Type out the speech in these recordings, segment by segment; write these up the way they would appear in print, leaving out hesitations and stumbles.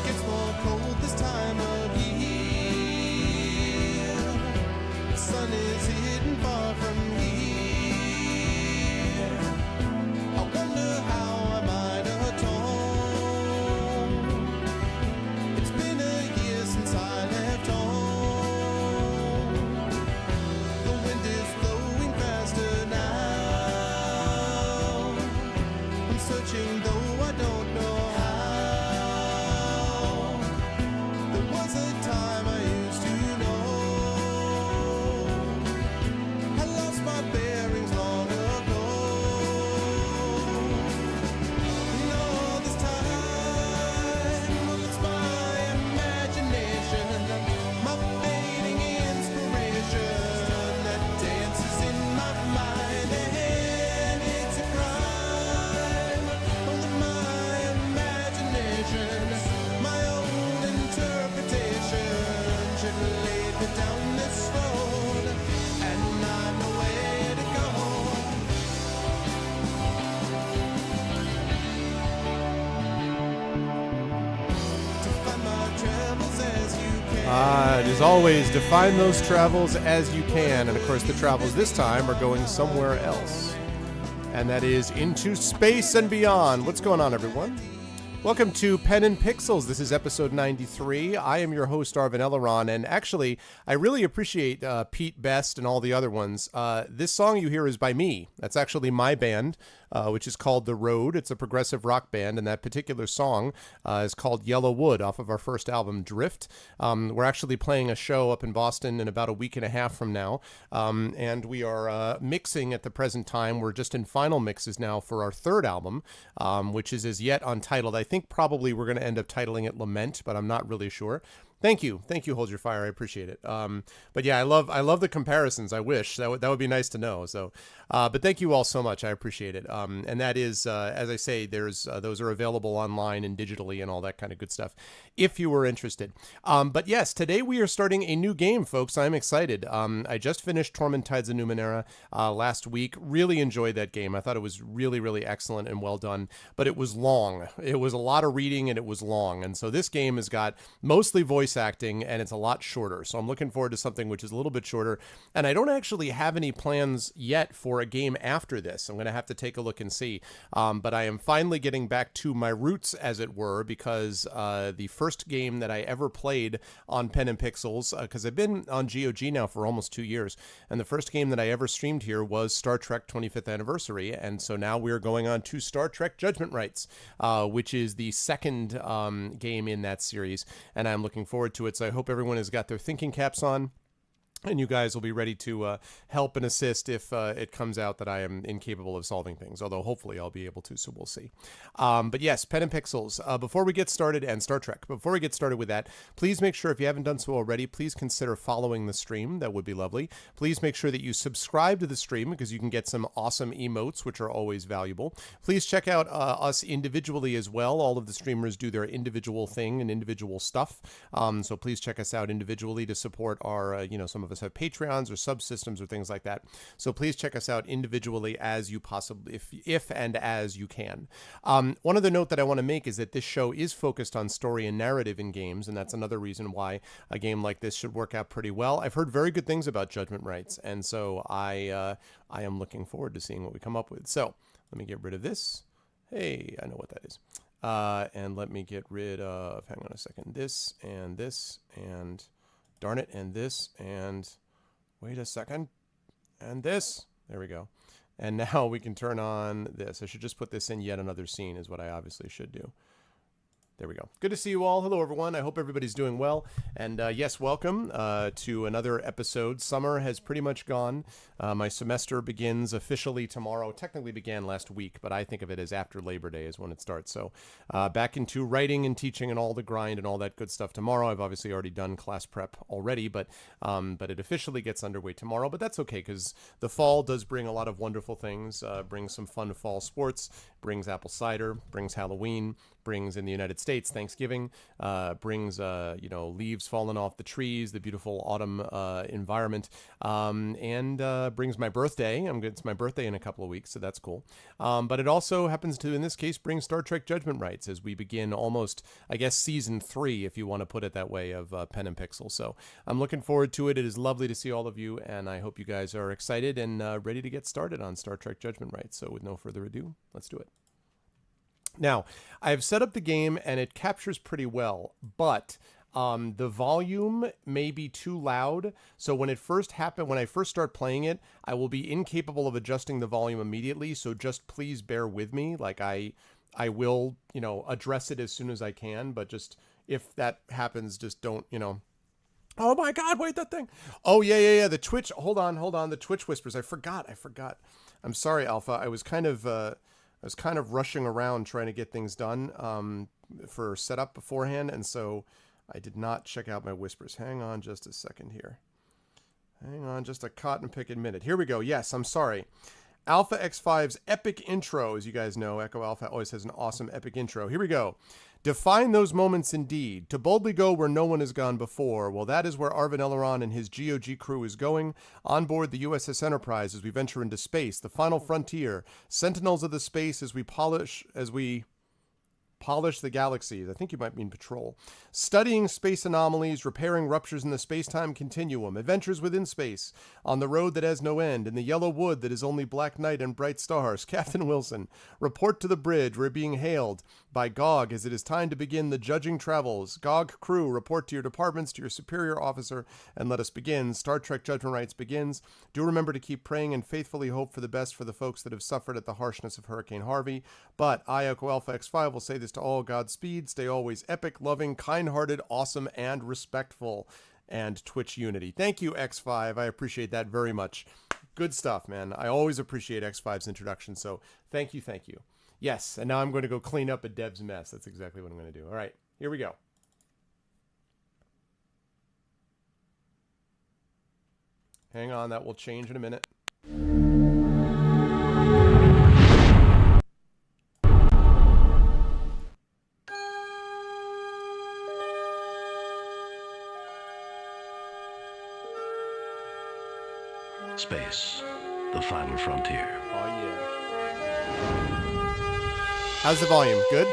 Gets more cold this time of year. The sun is hidden far from here. I wonder how I might atone. It's been a year since I left home. The wind is blowing faster now. I'm searching though I don't know how. There was a time I used to know. I lost my bearings long ago. No, this time it's my imagination, my fading inspiration that dances in my mind, and it's a crime that my imagination, my own interpretation, should lead me down this road, and I know where to go. To find my travels as you can. It is always define those travels as you can. And of course, the travels this time are going somewhere else. And that is into space and beyond. What's going on, everyone? Welcome to Pen and Pixels. This is episode 93. I am your host, Arvin Eleron, and actually, I really appreciate Pete Best and all the other ones. This song you hear is by me. That's actually my band, which is called The Road. It's a progressive rock band, and that particular song is called Yellow Wood off of our first album, Drift. We're actually playing a show up in Boston in about a week and a half from now, and we are mixing at the present time. We're just in final mixes now for our third album, which is as yet untitled. I think probably we're going to end up titling it Lament, but I'm not really sure. Thank you, Hold Your Fire. I appreciate it. But yeah, I love the comparisons. I wish that would be nice to know. So, but thank you all so much. I appreciate it. And that is, as I say, there's those are available online and digitally and all that kind of good stuff, if you were interested. But yes, today we are starting a new game, folks. I'm excited. I just finished Torment Tides of Numenera last week. Really enjoyed that game. I thought it was really, really excellent and well done. But it was long. It was a lot of reading and it was long. And so this game has got mostly voice acting and it's a lot shorter, so I'm looking forward to something which is a little bit shorter, and I don't actually have any plans yet for a game after this. I'm going to have to take a look and see, but I am finally getting back to my roots, as it were, because the first game that I ever played on Pen and Pixels, because I've been on GOG now for almost 2 years, and the first game that I ever streamed here was Star Trek 25th Anniversary, and so now we're going on to Star Trek Judgment Rites, which is the second game in that series, and I'm looking forward to it. So I hope everyone has got their thinking caps on, and you guys will be ready to help and assist if it comes out that I am incapable of solving things, although hopefully I'll be able to, so we'll see. But yes, Pen and Pixels. Before we get started, and Star Trek, before we get started with that, please make sure, if you haven't done so already, please consider following the stream. That would be lovely. Please make sure that you subscribe to the stream, because you can get some awesome emotes, which are always valuable. Please check out us individually as well. All of the streamers do their individual thing and individual stuff. So please check us out individually to support our, some of us have Patreons or subsystems or things like that. So please check us out individually as you possibly, if and as you can. One other note that I want to make is that this show is focused on story and narrative in games, and that's another reason why a game like this should work out pretty well. I've heard very good things about Judgment Rites, and so I am looking forward to seeing what we come up with. So let me get rid of this. Hey, I know what that is. And let me get rid of, hang on a second, this, and darn it, and this, and wait a second, and this. There we go. And now we can turn on this. I should just put this in yet another scene is what I obviously should do. There we go. Good to see you all. Hello, everyone. I hope everybody's doing well. And yes, welcome to another episode. Summer has pretty much gone. My semester begins officially tomorrow. Technically began last week, but I think of it as after Labor Day is when it starts. So back into writing and teaching and all the grind and all that good stuff tomorrow. I've obviously already done class prep already, but it officially gets underway tomorrow. But that's okay, because the fall does bring a lot of wonderful things. Brings some fun fall sports, brings apple cider, brings Halloween, brings in the United States Thanksgiving, brings leaves falling off the trees, the beautiful autumn environment, and brings my birthday. It's my birthday in a couple of weeks, so that's cool. But it also happens to, in this case, bring Star Trek Judgment Rites as we begin almost, I guess, season 3, if you want to put it that way, of Pen and Pixel. So I'm looking forward to it. It is lovely to see all of you, and I hope you guys are excited and ready to get started on Star Trek Judgment Rites. So with no further ado, let's do it. Now, I've set up the game and it captures pretty well, but the volume may be too loud. So when I first start playing it, I will be incapable of adjusting the volume immediately. So just please bear with me. Like I will, address it as soon as I can, but just if that happens, just don't, Oh my God, wait, that thing. Oh yeah. The Twitch, hold on. The Twitch whispers. I forgot. I'm sorry, Alpha. I was kind of rushing around trying to get things done for setup beforehand, and so I did not check out my whispers. Hang on just a second here. Hang on just a cotton picking minute. Here we go. Yes, I'm sorry. Alpha X5's epic intro, as you guys know, Echo Alpha always has an awesome epic intro. Here we go. Define those moments indeed. To boldly go where no one has gone before. Well, that is where Arvin Eleron and his GOG crew is going. On board the USS Enterprise as we venture into space, the final frontier. Sentinels of the space as we polish the galaxies. I think you might mean patrol. Studying space anomalies, repairing ruptures in the space-time continuum, adventures within space, on the road that has no end, in the yellow wood that is only black night and bright stars. Captain Wilson, report to the bridge. We're being hailed by GOG as it is time to begin the judging travels. GOG crew, report to your departments, to your superior officer, and let us begin. Star Trek Judgment Rites begins. Do remember to keep praying and faithfully hope for the best for the folks that have suffered at the harshness of Hurricane Harvey. But I, Echo Alpha X5, will say this to all: Godspeed, stay always epic, loving, kind-hearted, awesome, and respectful. And Twitch unity. Thank you, X5. I appreciate that very much. Good stuff, man. I always appreciate X5's introduction, so thank you. Yes, and now I'm going to go clean up a Dev's mess. That's exactly what I'm going to do. All right, here we go. Hang on, that will change in a minute. Space, the final frontier. Oh, yeah. How's the volume? Good?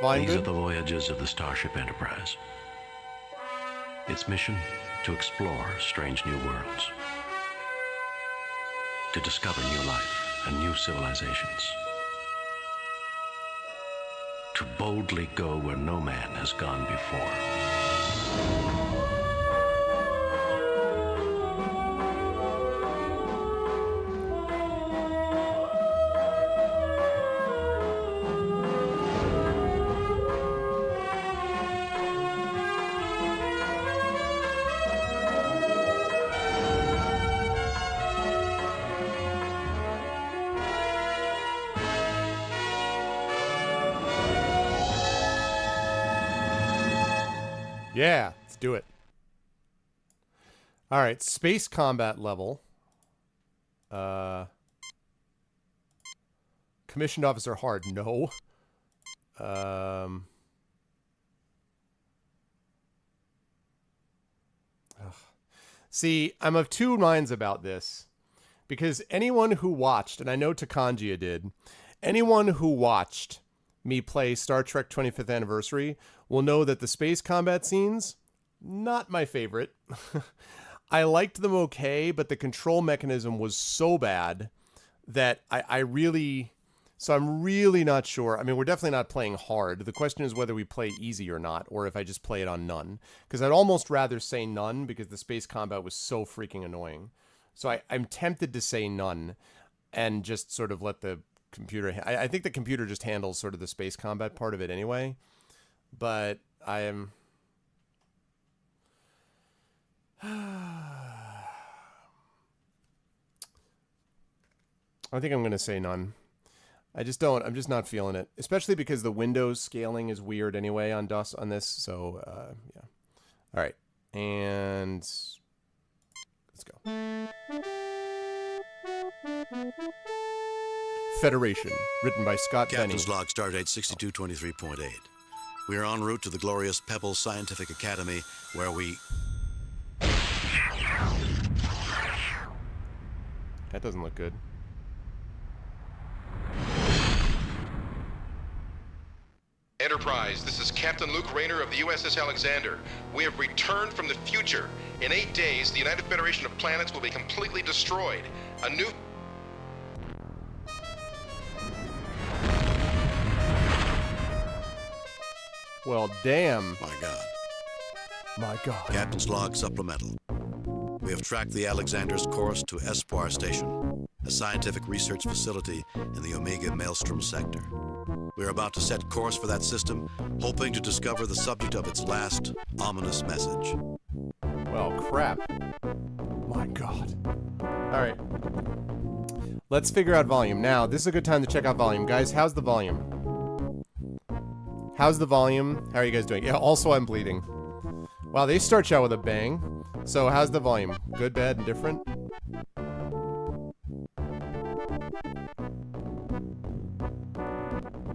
Volume These good? are the voyages of the Starship Enterprise. Its mission, to explore strange new worlds. To discover new life and new civilizations. To boldly go where no man has gone before. Yeah, let's do it. All right, space combat level. Commissioned officer hard, no. See, I'm of two minds about this. Because anyone who watched, and I know Takanjia did, anyone who watched me play Star Trek 25th Anniversary will know that the space combat scenes, not my favorite. I liked them okay, but the control mechanism was so bad that I'm really not sure. I mean, we're definitely not playing hard. The question is whether we play easy or not, or if I just play it on none. Because I'd almost rather say none because the space combat was so freaking annoying. So I'm tempted to say none and just sort of let the computer... I think the computer just handles sort of the space combat part of it anyway. But I am... I think I'm going to say none. I'm just not feeling it. Especially because the Windows scaling is weird anyway on DOS on this. So, yeah. All right. And... let's go. Federation, written by Scott Benny. Captain's log, stardate 6223.8. We are en route to the glorious Pebbles Scientific Academy, where we... That doesn't look good. Enterprise, this is Captain Luke Rayner of the USS Alexander. We have returned from the future. In 8 days, the United Federation of Planets will be completely destroyed. A new... Well, damn. My God. My God. Captain's log supplemental. We have tracked the Alexander's course to Espoir Station, a scientific research facility in the Omega Maelstrom sector. We are about to set course for that system, hoping to discover the subject of its last ominous message. Well, crap. My God. All right. Let's figure out volume. Now, this is a good time to check out volume. Guys, how's the volume? How's the volume? How are you guys doing? Yeah, also I'm bleeding. Wow, they start you out with a bang. So, how's the volume? Good, bad, and different?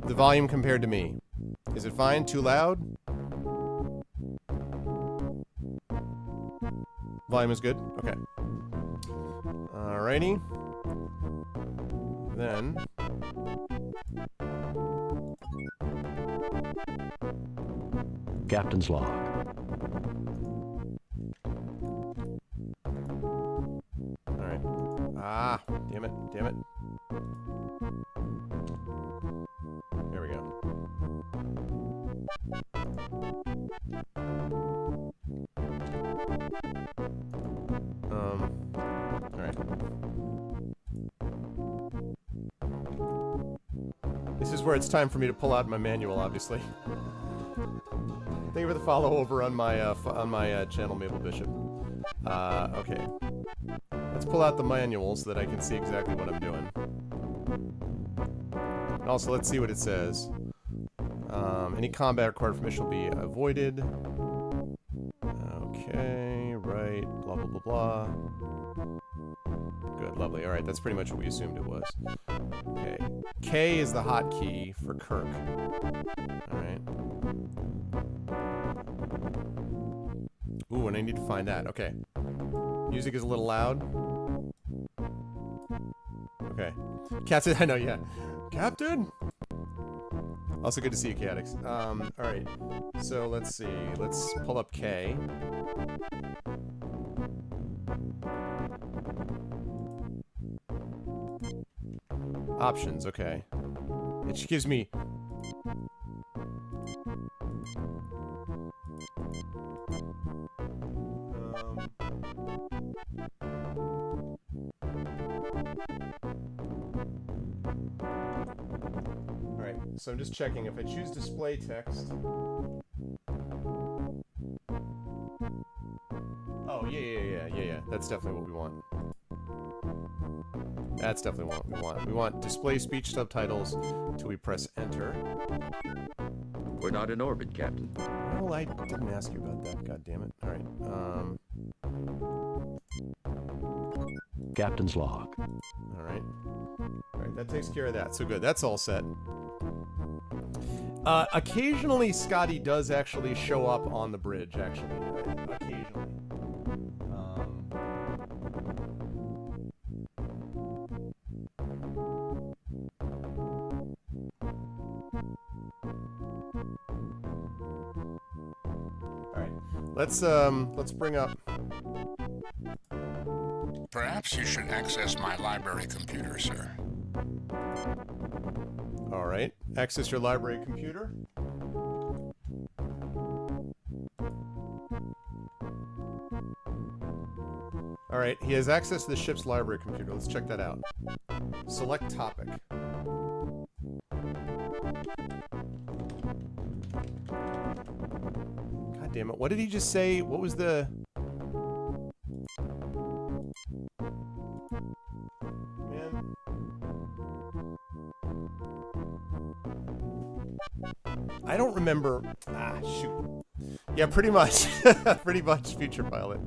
The volume compared to me. Is it fine? Too loud? Volume is good? Okay. Alrighty. Then... Captain's log. Alright. Ah, damn it, damn it. There we go. Alright. This is where it's time for me to pull out my manual, obviously. Thank you for the follow over on my channel, Mabel Bishop. Okay. Let's pull out the manual so that I can see exactly what I'm doing. And also, let's see what it says. Any combat required for mission will be avoided. Okay, right, blah, blah, blah, blah. Good, lovely. Alright, that's pretty much what we assumed it was. Okay. K is the hotkey for Kirk. Alright. Ooh, and I need to find that. Okay. Music is a little loud. Okay. Captain, I know, yeah. Captain! Also good to see you, Cadix. Alright. So, let's see. Let's pull up K. Options, okay. It gives me... Alright, so I'm just checking. If I choose display text... Oh, yeah. That's definitely what we want. That's definitely what we want. We want display speech subtitles till we press enter. We're not in orbit, Captain. Well, I didn't ask you about that. God damn it. Alright, Captain's log. Alright. Alright, that takes care of that. So good. That's all set. Occasionally, Scotty does actually show up on the bridge, actually. Occasionally. Let's bring up... Perhaps you should access my library computer, sir. Alright. Access your library computer. Alright, he has access to the ship's library computer. Let's check that out. Select topic. God damn it. What did he just say? What was the... Man. I don't remember... Ah, shoot. Yeah, pretty much. Pretty much Future Pilot.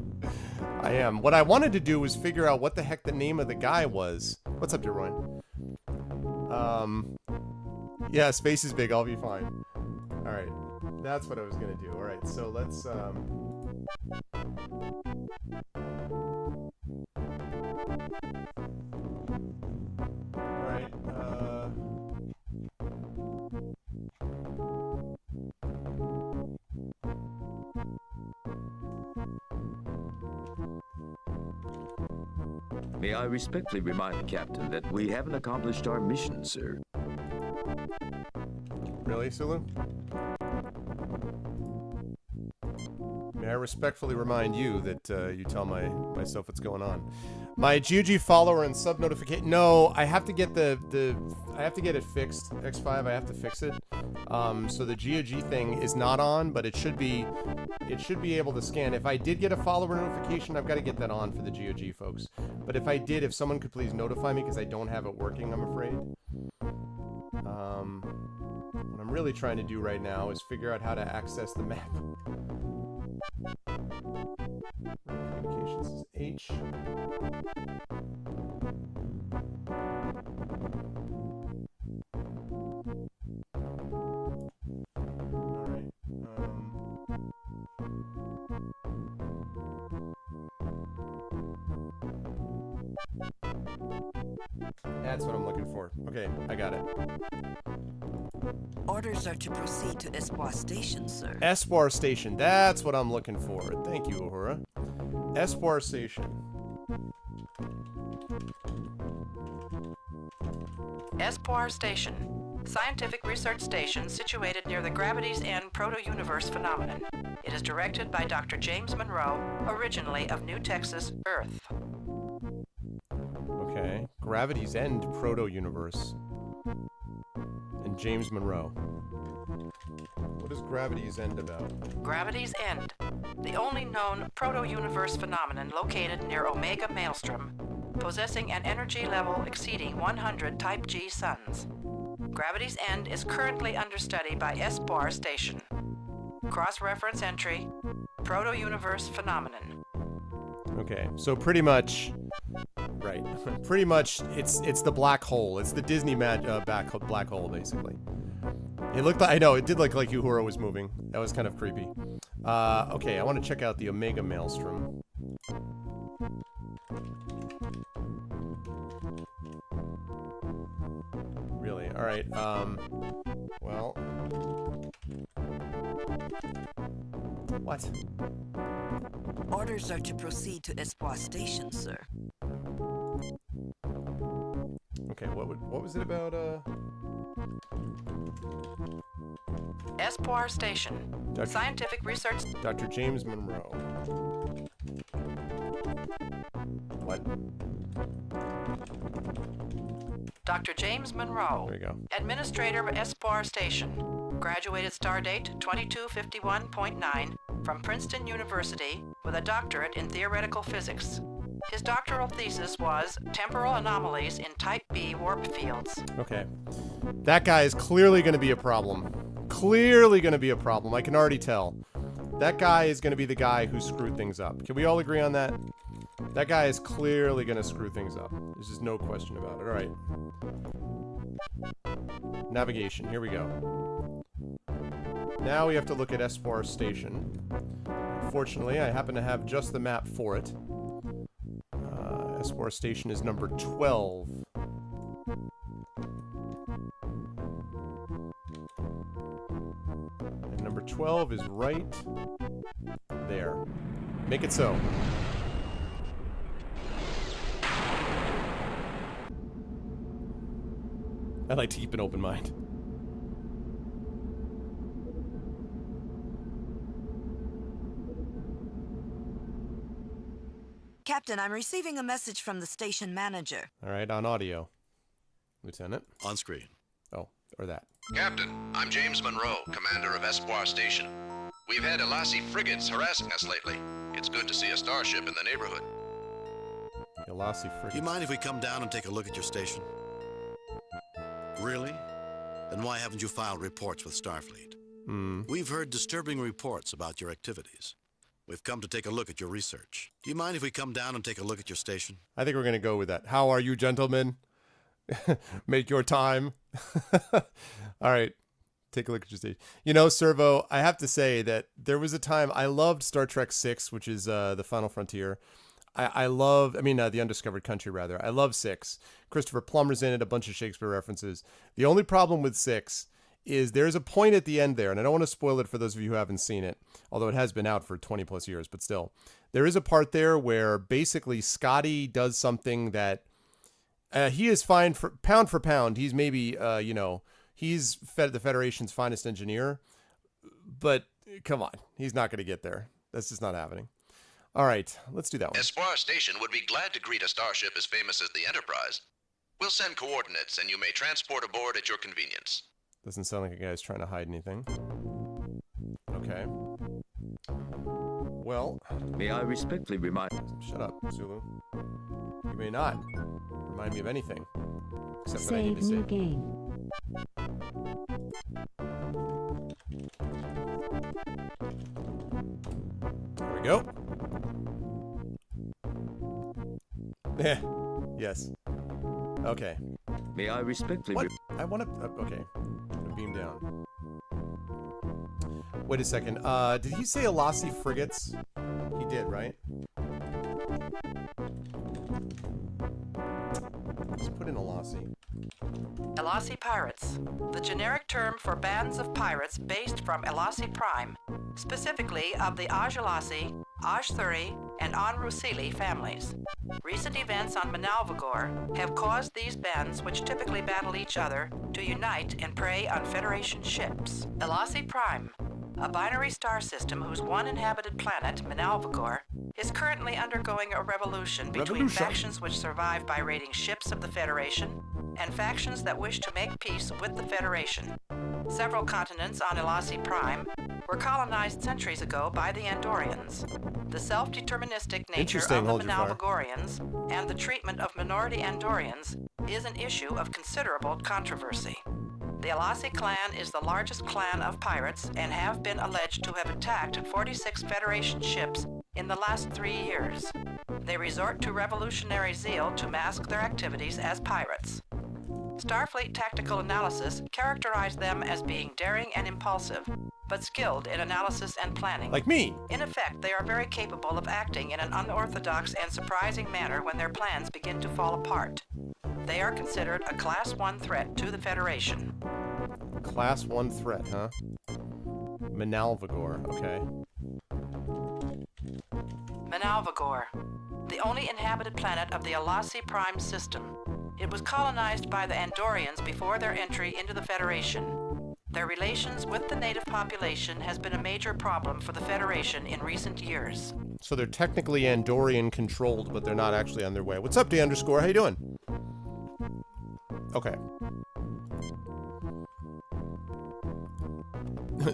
I am. What I wanted to do was figure out what the heck the name of the guy was. What's up, DeRoy? Yeah, space is big. I'll be fine. All right. That's what I was going to do. All right. So let's... All right. May I respectfully remind Captain that we haven't accomplished our mission, sir. Really, Sulu? May I respectfully remind you that you tell myself what's going on. My GOG follower and sub notification. No, I have to get I have to get it fixed. X5, I have to fix it. So the GOG thing is not on, but it should be able to scan. If I did get a follower notification, I've got to get that on for the GOG folks. But if I did, if someone could please notify me, because I don't have it working, I'm afraid. What I'm really trying to do right now is figure out how to access the map. Communications is H. Alright. That's what I'm looking for. Okay, I got it. Orders are to proceed to Espoir Station, sir. Espoir Station, that's what I'm looking for. Thank you, Uhura. Espoir Station. Espoir Station. Scientific research station situated near the Gravity's End proto-universe phenomenon. It is directed by Dr. James Monroe, originally of New Texas, Earth. Okay. Gravity's End proto-universe. And James Monroe. What is Gravity's End about? Gravity's End, the only known proto-universe phenomenon located near Omega Maelstrom, possessing an energy level exceeding 100 Type G suns. Gravity's End is currently under study by Espoir Station. Cross-reference entry, proto-universe phenomenon. Okay, so pretty much, right? Pretty much, it's the black hole. It's the Disney black hole, basically. It looked like, I know, it did look like Uhura was moving. That was kind of creepy. Okay, I want to check out the Omega Maelstrom. Really? All right. Well. What? Orders are to proceed to Espoir Station, sir. Okay, what was it about, Espoir Station. Scientific research... Dr. James Monroe. What? Dr. James Monroe. There you go. Administrator of Espoir Station. Graduated stardate 2251.9 from Princeton University with a doctorate in theoretical physics. His doctoral thesis was Temporal Anomalies in Type B Warp Fields. Okay. That guy is clearly going to be a problem. Clearly going to be a problem. I can already tell. That guy is going to be the guy who screwed things up. Can we all agree on that? That guy is clearly going to screw things up. There's just no question about it. All right. Navigation. Here we go. Now we have to look at Espoir Station. Fortunately, I happen to have just the map for it. Espoir Station is number 12. And number 12 is right there. Make it so. I like to keep an open mind. Captain, I'm receiving a message from the station manager. All right, on audio. Lieutenant. On screen. Oh, or that. Captain, I'm James Monroe, commander of Espoir Station. We've had Elassie frigates harassing us lately. It's good to see a starship in the neighborhood. Elassie frigates. Do you mind if we come down and take a look at your station? Really? Then why haven't you filed reports with Starfleet? We've heard disturbing reports about your activities. We've come to take a look at your research. Do you mind if we come down and take a look at your station? I think we're going to go with that. How are you, gentlemen? Make your time. All right. Take a look at your stage. You know, Servo, I have to say that there was a time I loved Star Trek 6, which is The Final Frontier. The Undiscovered Country, rather. I love 6. Christopher Plummer's in it, a bunch of Shakespeare references. The only problem with 6 is there's a point at the end there, and I don't want to spoil it for those of you who haven't seen it, although it has been out for 20 plus years, but still. There is a part there where basically Scotty does something that he is fine for pound. He's maybe, he's the Federation's finest engineer, but come on, he's not going to get there. That's just not happening. All right, let's do that one. Espoir Station would be glad to greet a starship as famous as the Enterprise. We'll send coordinates, and you may transport aboard at your convenience. Doesn't sound like a guy's trying to hide anything. Okay. Well... May I respectfully remind... Shut up, Zulu. You may not remind me of anything. Except that I need to Save new save. game. There we go. Yeah. Yes. Okay. May I respectfully... What? I want to... okay. Beam down. Wait a second. Did he say Alasi frigates? He did, right? Let's put in Alasi. Elasi pirates, the generic term for bands of pirates based from Elasi Prime, specifically of the Aj-Elasi, Aj-Thuri, and An-Rusili families. Recent events on Manalvagor have caused these bands, which typically battle each other, to unite and prey on Federation ships. Elasi Prime, a binary star system whose one inhabited planet, Manalvagor, is currently undergoing a revolution between factions which survive by raiding ships of the Federation and factions that wish to make peace with the Federation. Several continents on Elasi Prime were colonized centuries ago by the Andorians. The self-deterministic nature of the Manalvagorians and the treatment of minority Andorians is an issue of considerable controversy. The Elasi clan is the largest clan of pirates and have been alleged to have attacked 46 Federation ships in the last 3 years. They resort to revolutionary zeal to mask their activities as pirates. Starfleet tactical analysis characterized them as being daring and impulsive, but skilled in analysis and planning. Like me! In effect, they are very capable of acting in an unorthodox and surprising manner when their plans begin to fall apart. They are considered a Class 1 threat to the Federation. Class 1 threat, huh? Manalvagor, okay. Manalvagor, the only inhabited planet of the Elasi Prime system. It was colonized by the Andorians before their entry into the Federation. Their relations with the native population has been a major problem for the Federation in recent years. So they're technically Andorian controlled, but they're not actually on their way. What's up, D_? How you doing? Okay.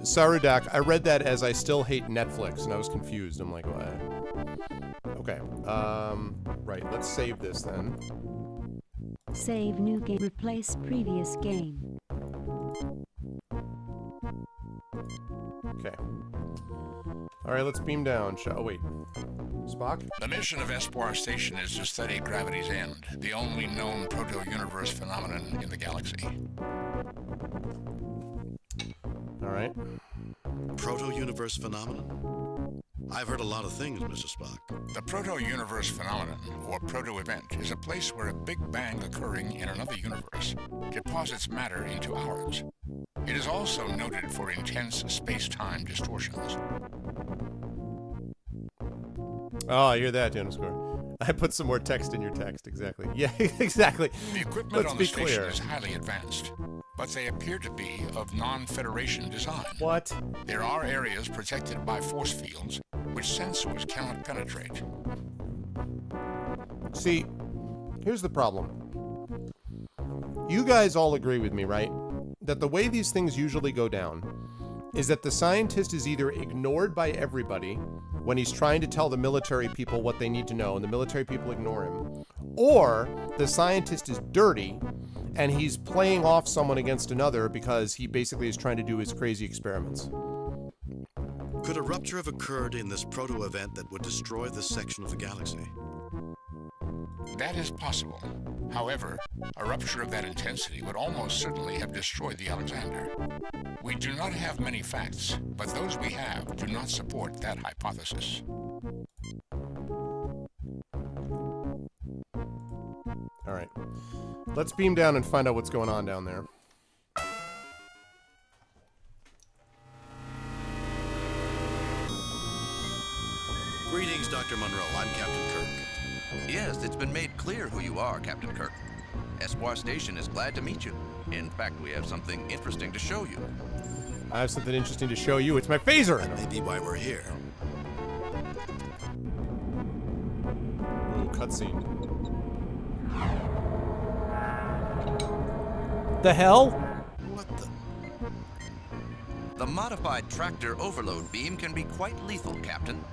Sarudak, I read that as I still hate Netflix, and I was confused. I'm like, what? Okay. Right, let's save this then. Save new game. Replace previous game. Okay. All right, let's beam down. Oh, wait. Spock? The mission of Espoir Station is to study gravity's end, the only known proto-universe phenomenon in the galaxy. All right. Proto-universe phenomenon? I've heard a lot of things, Mr. Spock. The proto-universe phenomenon, or proto-event, is a place where a big bang occurring in another universe deposits matter into ours. It is also noted for intense space-time distortions. Oh, I hear that, D_. I put some more text in your text, exactly. Yeah, exactly. The equipment on the station is highly advanced, but they appear to be of non-Federation design. What? There are areas protected by force fields which sensors cannot penetrate. See, here's the problem. You guys all agree with me, right? That the way these things usually go down is that the scientist is either ignored by everybody when he's trying to tell the military people what they need to know and the military people ignore him, or the scientist is dirty and he's playing off someone against another because he basically is trying to do his crazy experiments. Could a rupture have occurred in this proto-event that would destroy this section of the galaxy? That is possible. However, a rupture of that intensity would almost certainly have destroyed the Alexander. We do not have many facts, but those we have do not support that hypothesis. All right. Let's beam down and find out what's going on down there. Greetings, Dr. Monroe. I'm Captain Kirk. Yes, it's been made clear who you are, Captain Kirk. Espoir Station is glad to meet you. In fact, we have something interesting to show you. I have something interesting to show you. It's my phaser! That may be why we're here. Ooh, cutscene. The hell? What the? The modified tractor overload beam can be quite lethal, Captain.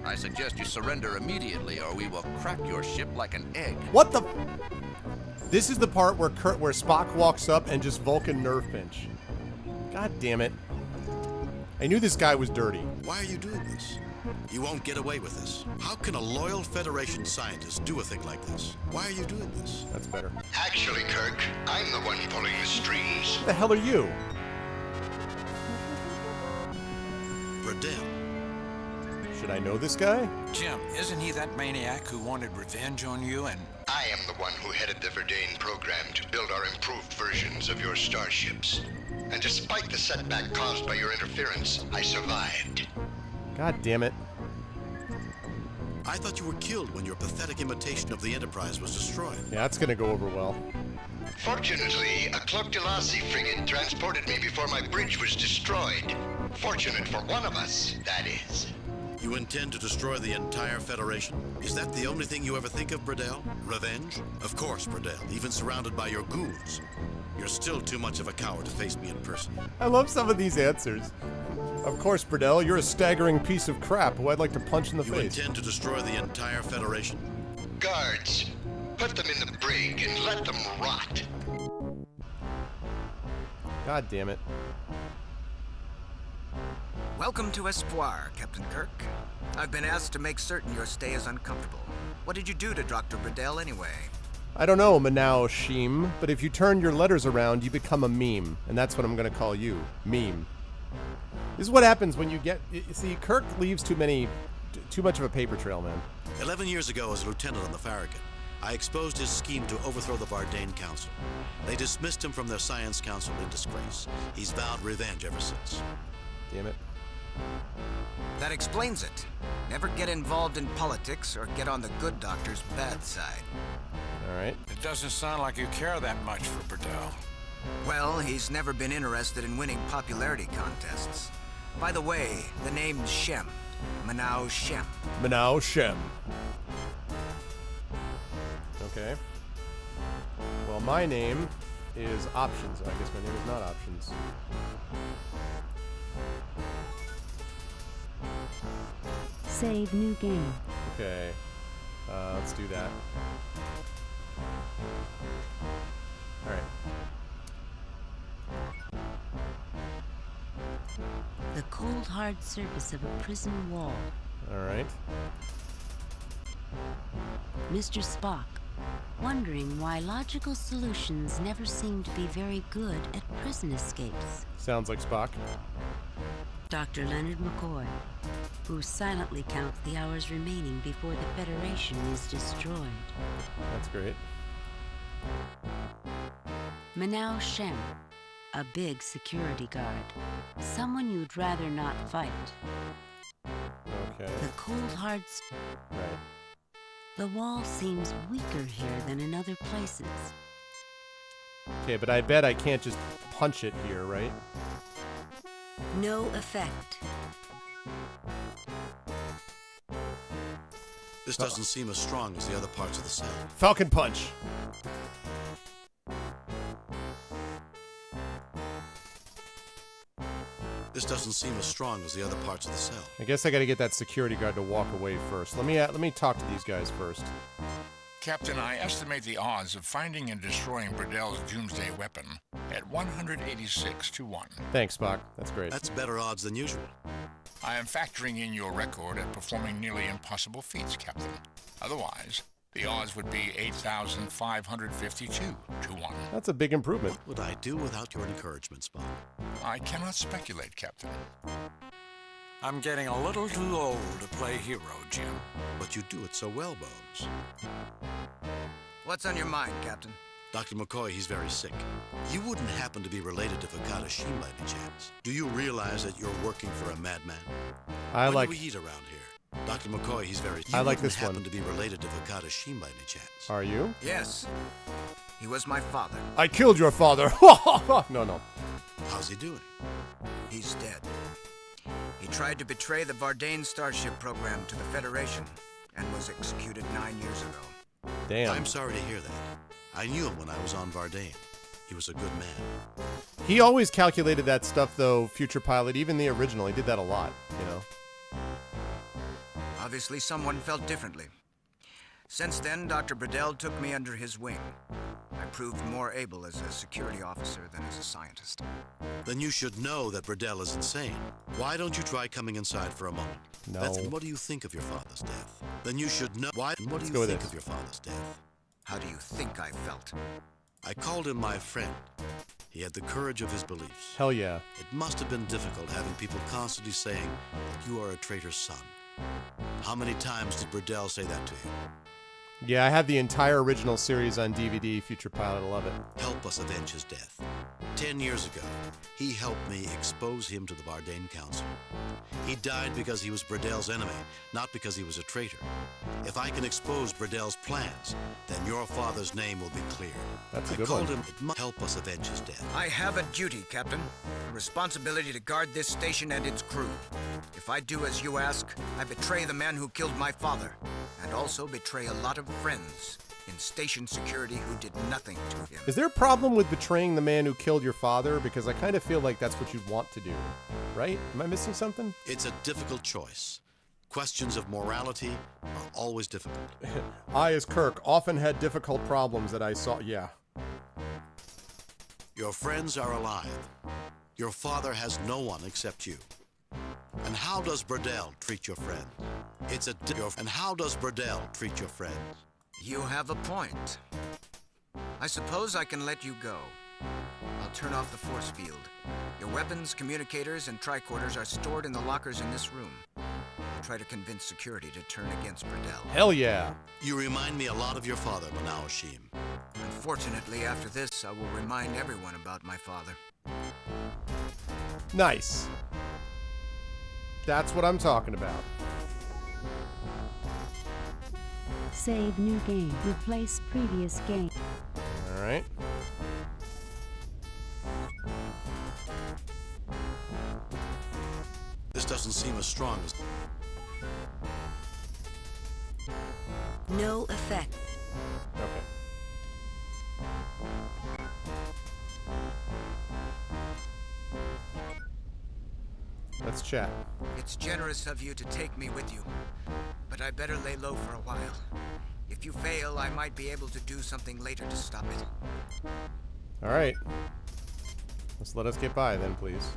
I suggest you surrender immediately or we will crack your ship like an egg. What the? This is the part where Spock walks up and just Vulcan nerve pinch. God damn it. I knew this guy was dirty. Why are you doing this? You won't get away with this. How can a loyal Federation scientist do a thing like this? Why are you doing this? That's better. Actually, Kirk, I'm the one pulling the strings. What the hell are you? Bradell. Should I know this guy? Jim, isn't he that maniac who wanted revenge on you and... I am the one who headed the Verdane program to build our improved versions of your starships. And despite the setback caused by your interference, I survived. God damn it. I thought you were killed when your pathetic imitation of the Enterprise was destroyed. Yeah, that's gonna go over well. Fortunately, a Cloak de Lassie frigate transported me before my bridge was destroyed. Fortunate for one of us, that is. You intend to destroy the entire Federation? Is that the only thing you ever think of, Bradell? Revenge? Of course, Bradell, even surrounded by your goons. You're still too much of a coward to face me in person. I love some of these answers. Of course, Bradell, you're a staggering piece of crap who I'd like to punch in the face. You intend to destroy the entire Federation? Guards, put them in the brig and let them rot. God damn it. Welcome to Espoir, Captain Kirk. I've been asked to make certain your stay is uncomfortable. What did you do to Dr. Bradell anyway? I don't know, Manao Sheem, but if you turn your letters around, you become a meme. And that's what I'm going to call you. Meme. This is what happens when you get... See, Kirk leaves too much of a paper trail, man. 11 years ago, as a lieutenant on the Farragut, I exposed his scheme to overthrow the Verdane Council. They dismissed him from their science council in disgrace. He's vowed revenge ever since. Damn it. That explains it. Never get involved in politics or get on the good doctor's bad side. All right. It doesn't sound like you care that much for Bradell. Well, he's never been interested in winning popularity contests. By the way, the name's Shem. Manao Shem. Manao Shem. Okay. Well, my name is Options. I guess my name is not Options. Save new game. Okay. Let's do that. All right. The cold hard surface of a prison wall. All right. Mr. Spock, wondering why logical solutions never seem to be very good at prison escapes. Sounds like Spock. Dr. Leonard McCoy, who silently counts the hours remaining before the Federation is destroyed. That's great. Manao Shem, a big security guard. Someone you'd rather not fight. Okay. The cold hard... Right. The wall seems weaker here than in other places. Okay, but I bet I can't just punch it here, right? No effect. This doesn't seem as strong as the other parts of the cell. Falcon Punch! This doesn't seem as strong as the other parts of the cell. I guess I gotta get that security guard to walk away first. Let me talk to these guys first. Captain, I estimate the odds of finding and destroying Bradell's doomsday weapon at 186 to 1. Thanks, Spock. That's great. That's better odds than usual. I am factoring in your record at performing nearly impossible feats, Captain. Otherwise, The odds would be 8,552 to 1. That's a big improvement. What would I do without your encouragement, Spock? I cannot speculate, Captain. I'm getting a little too old to play hero, Jim. But you do it so well, Bones. What's on your mind, Captain? Dr. McCoy, he's very sick. You wouldn't happen to be related to Fakata Sheen by any chance. Do you realize that you're working for a madman? I when like... do we eat around here? Dr. McCoy, he's very... I like this happen one. to be related to Fakata Sheen by any chance. Are you? Yes. He was my father. I killed your father. No. How's he doing? He's dead. He tried to betray the Vardane Starship program to the Federation and was executed 9 years ago. Damn. I'm sorry to hear that. I knew him when I was on Vardane. He was a good man. He always calculated that stuff, though, Future Pilot. Even the original, he did that a lot, you know? Obviously, someone felt differently. Since then, Dr. Bradell took me under his wing. I proved more able as a security officer than as a scientist. Then you should know that Bradell is insane. Why don't you try coming inside for a moment? No. And what do you think of your father's death? Then you should know. Why? And what do go you with think this. of your father's death? How do you think I felt? I called him my friend. He had the courage of his beliefs. Hell yeah. It must have been difficult having people constantly saying that you are a traitor's son. How many times did Bradell say that to you? Yeah, I have the entire original series on DVD, Future Pilot. I love it. Help us avenge his death. 10 years ago, he helped me expose him to the Vardane Council. He died because he was Bradell's enemy, not because he was a traitor. If I can expose Bradell's plans, then your father's name will be clear. That's a I good called one. him. It must help us avenge his death. I have a duty, Captain. A responsibility to guard this station and its crew. If I do as you ask, I betray the man who killed my father, and also betray a lot of friends in station security who did nothing to him. Is there a problem with betraying the man who killed your father? Because I kind of feel like that's what you'd want to do, right? Am I missing something? It's a difficult choice. Questions of morality are always difficult. I, as Kirk, often had difficult problems that I saw. Yeah. Your friends are alive. Your father has no one except you. And how does Bradell treat your friend? And how does Bradell treat your friend? You have a point. I suppose I can let you go. I'll turn off the force field. Your weapons, communicators, and tricorders are stored in the lockers in this room. I'll try to convince security to turn against Bradell. Hell yeah. You remind me a lot of your father, Manao Ashim. Unfortunately, after this, I will remind everyone about my father. Nice. That's what I'm talking about. Save new game. Replace previous game. All right. This doesn't seem as strong as... No effect. Okay. Let's chat. It's generous of you to take me with you, but I better lay low for a while. If you fail, I might be able to do something later to stop it. All right. Let's let us get by then, please.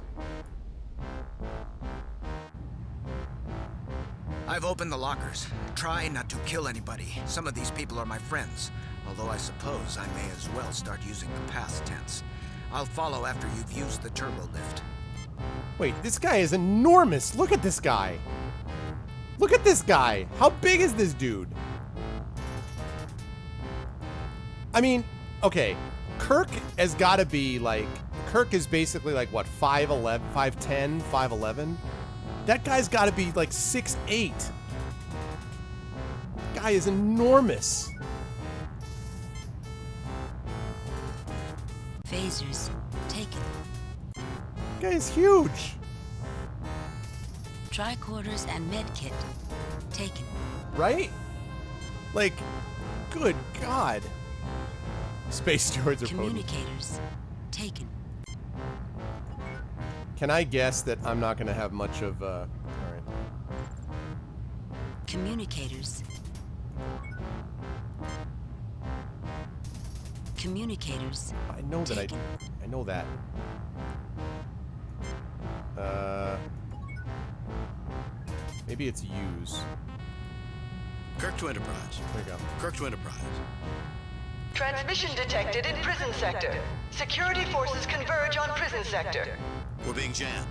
I've opened the lockers. Try not to kill anybody. Some of these people are my friends, although I suppose I may as well start using the past tense. I'll follow after you've used the turbo lift. Wait, this guy is enormous. Look at this guy. Look at this guy. How big is this dude? I mean, okay. Kirk has got to be like... Kirk is basically like, what, 5'11", 5'10", 5'11"? That guy's got to be like 6'8". Guy is enormous. Phasers taken. Guy is huge. Tricorders and medkit taken. Right? Like, good God. Space stewards are potent. Communicators taken. Can I guess that I'm not going to have much of, all right. Communicators. Communicators. I know that taken. I know that. Maybe it's use. Kirk to Enterprise. There you go. Kirk to Enterprise. Transmission detected in prison sector. Security forces converge on prison sector. We're being jammed.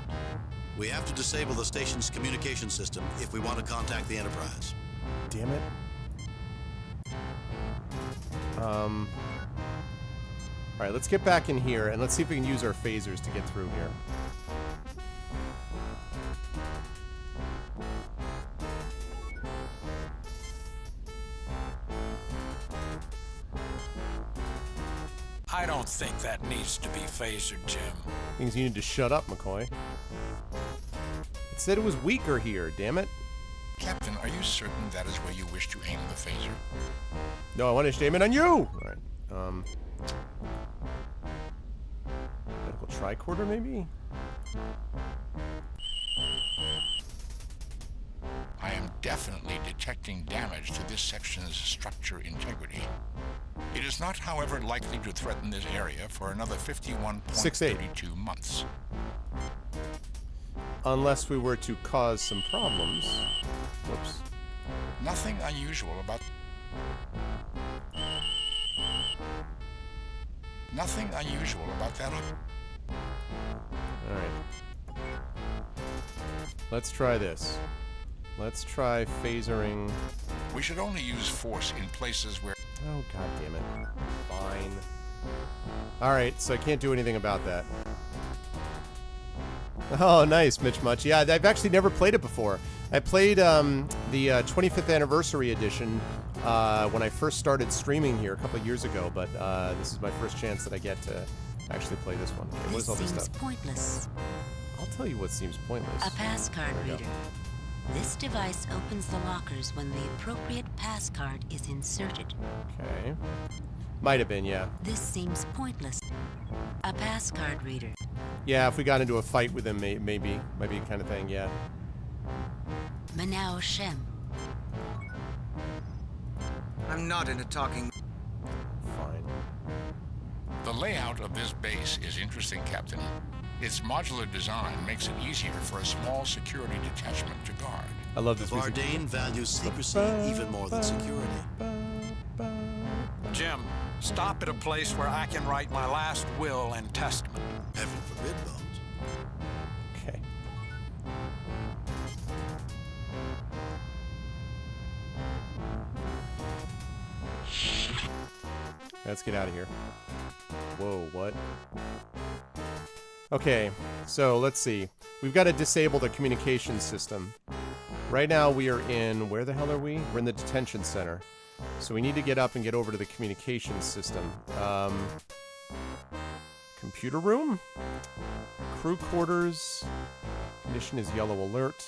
We have to disable the station's communication system if we want to contact the Enterprise. Damn it. Alright, let's get back in here and let's see if we can use our phasers to get through here. I don't think that needs to be phasered, Jim. Means you need to shut up, McCoy. It said it was weaker here, damn it. Captain, are you certain that is where you wish to aim the phaser? No, I want to aim it on you! Alright, medical tricorder, maybe? I am definitely detecting damage to this section's structure integrity. It is not, however, likely to threaten this area for another 51.32 months. Unless we were to cause some problems. Whoops. Nothing unusual about... Nothing unusual about that. Alright. Let's try this. Let's try phasering. We should only use force in places where... Oh, god damn it. Fine. Alright, so I can't do anything about that. Oh, nice, Mitch Much. Yeah, I've actually never played it before. I played the 25th anniversary edition when I first started streaming here a couple of years ago, but this is my first chance that I get to actually play this one. Okay, what is all this stuff? Pointless. I'll tell you what seems pointless. A pass card reader. This device opens the lockers when the appropriate pass card is inserted. Okay. Might have been, yeah. This seems pointless. A pass card reader. Yeah, if we got into a fight with him, maybe kind of thing, yeah. Manao Shem. I'm not in a talking... Fine. The layout of this base is interesting, Captain. Its modular design makes it easier for a small security detachment to guard. I love this music. Vardane values secrecy even more than security. Jim, stop at a place where I can write my last will and testament. Heaven forbid, Bones. Okay. Let's get out of here. Whoa, what? Okay, so let's see. We've got to disable the communication system. Right now we are in... Where the hell are we? We're in the detention center. So we need to get up and get over to the communication system. Computer room? Crew quarters. Condition is yellow alert.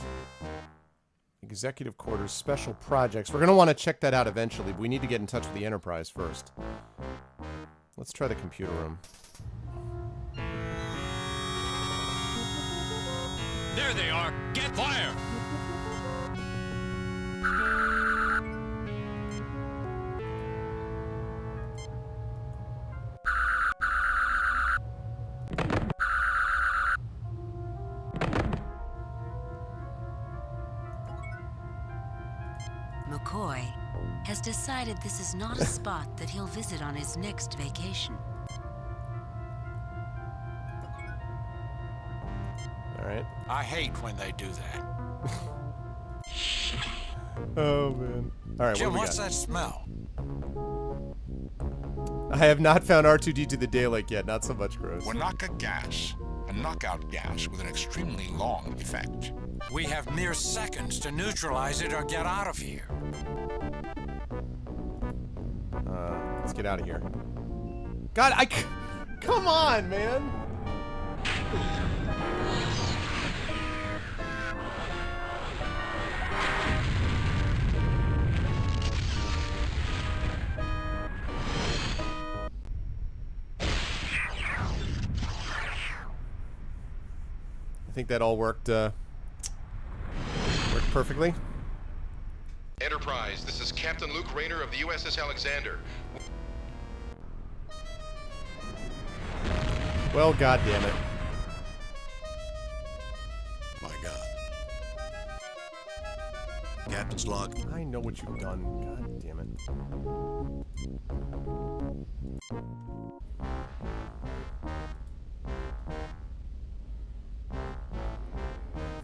Executive quarters, special projects. We're going to want to check that out eventually, but we need to get in touch with the Enterprise first. Let's try the computer room. There they are! Get fire! McCoy has decided this is not a spot that he'll visit on his next vacation. Alright. I hate when they do that. Oh, man. Alright, Jim, what what's that smell? I have not found R2-D2 the Dalek yet. Not so much, Gross. Wanaka gas. A knockout gas with an extremely long effect. We have mere seconds to neutralize it or get out of here. Let's get out of here. God, come on, man! I think that all worked perfectly. Enterprise, this is Captain Luke Rayner of the USS Alexander. Well, goddamn it. My God. Captain's log. I know what you've done. God damn it.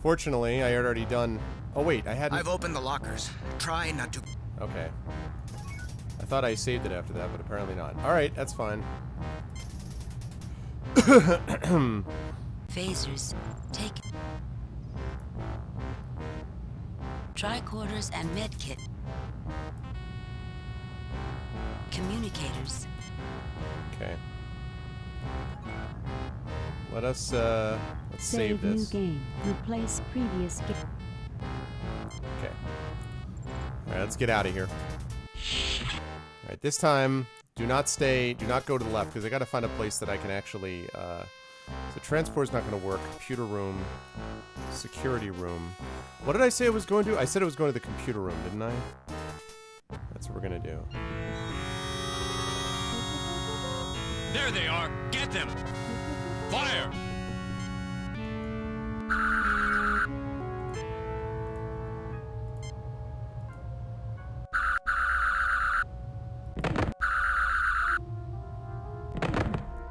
Fortunately, I had already done... Oh, wait, I hadn't... I've opened the lockers. Try not to... Okay. I thought I saved it after that, but apparently not. Alright, that's fine. Phasers, take it. Tricorders and medkit. Communicators. Okay. Let's save this. New game. Replace previous game. Okay. Alright, let's get out of here. Alright, this time, do not go to the left, because I gotta find a place that I can actually, so transport's not gonna work. Computer room. Security room. What did I say I was going to? I said I was going to the computer room, didn't I? That's what we're gonna do. There they are! Get them! Fire!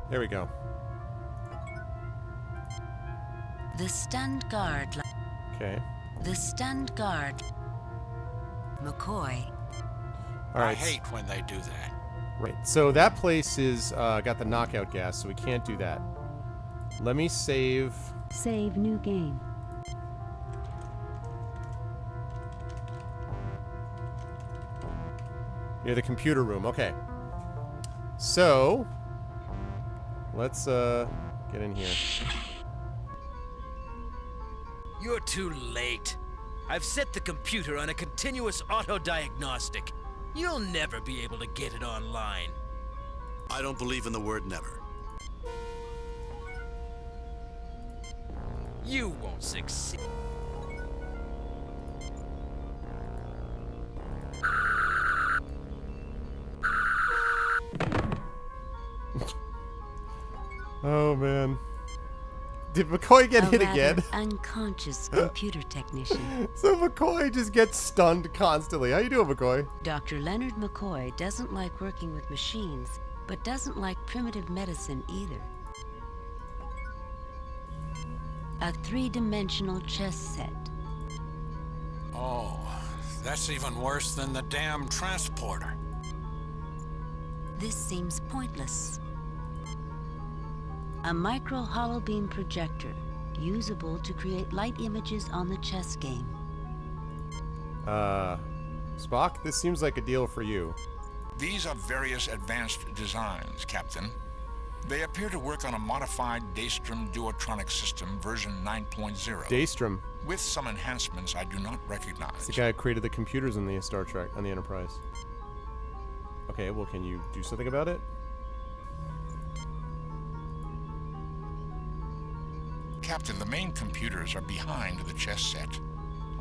There we go. The stunned guard. Okay. The stunned guard. McCoy. All right. I hate when they do that. Right. So that place is got the knockout gas, so we can't do that. Let me save. Save new game. Near the computer room. Okay. So let's get in here. You're too late. I've set the computer on a continuous auto-diagnostic. You'll never be able to get it online. I don't believe in the word never. You won't succeed. Oh man. Did McCoy get hit again? Unconscious computer technician. So McCoy just gets stunned constantly. How you doing, McCoy? Dr. Leonard McCoy doesn't like working with machines, but doesn't like primitive medicine either. A three-dimensional chess set. Oh, that's even worse than the damn transporter. This seems pointless. A micro holobeam projector, usable to create light images on the chess game. Spock, this seems like a deal for you. These are various advanced designs, Captain. They appear to work on a modified Daystrom duotronic system version 9.0. Daystrom. With some enhancements I do not recognize. It's the guy who created the computers in the Star Trek, on the Enterprise. Okay, well, can you do something about it? Captain, the main computers are behind the chess set.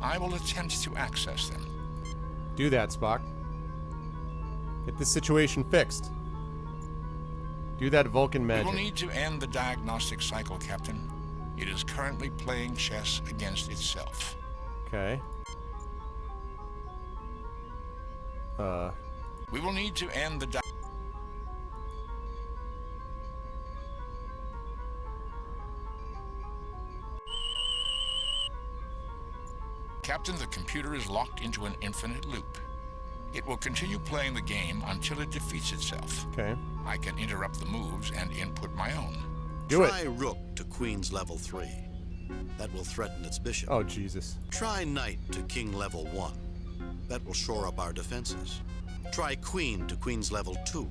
I will attempt to access them. Do that, Spock. Get this situation fixed. Do that Vulcan magic. We will need to end the diagnostic cycle, Captain. It is currently playing chess against itself. Okay. We will need to end the Captain, the computer is locked into an infinite loop. It will continue playing the game until it defeats itself. Okay. I can interrupt the moves and input my own. Try rook to queen's level 3. That will threaten its bishop. Oh, Jesus. Try knight to king level 1. That will shore up our defenses. Try queen to queen's level 2.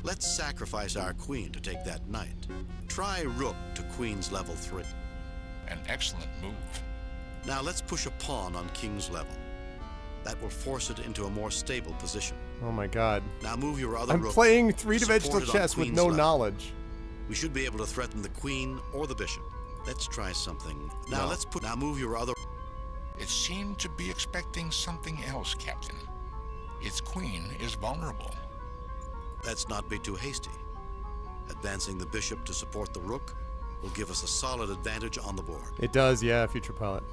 Let's sacrifice our queen to take that knight. Try rook to queen's level 3. An excellent move. Now let's push a pawn on king's level. That will force it into a more stable position. Oh my god. Now move your other I'm rook. playing three-dimensional chess with no knowledge. We should be able to threaten the queen or the bishop. Let's try something. Now Now move your other... It seemed to be expecting something else, Captain. Its queen is vulnerable. Let's not be too hasty. Advancing the bishop to support the rook will give us a solid advantage on the board. It does, yeah, future pilot.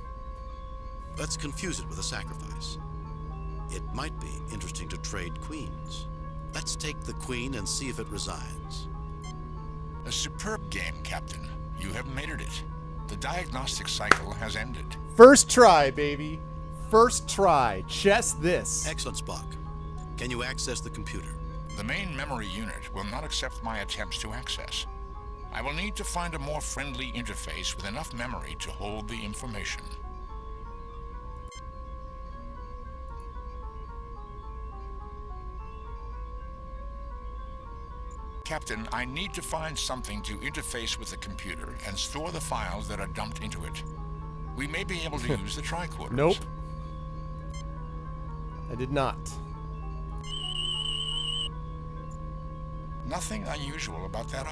Let's confuse it with a sacrifice. It might be interesting to trade queens. Let's take the queen and see if it resigns. A superb game, Captain. You have made it. The diagnostic cycle has ended. First try, baby. First try. Chess this. Excellent, Spock. Can you access the computer? The main memory unit will not accept my attempts to access. I will need to find a more friendly interface with enough memory to hold the information. Captain, I need to find something to interface with the computer and store the files that are dumped into it. We may be able to use the tricorders. Nope. I did not. Nothing unusual about that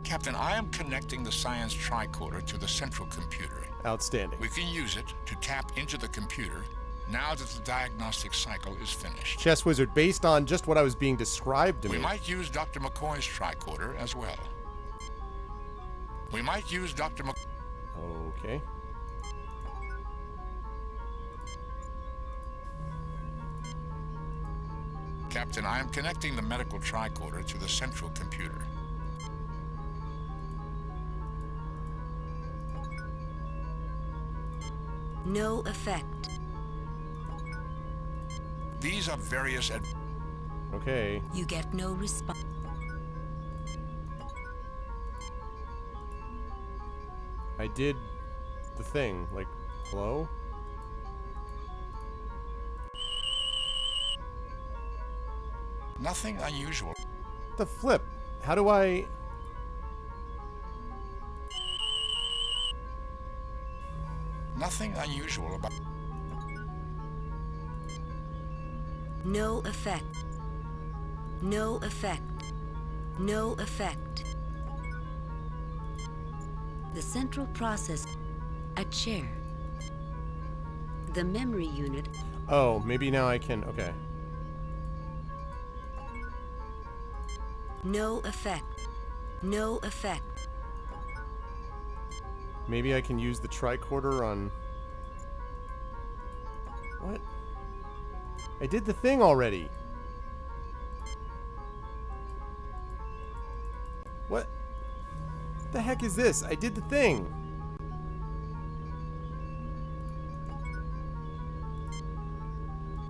Captain, I am connecting the science tricorder to the central computer. Outstanding. We can use it to tap into the computer now that the diagnostic cycle is finished. Chess Wizard, based on just what I was being described to me. We might use Dr. McCoy's tricorder as well. We might use Dr. Okay. Captain, I am connecting the medical tricorder to the central computer. No effect. These are various Okay. You get no response. I did the thing. Like, hello? Nothing unusual. The flip. How do I... Nothing unusual about... No effect. No effect. No effect. The central process. A chair. The memory unit. Oh, maybe now I can... Okay. No effect. No effect. Maybe I can use the tricorder on... What? I did the thing already. What the heck is this? I did the thing.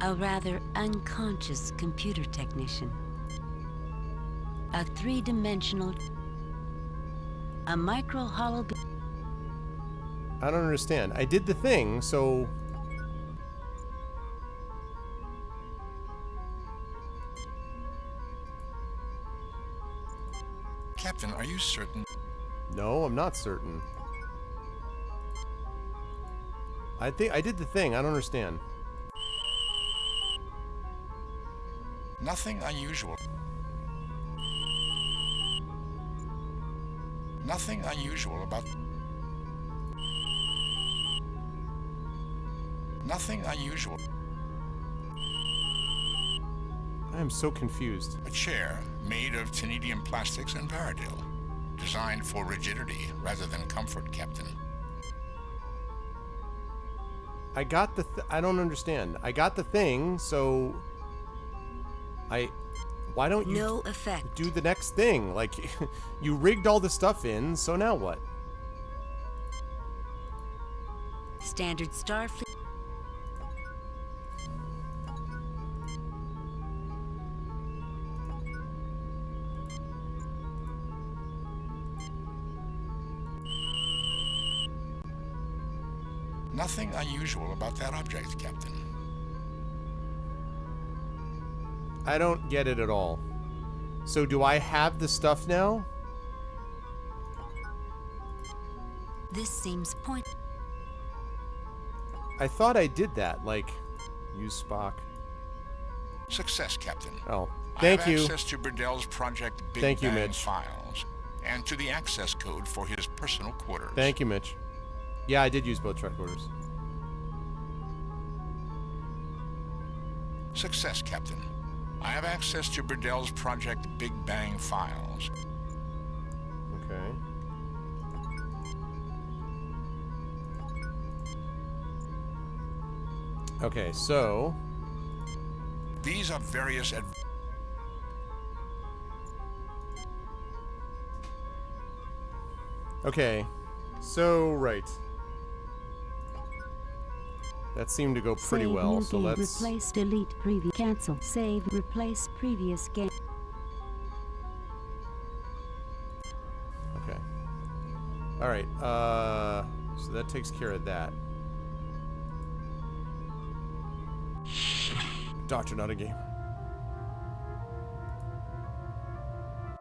A rather unconscious computer technician. A three-dimensional... A micro-hollow... I don't understand. I did the thing, so... Captain, are you certain? No, I'm not certain. I think I did the thing. I don't understand. Nothing unusual. Nothing unusual about... Nothing unusual. I am so confused. A chair made of Tenedium plastics and Varadil, designed for rigidity rather than comfort, Captain. I got the... I don't understand. I got the thing, so... Why don't you no effect. Do the next thing? Like, you rigged all the stuff in, so now what? Standard Starfleet. Nothing unusual about that object, Captain. I don't get it at all. So do I have the stuff now? This seems point. I thought I did that, like, use Spock. Success, Captain. Oh, thank you. I have access to Burdell's Project Big Thank you, Bang Mitch. files, and to the access code for his personal quarters. Thank you, Mitch. Yeah, I did use both tricorders. Success, Captain. I have access to Burdell's Project Big Bang files. Okay. Okay, so These are various okay. So right. That seemed to go pretty Save well, new so game. let's Replace, delete, previous, cancel, save, replace previous game. okay. All right. So that takes care of that. Doctor, not a game.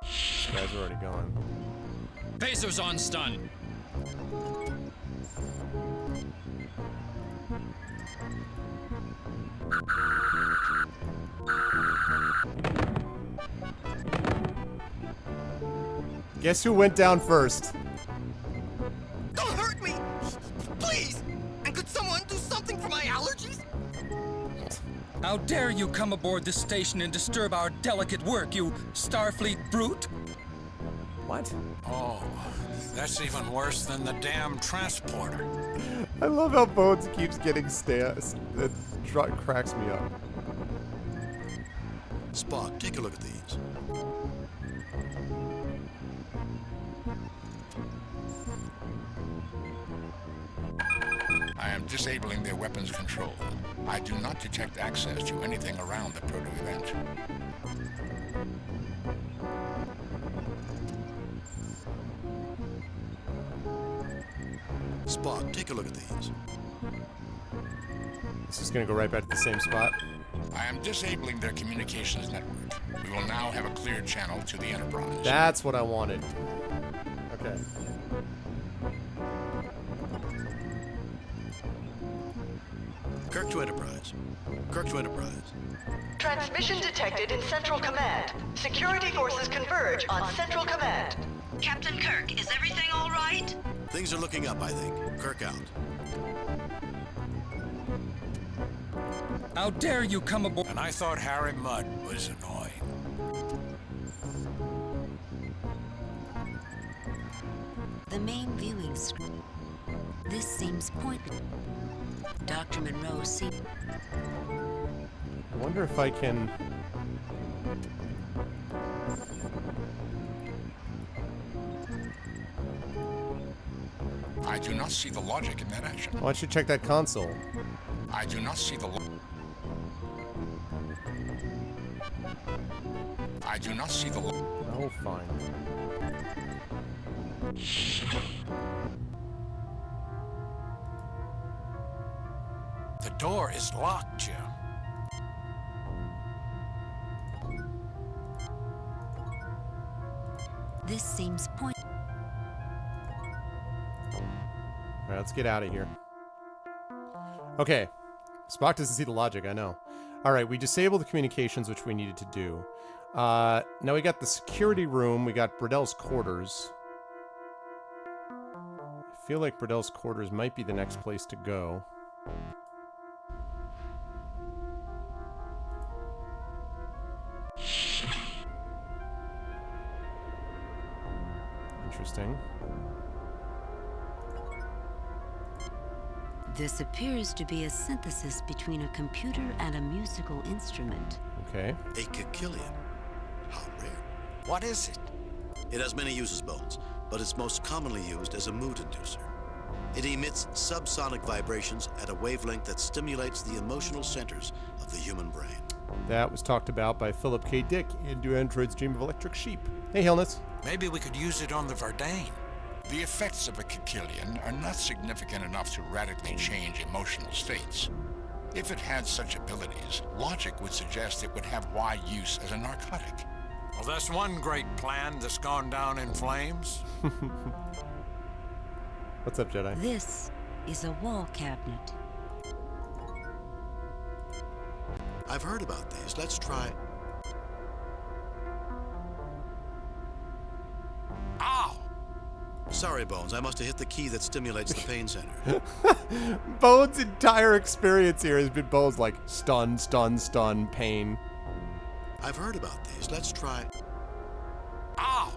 This guy's already gone. Pacers on stun. Guess who went down first? Don't hurt me! Please! And could someone do something for my allergies? How dare you come aboard this station and disturb our delicate work, you Starfleet brute? What? Oh, that's even worse than the damn transporter. I love how Bones keeps getting that cracks me up. Spock, take a look at these. I am disabling their weapons control. I do not detect access to anything around the proto-event. Spock, take a look at these. This is gonna go right back to the same spot. I am disabling their communications network. We will now have a clear channel to the Enterprise. That's what I wanted. Okay. Kirk to Enterprise. Kirk to Enterprise. Transmission detected in Central Command. Security forces converge on Central Command. Captain Kirk, is everything all right? Things are looking up, I think. Kirk out. How dare you come aboard? And I thought Harry Mudd was annoying. The main viewing screen. This seems pointless. Dr. Monroe seems... I wonder if I can... I do not see the logic in that action. Why don't you check that console? I do not see the I do not see the Oh, fine. The door is locked, Jim. This seems point. Alright, let's get out of here. Okay. Spock doesn't see the logic, I know. Alright, we disabled the communications, which we needed to do. Now we got the security room, we got Bradell's quarters. I feel like Bradell's quarters might be the next place to go. Interesting. This appears to be a synthesis between a computer and a musical instrument. Okay. A Kikilian. How rare. What is it? It has many uses, Bones, but it's most commonly used as a mood inducer. It emits subsonic vibrations at a wavelength that stimulates the emotional centers of the human brain. That was talked about by Philip K. Dick in Do Androids Dream of Electric Sheep. Hey, Hillness. Maybe we could use it on the Verdane. The effects of a Kikilian are not significant enough to radically change emotional states. If it had such abilities, logic would suggest it would have wide use as a narcotic. Well, that's one great plan that's gone down in flames. What's up, Jedi? This is a wall cabinet. I've heard about these. Let's try... Ow! Sorry, Bones. I must have hit the key that stimulates the pain center. Bones' entire experience here has been Bones like stun, stun, stun, pain. I've heard about these. Let's try... Ow!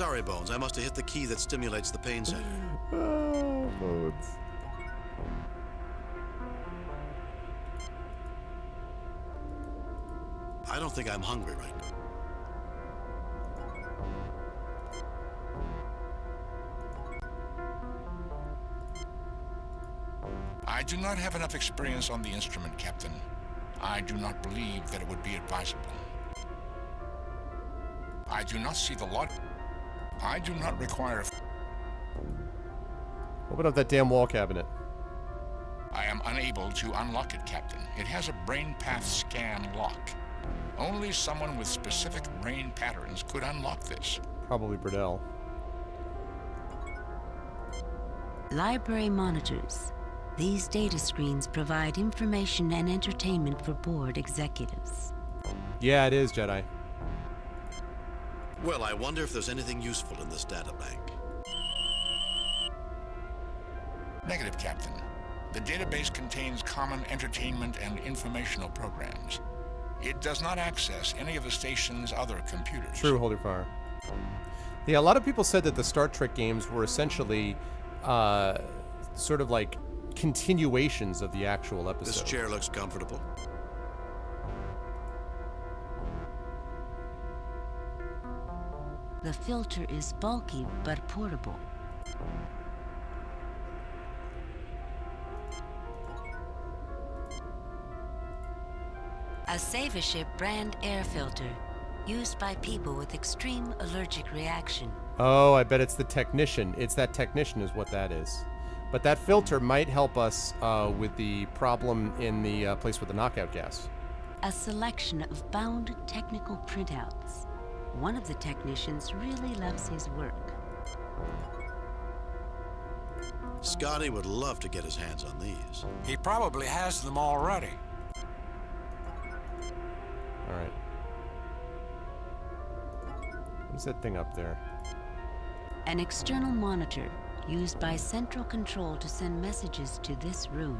Sorry, Bones. I must have hit the key that stimulates the pain center. Oh, Bones. I don't think I'm hungry right now. I do not have enough experience on the instrument, Captain. I do not believe that it would be advisable. I do not see the lot. I do not require... Open up that damn wall cabinet. I am unable to unlock it, Captain. It has a brain path scan lock. Only someone with specific brain patterns could unlock this. Probably Burdell. Library monitors. These data screens provide information and entertainment for board executives. Yeah, it is, Jedi. Well, I wonder if there's anything useful in this data bank. Negative, Captain. The database contains common entertainment and informational programs. It does not access any of the station's other computers. True, hold your fire. Yeah, a lot of people said that the Star Trek games were essentially sort of like continuations of the actual episode. This chair looks comfortable. The filter is bulky but portable. A Save-A-Ship brand air filter used by people with extreme allergic reaction. Oh, I bet it's the technician. It's that technician is what that is. But that filter might help us with the problem in the place with the knockout gas. A selection of bound technical printouts. One of the technicians really loves his work. Scotty would love to get his hands on these. He probably has them already. All right. What's that thing up there? An external monitor used by central control to send messages to this room.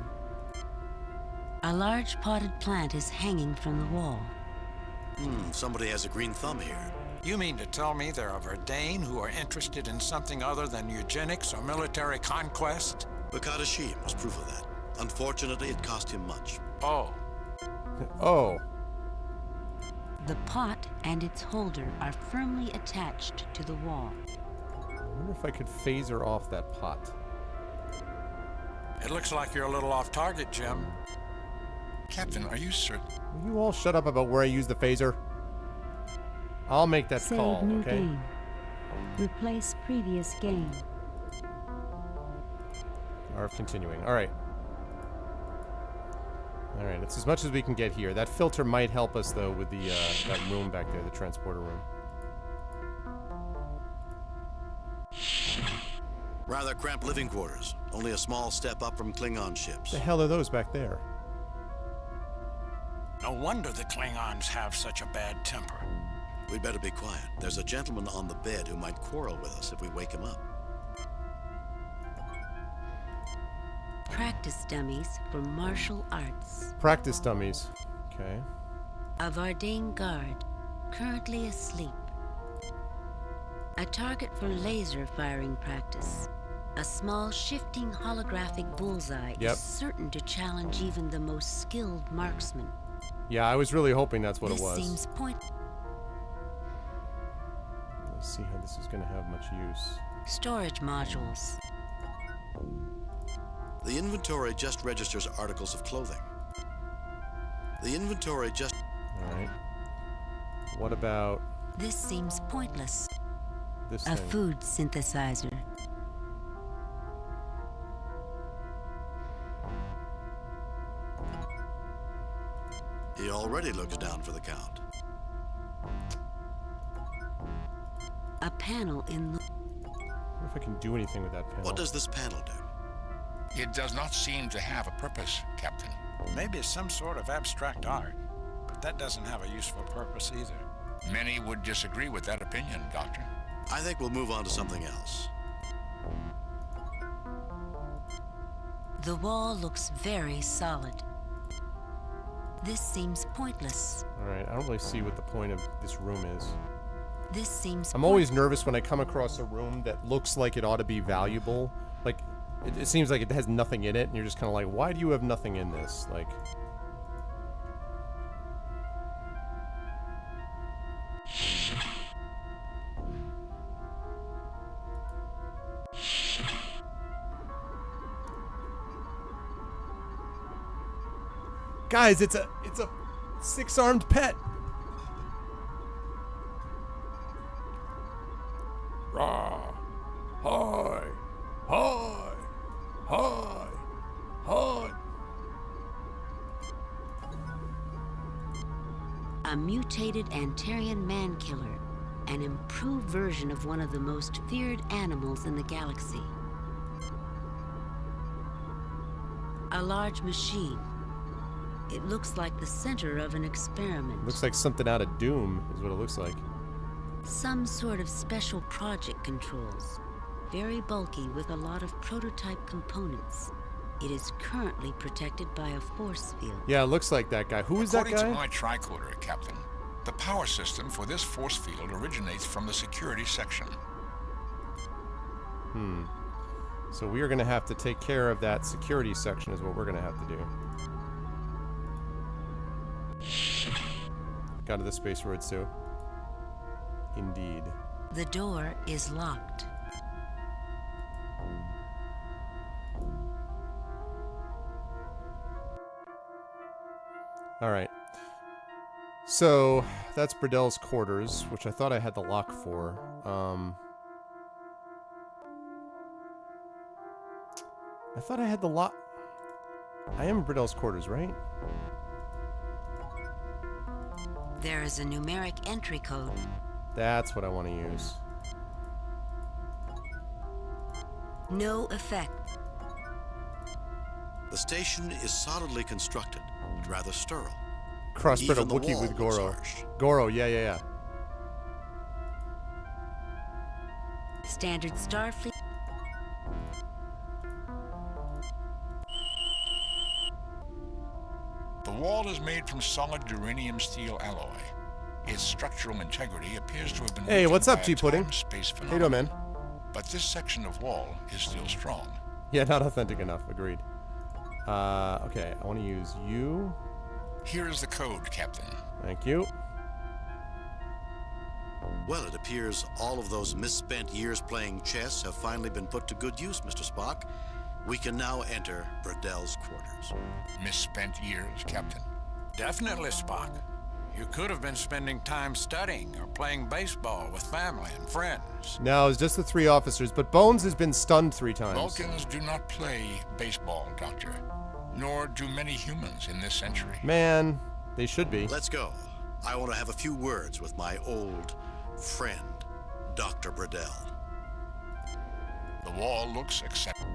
A large potted plant is hanging from the wall. Somebody has a green thumb here. You mean to tell me there are Verdane who are interested in something other than eugenics or military conquest? Bakata Sheen was proof of that. Unfortunately, it cost him much. Oh. Oh. The pot and its holder are firmly attached to the wall. I wonder if I could phaser off that pot. It looks like you're a little off target, Jim. Captain, are you certain? Will you all shut up about where I use the phaser? I'll make that Save call, new okay? game. Replace previous game. Or continuing. All right. All right, it's as much as we can get here. That filter might help us, though, with the that room back there, the transporter room. Rather cramped living quarters. Only a small step up from Klingon ships. The hell are those back there? No wonder the Klingons have such a bad temper. We'd better be quiet. There's a gentleman on the bed who might quarrel with us if we wake him up. Practice dummies for martial arts. Practice dummies. Okay. A Verdane guard, currently asleep. A target for laser firing practice. A small shifting holographic bullseye is certain to challenge even the most skilled marksman. Yeah, I was really hoping that's what it was. This seems Let's see how this is going to have much use. Storage modules. The inventory just registers articles of clothing. The inventory just... All right. What about... This seems pointless. This A thing. food synthesizer. He already looks down for the count. A panel in the... I wonder if I can do anything with that panel. What does this panel do? It does not seem to have a purpose, Captain. Maybe it's some sort of abstract art, but that doesn't have a useful purpose either. Many would disagree with that opinion, Doctor. I think we'll move on to something else. The wall looks very solid. This seems pointless. All right, I don't really see what the point of this room is. This seems... I'm always nervous when I come across a room that looks like it ought to be valuable. Like, it seems like it has nothing in it, and you're just kind of like, why do you have nothing in this? Like... Guys, it's a 6-armed pet. Rah. Hi. Hi. Hi. Hi. A mutated Antarian man-killer, an improved version of one of the most feared animals in the galaxy. A large machine. It looks like the center of an experiment. Looks like something out of Doom, is what it looks like. Some sort of special project controls. Very bulky with a lot of prototype components. It is currently protected by a force field. Yeah, it looks like that guy. Who is that guy? According to my tricorder, Captain, the power system for this force field originates from the security section. So we are going to have to take care of that security section is what we're going to have to do. Got to the space roads too. Indeed. The door is locked. All right. So that's Bradel's quarters, which I thought I had the lock for. I thought I had the lock. I am Bradel's quarters, right? There is a numeric entry code. That's what I want to use. No effect. The station is solidly constructed, but rather sterile. Crossbred a Even the Wookiee wall with looks Goro. harsh. Goro, yeah. Standard Starfleet. The wall is made from solid uranium steel alloy. Its structural integrity appears to have been Hey, what's up, weakened by a G-Pudding? time-space How you doing, man? But this section of wall is still strong. Yeah, not authentic enough. Agreed. Okay, I want to use you. Here is the code, Captain. Thank you. Well, it appears all of those misspent years playing chess have finally been put to good use, Mr. Spock. We can now enter Bradel's quarters. Misspent years, Captain? Definitely, Spock. You could have been spending time studying or playing baseball with family and friends. No, it's just the 3 officers, but Bones has been stunned 3 times. Vulcans do not play baseball, Doctor. Nor do many humans in this century. Man, they should be. Let's go. I want to have a few words with my old friend, Dr. Bradell. The wall looks acceptable.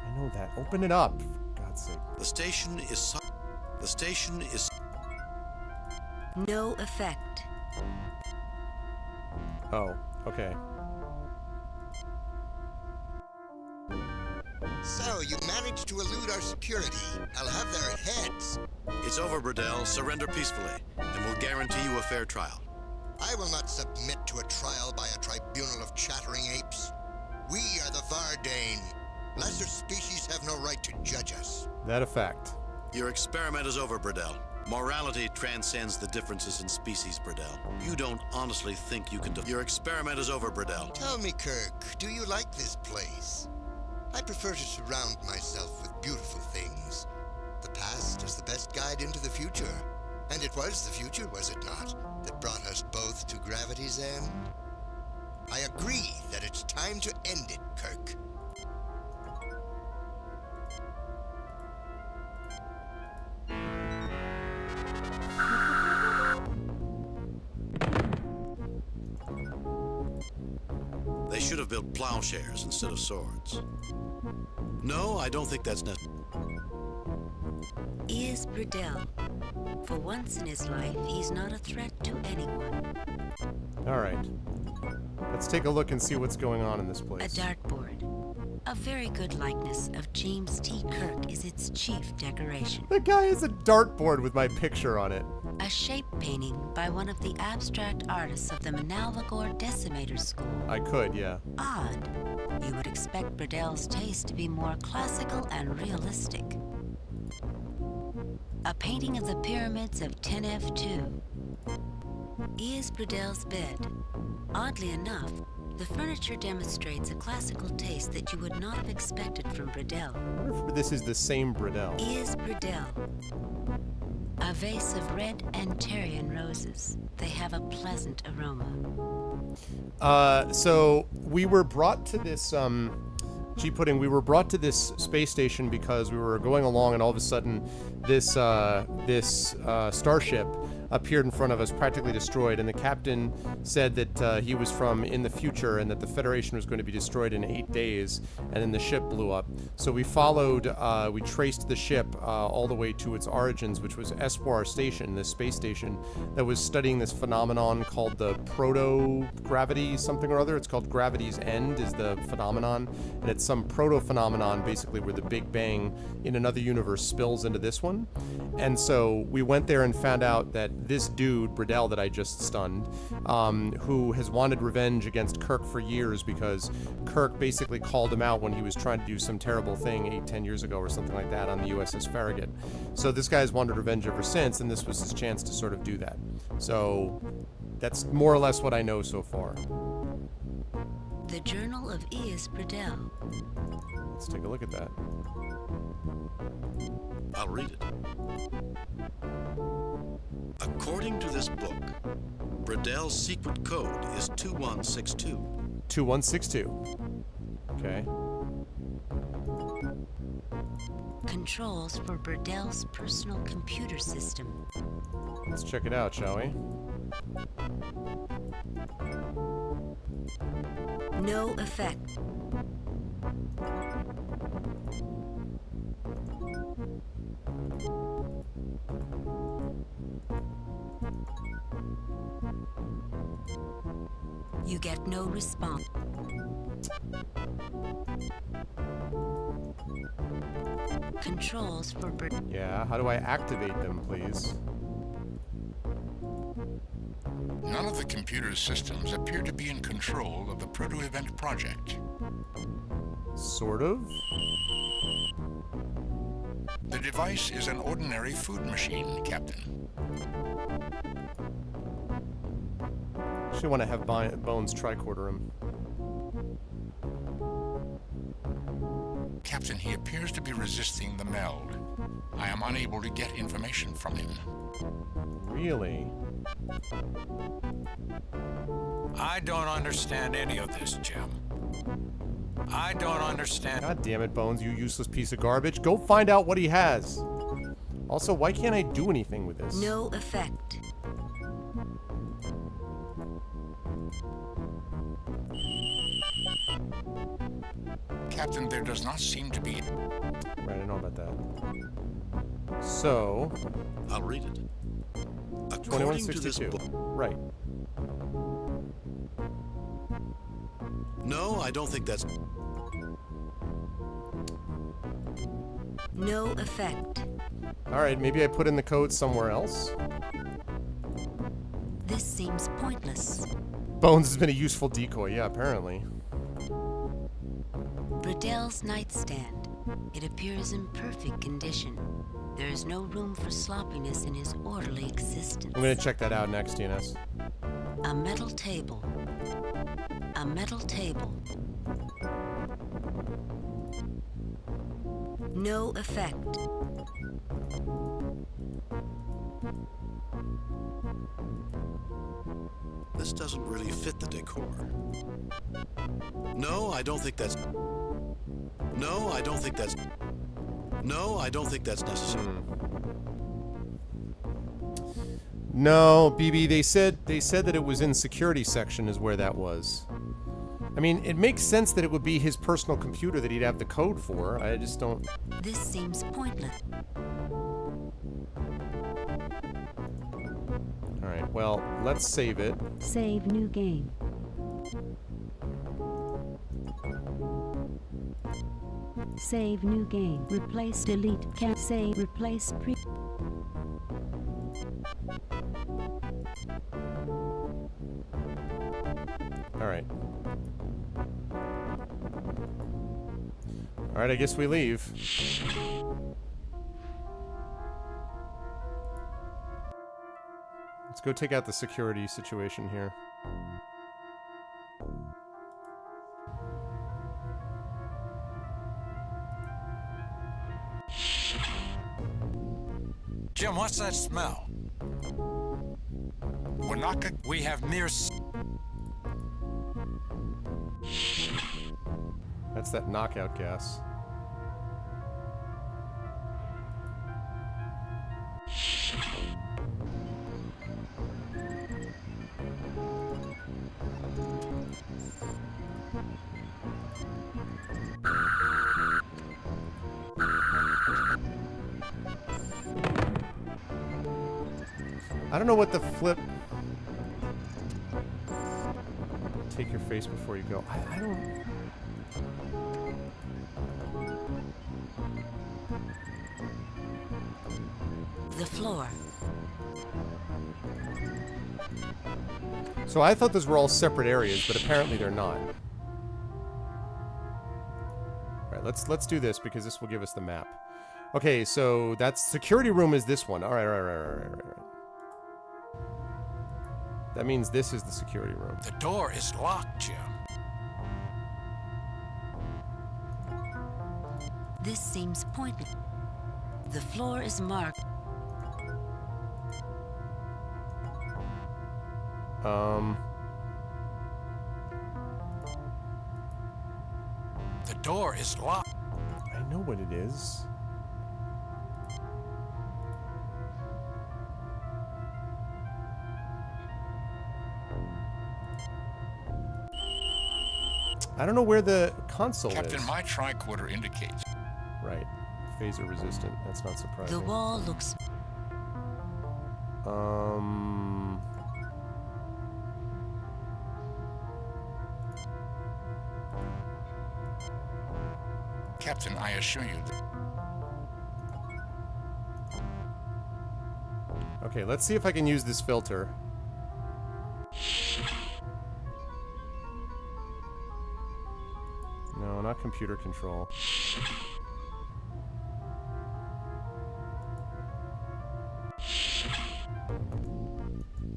I know that. Open it up, for God's sake. The station is... No effect. Oh, okay. So, you managed to elude our security. I'll have their heads. It's over, Bradell. Surrender peacefully, and we'll guarantee you a fair trial. I will not submit to a trial by a tribunal of chattering apes. We are the Vardane. Lesser species have no right to judge us. That a fact. Your experiment is over, Bradell. Morality transcends the differences in species, Bradell. You don't honestly think you can do... Your experiment is over, Bradell. Tell me, Kirk, do you like this place? I prefer to surround myself with beautiful things. The past is the best guide into the future. And it was the future, was it not, that brought us both to gravity's end? I agree that it's time to end it, Kirk. They should have built plowshares instead of swords. No, I don't think that's necessary. Is Bradell. For once in his life, he's not a threat to anyone. All right. Let's take a look and see what's going on in this A place. dartboard. A very good likeness of James T. Kirk is its chief decoration. The guy has a dartboard with my picture on it. A shape painting by one of the abstract artists of the Manalvagor Decimator School. I could, yeah. Odd. You would expect Bradel's taste to be more classical and realistic. A painting of the pyramids of Tenef-2. Is Bradel's bed. Oddly enough, the furniture demonstrates a classical taste that you would not have expected from Bradel. I wonder if this is the same Bradel. Is Bradel. A vase of red Antarian roses. They have a pleasant aroma. So we were brought to this, G-Pudding, we were brought to this space station because we were going along and all of a sudden this starship appeared in front of us, practically destroyed, and the captain said that he was from in the future and that the Federation was going to be destroyed in 8 days, and then the ship blew up. So we followed, we traced the ship all the way to its origins, which was Espoir Station, this space station that was studying this phenomenon called the proto-gravity something or other. It's called Gravity's End is the phenomenon, and it's some proto-phenomenon basically where the Big Bang in another universe spills into this one. And so we went there and found out that this dude, Bradel, that I just stunned, who has wanted revenge against Kirk for years because Kirk basically called him out when he was trying to do some terrible thing 8-10 years ago or something like that on the USS Farragut. So this guy's wanted revenge ever since, and this was his chance to sort of do that. So that's more or less what I know so far. The Journal of E.S. Bradel. Let's take a look at that. I'll read it. According to this book, Bradel's secret code is 2162. 2162. Okay. Controls for Bradel's personal computer system. Let's check it out, shall we? No effect. You get no response. Controls for Yeah, how do I activate them, please? None of the computer's systems appear to be in control of the proto-event project. Sort of. The device is an ordinary food machine, Captain. Actually want to have Bones tricorder him. Captain, he appears to be resisting the meld. I am unable to get information from him. Really? I don't understand any of this, Jim. I don't understand. God damn it, Bones, you useless piece of garbage. Go find out what he has. Also, why can't I do anything with this? No effect. Captain, there does not seem to be... Right, I know about that. So... I'll read it. According to this 2162. book... Right. No, I don't think that's... No effect. Alright, maybe I put in the code somewhere else. This seems pointless. Bones has been a useful decoy, yeah, apparently. Bradel's nightstand. It appears in perfect condition. There is no room for sloppiness in his orderly existence. I'm gonna check that out next, TNS. A metal table. A metal table. No effect. This doesn't really fit the decor. No, I don't think that's... No, I don't think that's... No, I don't think that's necessary. No, BB, they said that it was in security section is where that was. I mean, it makes sense that it would be his personal computer that he'd have the code for. I just don't... This seems pointless. Alright, well, let's save it. Save new game. Save new game. Replace delete. Can't save. Replace pre. Alright, I guess we leave. Let's go take out the security situation here. Jim, what's that smell? We're not good. We have mere... That's that knockout gas. I don't know what the flip... Take your face before you go. I don't... The floor. So I thought those were all separate areas, but apparently they're not. Alright, let's do this because this will give us the map. Okay, so that's security room is this one. Alright. That means this is the security room. The door is locked, Jim. This seems pointless. The floor is marked. The door is locked. I know what it is. I don't know where the console is. Captain, my tricorder indicates. Right. Phaser resistant. That's not surprising. The wall looks... Captain, I assure you that... Okay, let's see if I can use this filter. No, not computer control.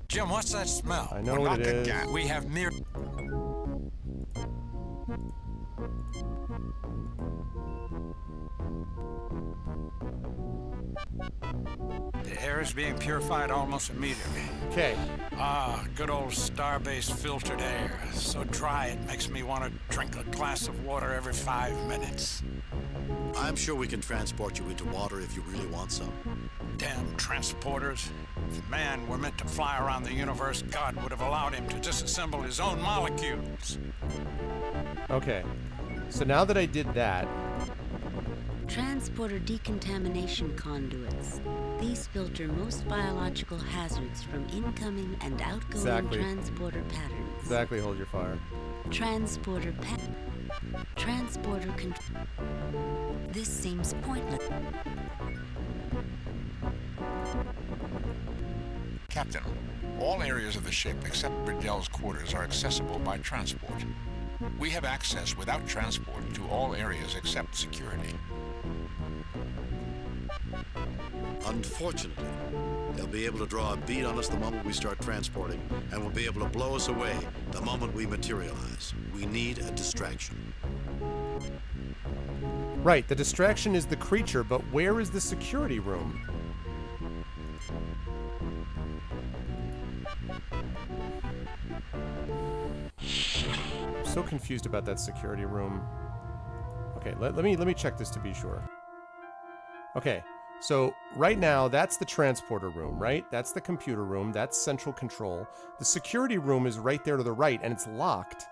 Jim, what's that smell? I know what it is. We have mere... The air is being purified almost immediately. Okay. Ah, good old starbase filtered air. So dry it makes me want to drink a glass of water every 5 minutes. I'm sure we can transport you into water if you really want some. Damn transporters. If man were meant to fly around the universe, God would have allowed him to disassemble his own molecules. Okay. So now that I did that... Transporter decontamination conduits. These filter most biological hazards from incoming and outgoing transporter patterns. Exactly, hold your fire. Transporter control. This seems pointless. Captain, all areas of the ship except Riddell's quarters are accessible by transport. We have access without transport to all areas except security. Unfortunately, they'll be able to draw a bead on us the moment we start transporting, and will be able to blow us away the moment we materialize. We need a distraction. Right, the distraction is the creature, but where is the security room? I'm so confused about that security room. Okay, let me check this to be sure. Okay, so right now that's the transporter room, right? That's the computer room, that's central control. The security room is right there to the right and it's locked.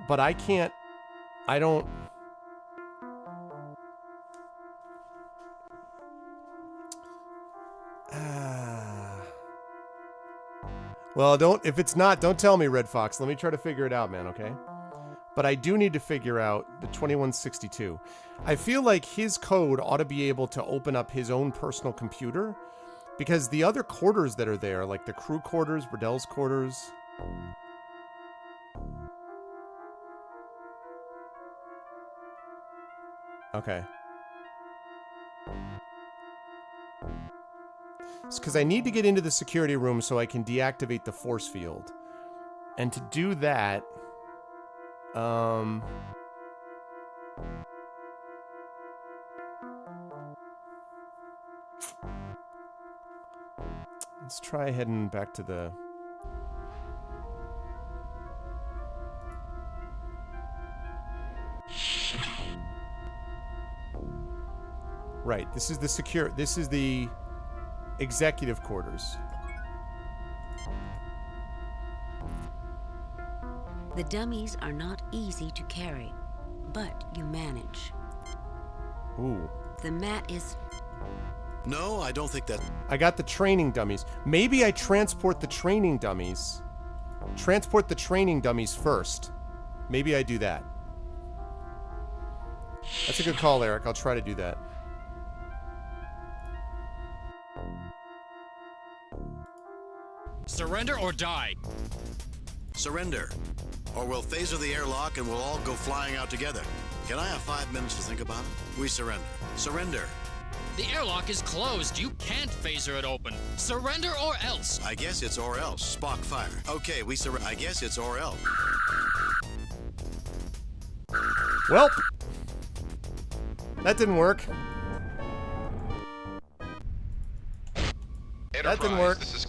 But I don't... Well, if it's not, don't tell me, Red Fox. Let me try to figure it out, man, okay? But I do need to figure out the 2162. I feel like his code ought to be able to open up his own personal computer, because the other quarters that are there, like the crew quarters, Riddell's quarters... Okay. It's because I need to get into the security room so I can deactivate the force field. And to do that, let's try heading back to the... Right, this is the executive quarters. The dummies are not easy to carry, but you manage. Ooh. The mat is... No, I don't think that... I got the training dummies. Maybe I transport the training dummies. Transport the training dummies first. Maybe I do that. That's a good call, Eric. I'll try to do that. Surrender or die. Surrender. Or we'll phaser the airlock and we'll all go flying out together. Can I have 5 minutes to think about it? We surrender. Surrender. The airlock is closed. You can't phaser it open. Surrender or else. I guess it's or else. Spock fire. Okay, we surrender. I guess it's or else. Well, that didn't work. That didn't work. This is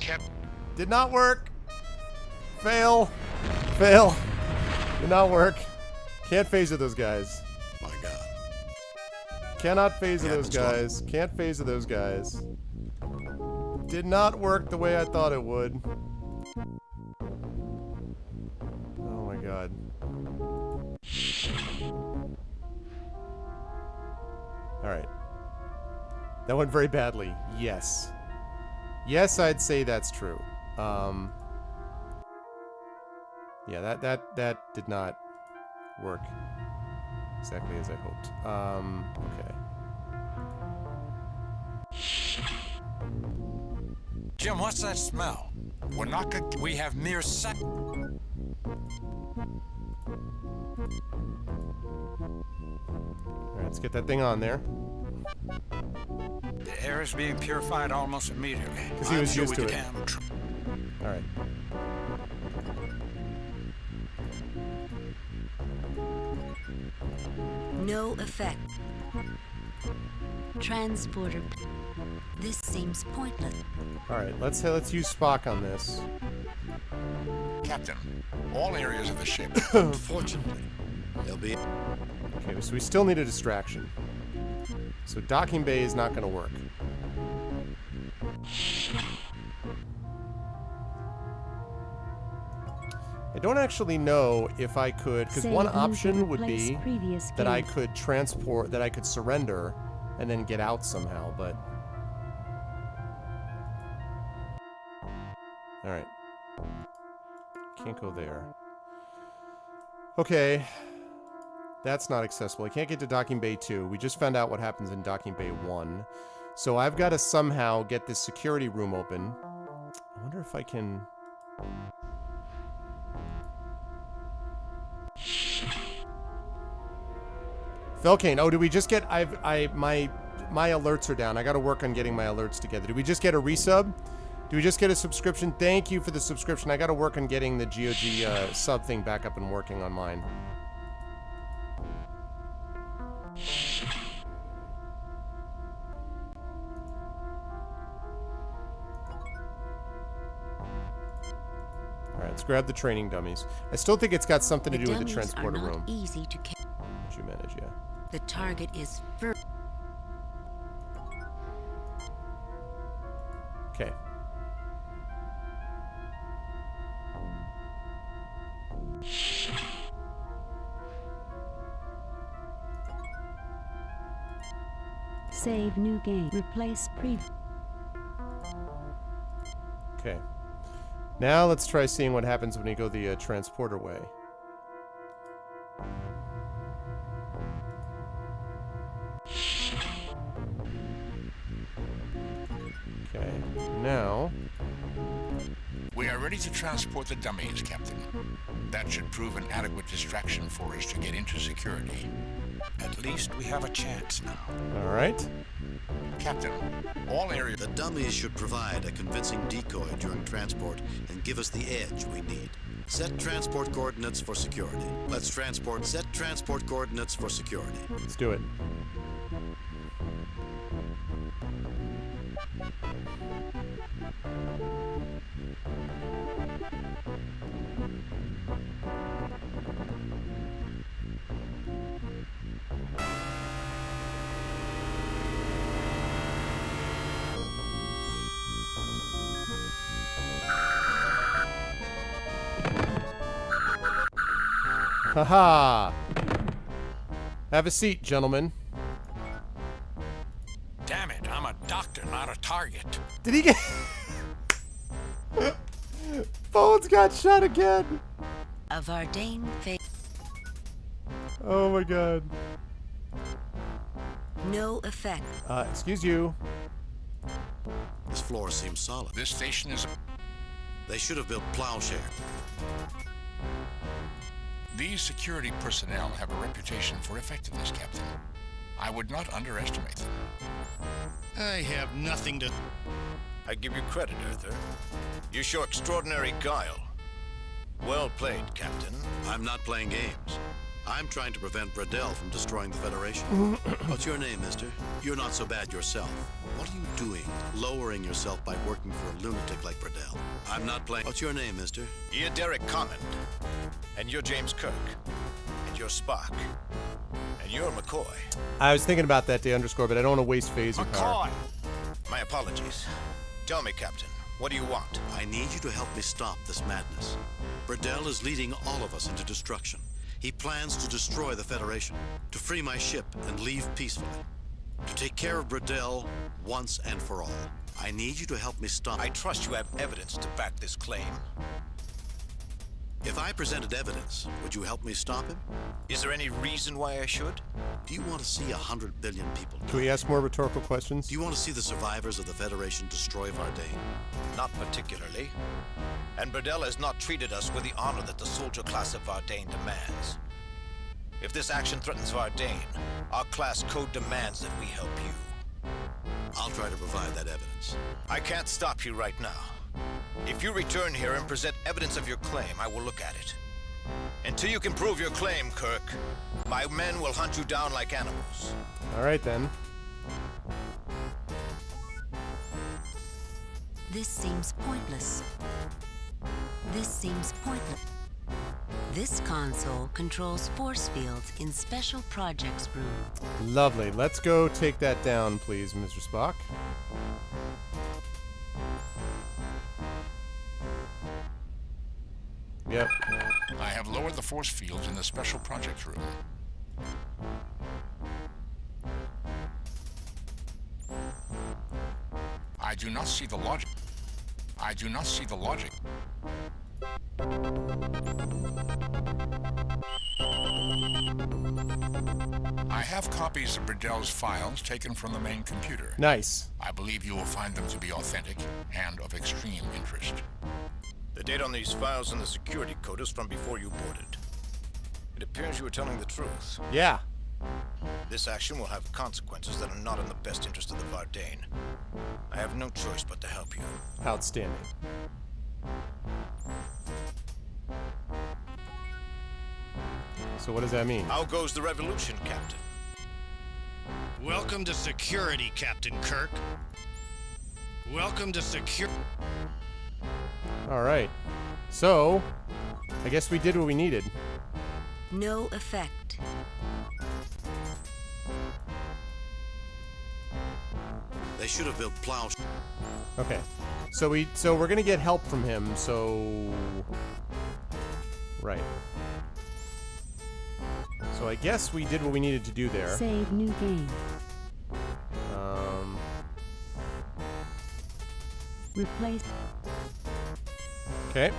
Did not work. Fail. Fail. Did not work. Can't phaser those guys. My God. Cannot phaser those guys. Can't phaser those guys. Did not work the way I thought it would. Oh my God. Alright. That went very badly. Yes. Yes, I'd say that's true. Yeah, that did not work exactly as I hoped. Okay. Jim, what's that smell? We're not good. We have mere sec. Alright, let's get that thing on there. The air is being purified almost immediately. Because he was used to it. Alright. No effect. Transporter. This seems pointless. Alright, let's use Spock on this. Captain, all areas of the ship. Unfortunately, they'll be... Okay, so we still need a distraction. So docking bay is not going to work. I don't actually know if I could, because one option would be that I could transport, that I could surrender and then get out somehow, but... Alright. Can't go there. Okay. That's not accessible. I can't get to docking bay 2. We just found out what happens in docking bay 1. So I've got to somehow get this security room open. I wonder if I can... Felkane, oh, did we just get... my alerts are down. I got to work on getting my alerts together. Did we just get a resub? Did we just get a subscription? Thank you for the subscription. I got to work on getting the GOG sub thing back up and working on mine. Alright, let's grab the training dummies. I still think it's got something to do with the transporter room. Easy to carry. Did you manage, yeah. The target is Okay. Save new game. Replace previous. Okay. Now let's try seeing what happens when you go the transporter way. Okay. Now... We are ready ready to transport the dummies, Captain. That should prove an adequate distraction for us to get into security. At least we have a chance now. All right. Captain, all areas... The dummies should provide a convincing decoy during transport and give us the edge we need. Set transport coordinates for security. Set transport coordinates for security. Let's do it. Haha! Have a seat, gentlemen. Damn it, I'm a doctor, not a target. Did he get... Bones got shot again! A Vardane face. Oh my god. No effect. Excuse you. This floor seems solid. This station is... They should have built plowshare. These security personnel have a reputation for effectiveness, Captain. I would not underestimate them. I have nothing to... I give you credit, Arthur. You show extraordinary guile. Well played, Captain. I'm not playing games. I'm trying to prevent Bradell from destroying the Federation. What's your name, mister? You're not so bad yourself. What are you doing, lowering yourself by working for a lunatic like Bradell? I'm not playing... What's your name, mister? You're Derek Command. And you're James Kirk. And you're Spock. And you're McCoy. I was thinking about that, D_, but I don't want to waste phaser power. My apologies. Tell me, Captain, what do you want? I need you to help me stop this madness. Bradell is leading all of us into destruction. He plans to destroy the Federation, to free my ship and leave peacefully. To take care of Bradell once and for all. I need you to help me stop. I trust you have evidence to back this claim. If I presented evidence, would you help me stop him? Is there any reason why I should? Do you want to see 100 billion people die? Can we ask more rhetorical questions? Do you want to see the survivors of the Federation destroy Vardane? Not particularly. And Bradell has not treated us with the honor that the soldier class of Vardane demands. If this action threatens Vardane, our class code demands that we help you. I'll try to provide that evidence. I can't stop you right now. If you return here and present evidence of your claim, I will look at it. Until you can prove your claim, Kirk, my men will hunt you down like animals. All right, then. This seems pointless. This seems pointless. This console controls force fields in Special Projects Room. Lovely. Let's go take that down, please, Mr. Spock. Yep. I have lowered the force fields in the Special Projects Room. I do not see the logic. I do not see the logic. I have copies of Bradell's files taken from the main computer. Nice. I believe you will find them to be authentic and of extreme interest. The date on these files in the security code is from before you boarded. It appears you were telling the truth. Yeah. This action will have consequences that are not in the best interest of the Vardane. I have no choice but to help you. Outstanding. So what does that mean? How goes the revolution, Captain? Welcome to security, Captain Kirk. Welcome to All right. So, I guess we did what we needed. No effect. They should have built plows. Okay. So we're gonna get help from him, so right. So I guess we did what we needed to do there. Save new game. Replace. Okay.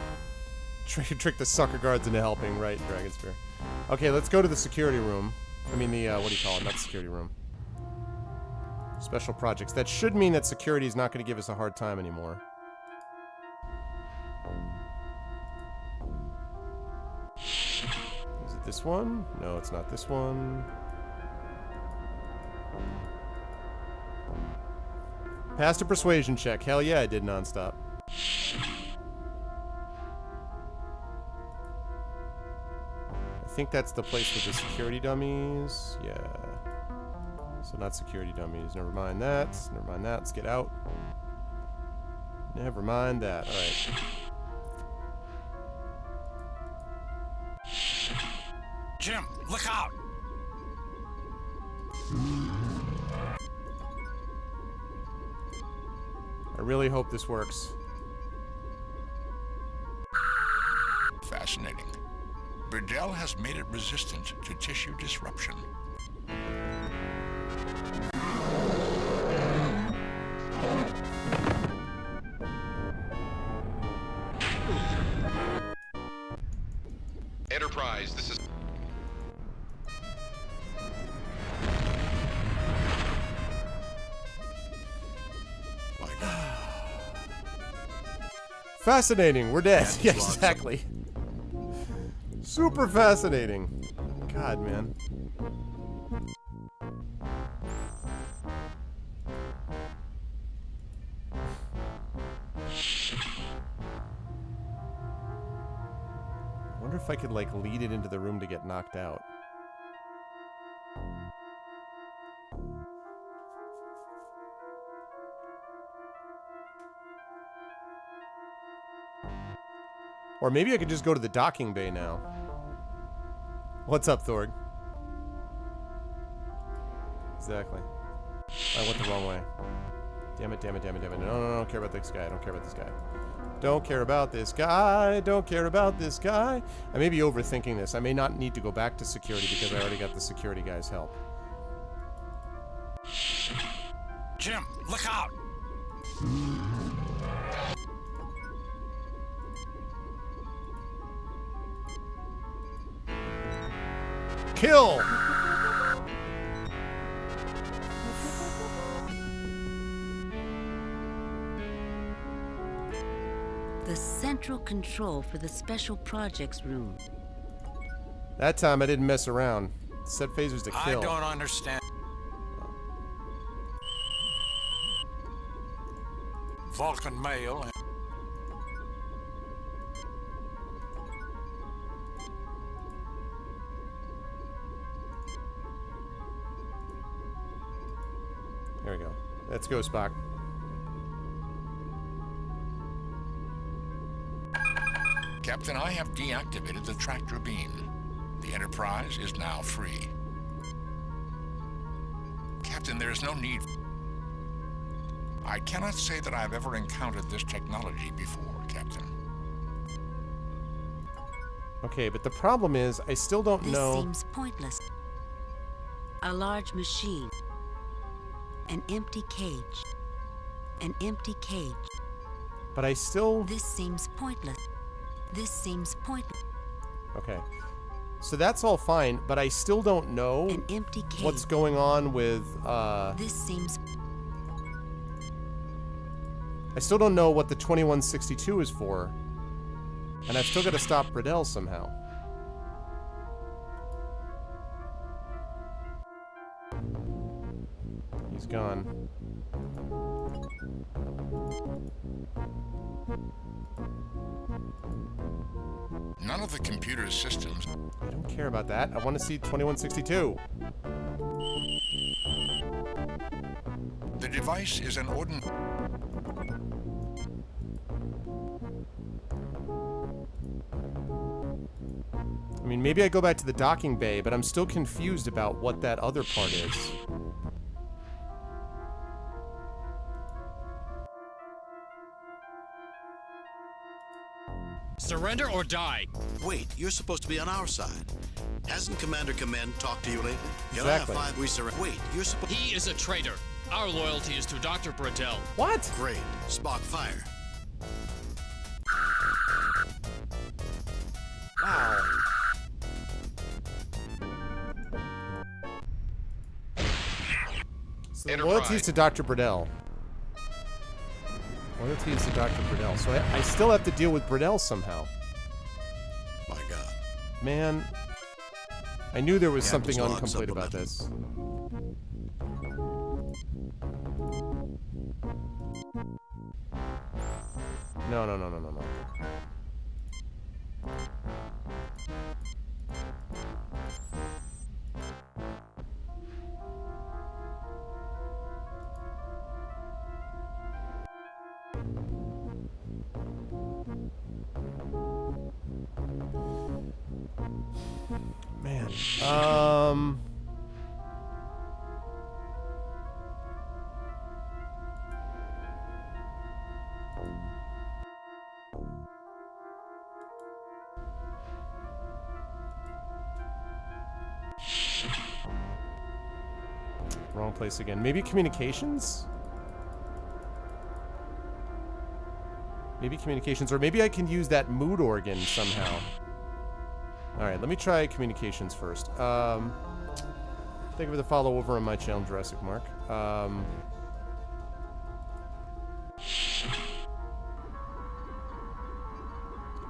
Trick the sucker guards into helping, right, Dragon Spear. Okay, let's go to the security room. I mean the, what do you call it? Not the security room. Special projects. That should mean that security is not going to give us a hard time anymore. this one? No, it's not this one. Passed a persuasion check. Hell yeah, I did nonstop. I think that's the place with the security dummies. Yeah. So not security dummies. Never mind that. Never mind that. Let's get out. Never mind that. Alright. Jim, look out! I really hope this works. Fascinating. Burdell has made it resistant to tissue disruption. Enterprise, this is... Fascinating. We're dead. Yeah, Yeah, exactly. Super fascinating. God, man. I wonder if I could, like, lead it into the room to get knocked out. Or maybe I could just go to the docking bay now. What's up, Thorg? Exactly. I went the wrong way. Damn it, damn it, damn it, damn it. No, no, no, I don't care about this guy. I don't care about this guy. Don't care about this guy. Don't care about this guy. I may be overthinking this. I may not need to go back to security because I already got the security guy's help. Jim, look out! Kill! The central control for the special projects room. That time I didn't mess around. Set phasers to kill. I don't understand. Vulcan male. There we go. Let's go, Spock. Captain, I have deactivated the tractor beam. The Enterprise is now free. Captain, there is no need. I cannot say that I've ever encountered this technology before, Captain. Okay, but the problem is, I still don't know... This seems pointless. A large machine. An empty cage. An empty cage. But I still... This seems pointless. This seems pointless. Okay. So that's all fine, but I still don't know An empty cage. what's going on with, This seems... I still don't know what the 2162 is for. And I've still got to stop Burdell somehow. He's gone. None of the computer's systems... I don't care about that. I want to see 2162. The device is an ordinary... I mean, maybe I go back to the docking bay, but I'm still confused about what that other part is. Surrender or die. Wait, you're supposed to be on our side. Hasn't Commander Command talked to you lately? Exactly. Can I have 5 we surrender? Wait, you're supposed... He is a traitor. Our loyalty is to Dr. Burdell. What? Great. Spock, fire. Wow. So the loyalty is to Dr. Burdell. Loyalty is to Dr. Burdell. So I still have to deal with Burdell somehow. My God. Man. I knew there was Captain's something log incomplete about supplemental. this. No. Man. Wrong place again. Maybe communications? Maybe communications, or maybe I can use that mood organ somehow. Alright, let me try communications first. Thank you for the follow over on my channel, Jurassic Mark.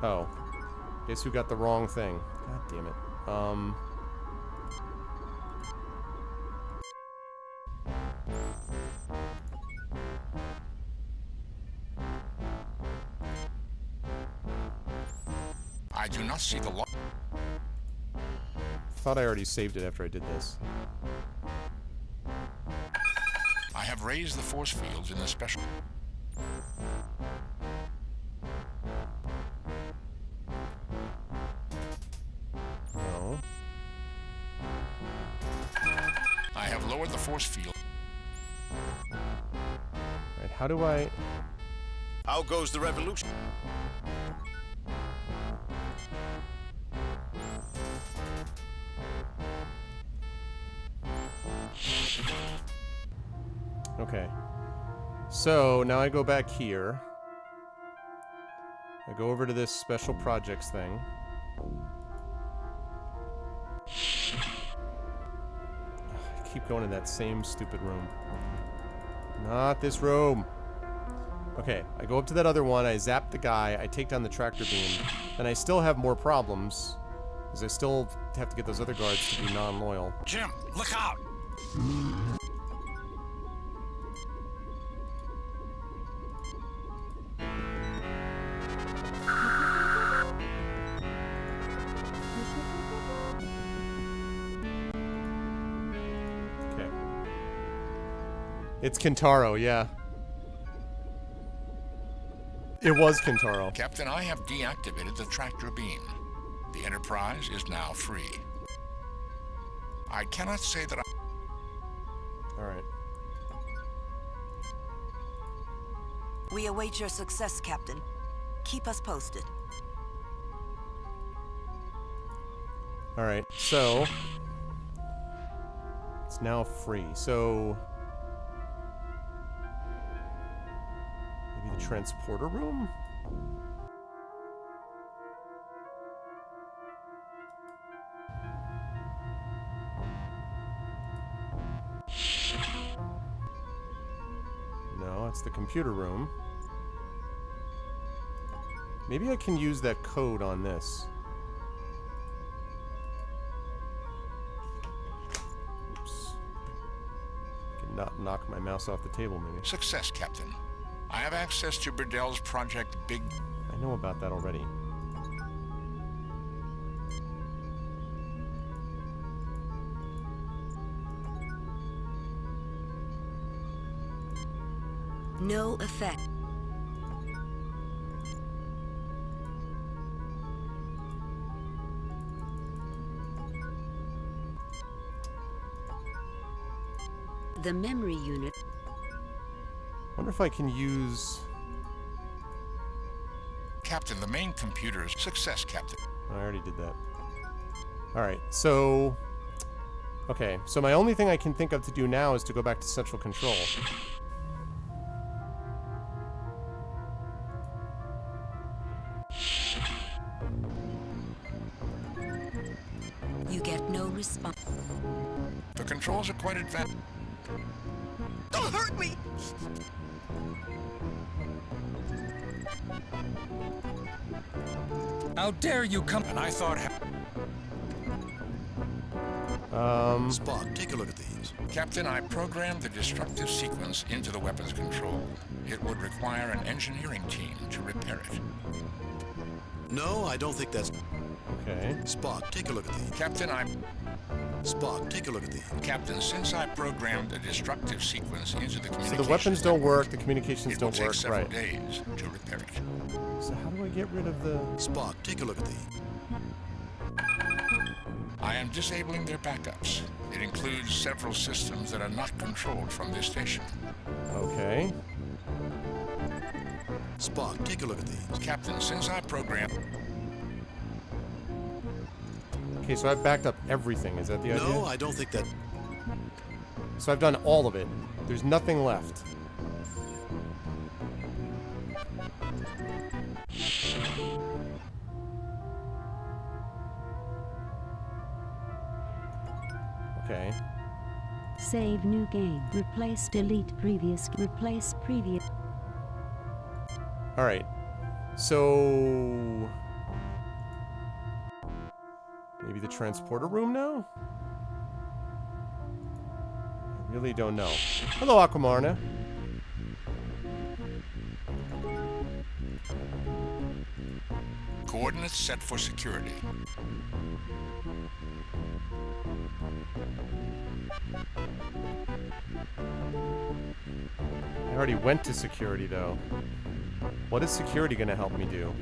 Oh. Guess who got the wrong thing? God damn it. I do not see the law. Thought I already saved it after I did this. I have raised the force fields in the special... No. I have lowered the force field. Right, how do I... How goes the revolution? Okay. So, now I go back here. I go over to this special projects thing. I keep going in that same stupid room. Not this room. Okay, I go up to that other one, I zap the guy, I take down the tractor beam, then I still have more problems, because I still have to get those other guards to be non-loyal. Jim, look out! Okay. It's Kintaro, yeah. It was Kintaro. Captain, I have deactivated the tractor beam. The Enterprise is now free. I cannot say that I... Alright. We await your success, Captain. Keep us posted. Alright, so... It's now free, so... Maybe the transporter room? No, it's the computer room. Maybe I can use that code on this. Oops. I can not knock my mouse off the table, maybe. Success, Captain. I have access to Burdell's Project Big... I know about that already. No effect. The memory unit. Wonder if I can use... Captain, the main computer's success, Captain. I already did that. Alright, so... Okay, so my only thing I can think of to do now is to go back to central control. You get no response. The controls are quite advanced. Don't hurt me! How dare you come... And I thought... Spock, take a look at these. Captain, I programmed the destructive sequence into the weapons control. It would require an engineering team to repair it. No, I don't think that's... Okay. Spock, take a look at these. Captain, Spock, take a look at these. Captain, since I programmed a destructive sequence into the communications... So the weapons don't work, the communications don't work, it will take several right. days to repair it. So how do I get rid of the... Spock, take a look at these. I am disabling their backups. It includes several systems that are not controlled from this station. Okay. Spock, take a look at these. Captain, since I programmed... Okay, so I've backed up everything. Is that the idea? No, I don't think that... So I've done all of it. There's nothing left. Okay. Save new game. Replace, delete previous. Replace previous. All right. So maybe the transporter room now? I really don't know. Hello, Aquamarina. Coordinates set for security. I already went to security, though. What is security going to help me do?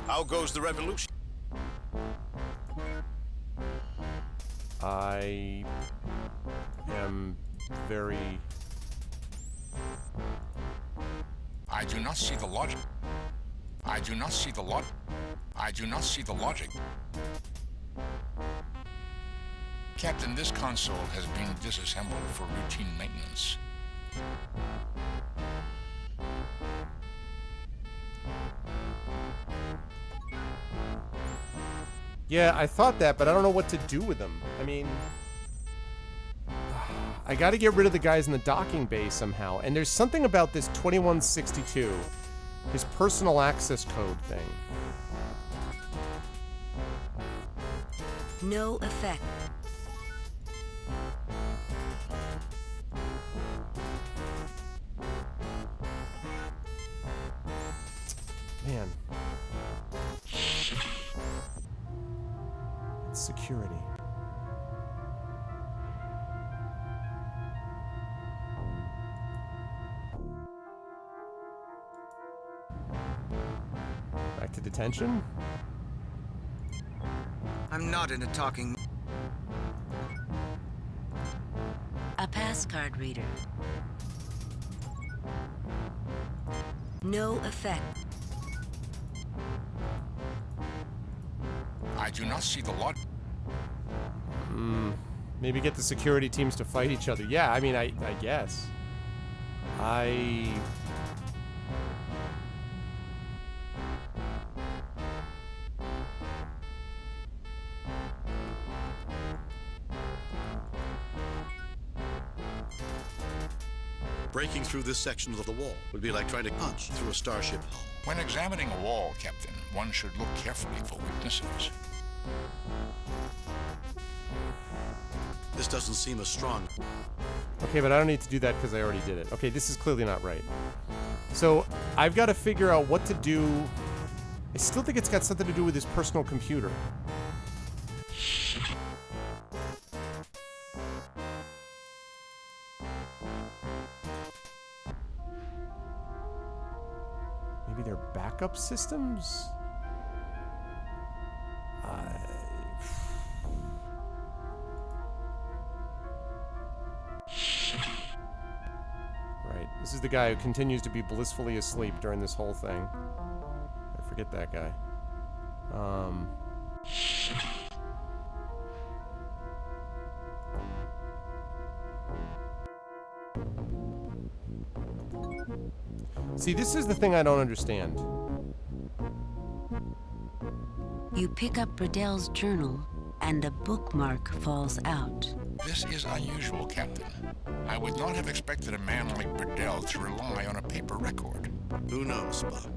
How goes the revolution? I am very... I do not see the logic. I do not see the logic. I do not see the logic. Captain, this console has been disassembled for routine maintenance. Yeah, I thought that, but I don't know what to do with them. I mean... I gotta get rid of the guys in the docking bay somehow. And there's something about this 2162. His personal access code thing. No effect. Man. It's security. Back to detention? I'm not in a talking... A pass card reader. No effect. I do not see the logic. Maybe get the security teams to fight each other. Yeah, I mean, I guess. Breaking through this section of the wall would be like trying to punch through a starship hull. When examining a wall, Captain, one should look carefully for weaknesses. This doesn't seem as strong. Okay, but I don't need to do that because I already did it. Okay, this is clearly not right. So, I've got to figure out what to do. I still think it's got something to do with his personal computer. Maybe they're backup systems? Right. This is the guy who continues to be blissfully asleep during this whole thing. I forget that guy. See, this is the thing I don't understand. You pick up Bradel's journal, and a bookmark falls out. This is unusual, Captain. I would not have expected a man like Burdell to rely on a paper record. Who knows, Spock?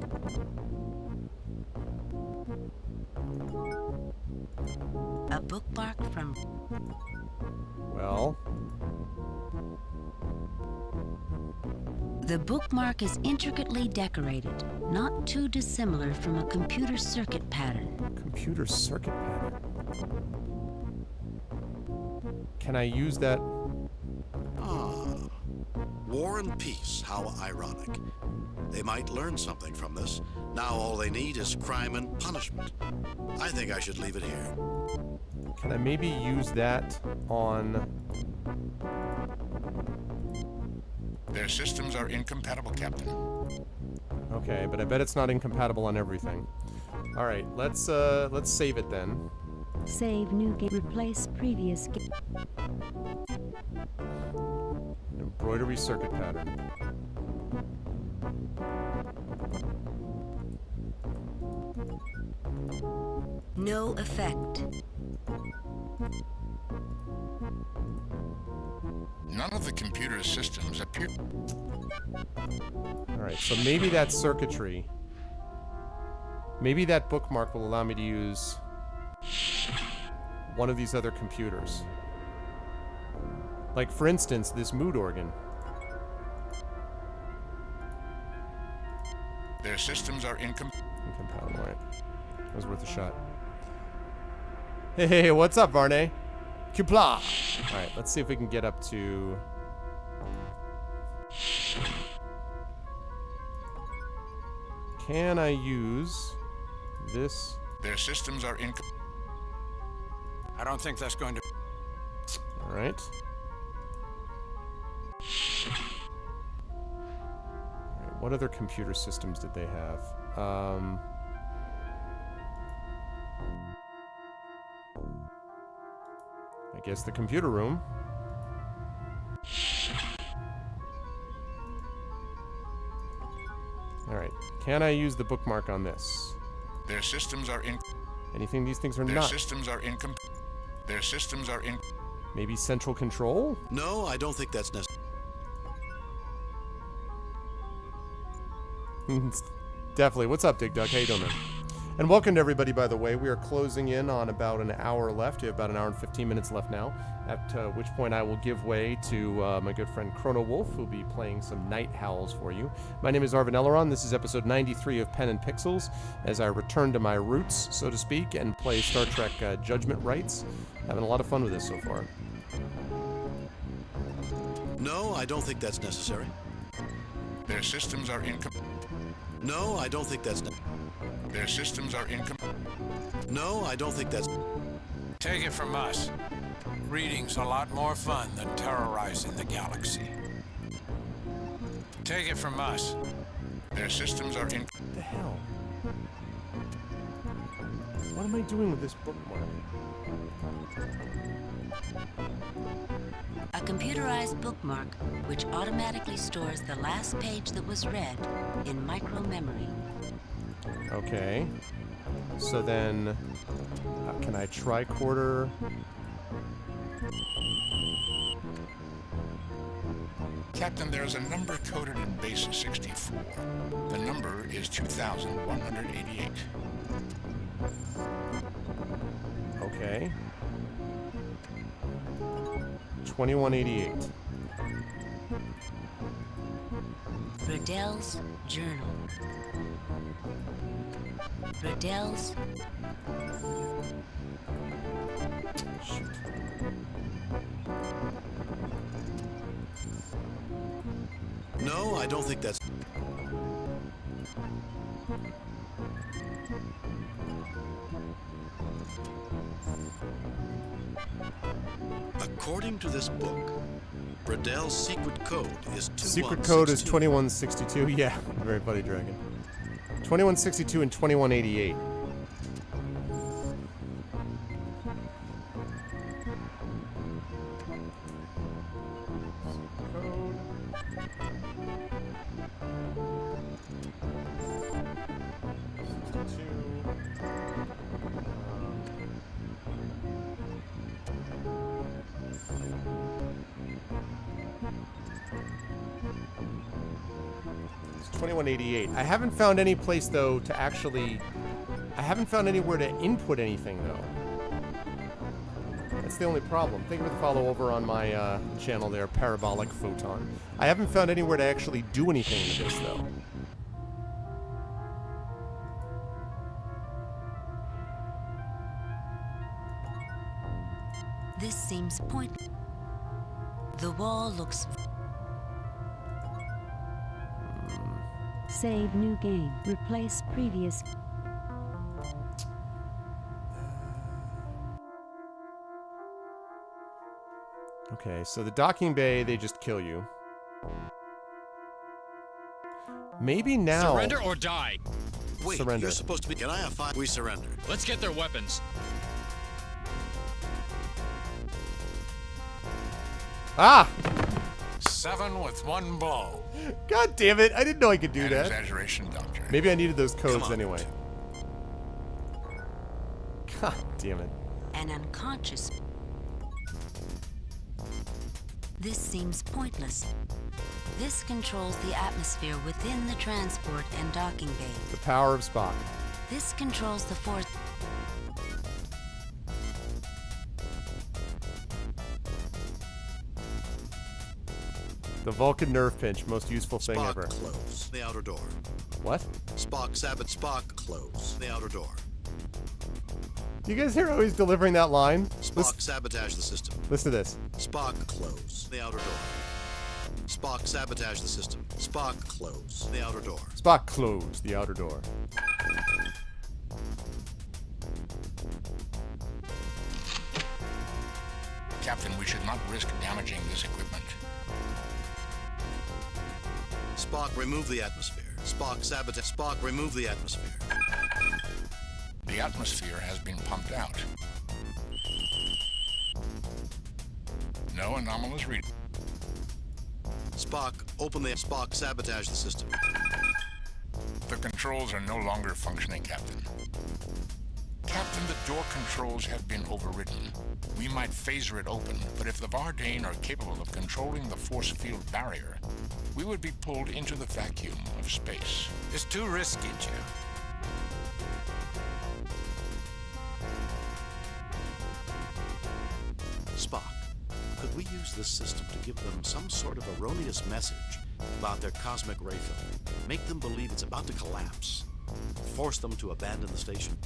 A bookmark from... Well... The bookmark is intricately decorated, not too dissimilar from a computer circuit pattern. Computer circuit pattern? Can I use that? Ah. War and peace, how ironic. They might learn something from this. Now all they need is crime and punishment. I think I should leave it here. Can I maybe use that on... Their systems are incompatible, Captain. Okay, but I bet it's not incompatible on everything. All right, let's save it then. Save new game. Replace previous game. Embroidery circuit pattern. No effect. None of the computer systems appear... Alright, so maybe that's circuitry. Maybe that bookmark will allow me to use one of these other computers. Like, for instance, this mood organ. Their systems are incompatible, right. That was worth a shot. Hey, what's up, Varney? Kupla! Alright, let's see if we can get up to... Can I use this? Their systems are I don't think that's going to... Alright. Alright, what other computer systems did they have? I guess the computer room. Alright. Can I use the bookmark on this? Their systems are Anything these things are Their not. systems are Their systems are Maybe central control? No, I don't think that's necessary. Definitely. What's up, Dig Duck? How you doing, man? And welcome to everybody, by the way. We are closing in on about an hour left. We have about an hour and 15 minutes left now, at which point I will give way to my good friend Chrono Wolf, who will be playing some Night Howls for you. My name is Arvin Elleron. This is episode 93 of Pen and Pixels, as I return to my roots, so to speak, and play Star Trek Judgment Rites. Having a lot of fun with this so far. No, I don't think that's necessary. Their systems are No, I don't think that's Their systems are No, I don't think that's... Take it from us. Reading's a lot more fun than terrorizing the galaxy. Take it from us. Their systems are What the hell? What am I doing with this bookmark? A computerized bookmark which automatically stores the last page that was read in micro-memory. Okay. So then, can I tricorder? Captain, there's a number coded in base 64. The number is 2188. Okay. 2188. Burdell's journal. Burdell's... Shoot. No, I don't think that's... According to this book, Burdell's secret code is 2162. Secret code is 2162. Yeah, very funny, Dragon. 2162 and 2188. 2188. I haven't found any place, though, to actually... I haven't found anywhere to input anything, though. That's the only problem. Thank you for the follow over on my channel there, Parabolic Photon. I haven't found anywhere to actually do anything with this, though. This seems pointless. The wall looks... Save new game. Replace previous... Okay, so the docking bay, they just kill you. Maybe now... Surrender or die. Wait, surrender. You're supposed to be... Can I have 5? We surrender. Let's get their weapons. Ah! 7 with 1 blow. God damn it, I didn't know I could do that. Exaggeration, Doctor. Maybe I needed those codes anyway. God damn it. An unconscious... This seems pointless. This controls the atmosphere within the transport and docking bay. The power of Spock. This controls the force... The Vulcan nerve pinch, most useful thing Spock, ever. close the outer door. What? Spock, Spock, close the outer door. You guys hear how he's delivering that line? Spock, sabotage the system. Listen to this. Spock, close the outer door. Spock, sabotage the system. Spock, close the outer door. Spock, close the outer door. Captain, we should not risk damaging this equipment. Spock, remove the atmosphere. Spock, sabotage. Spock, remove the atmosphere. The atmosphere has been pumped out. No anomalous read. Spock, open the... Spock, sabotage the system. The controls are no longer functioning, Captain. Captain, the door controls have been overridden. We might phaser it open, but if the Vardane are capable of controlling the force field barrier, we would be pulled into the vacuum of space. It's too risky, Jim. Spock, could we use this system to give them some sort of erroneous message about their cosmic ray field? Make them believe it's about to collapse. Force them to abandon the station?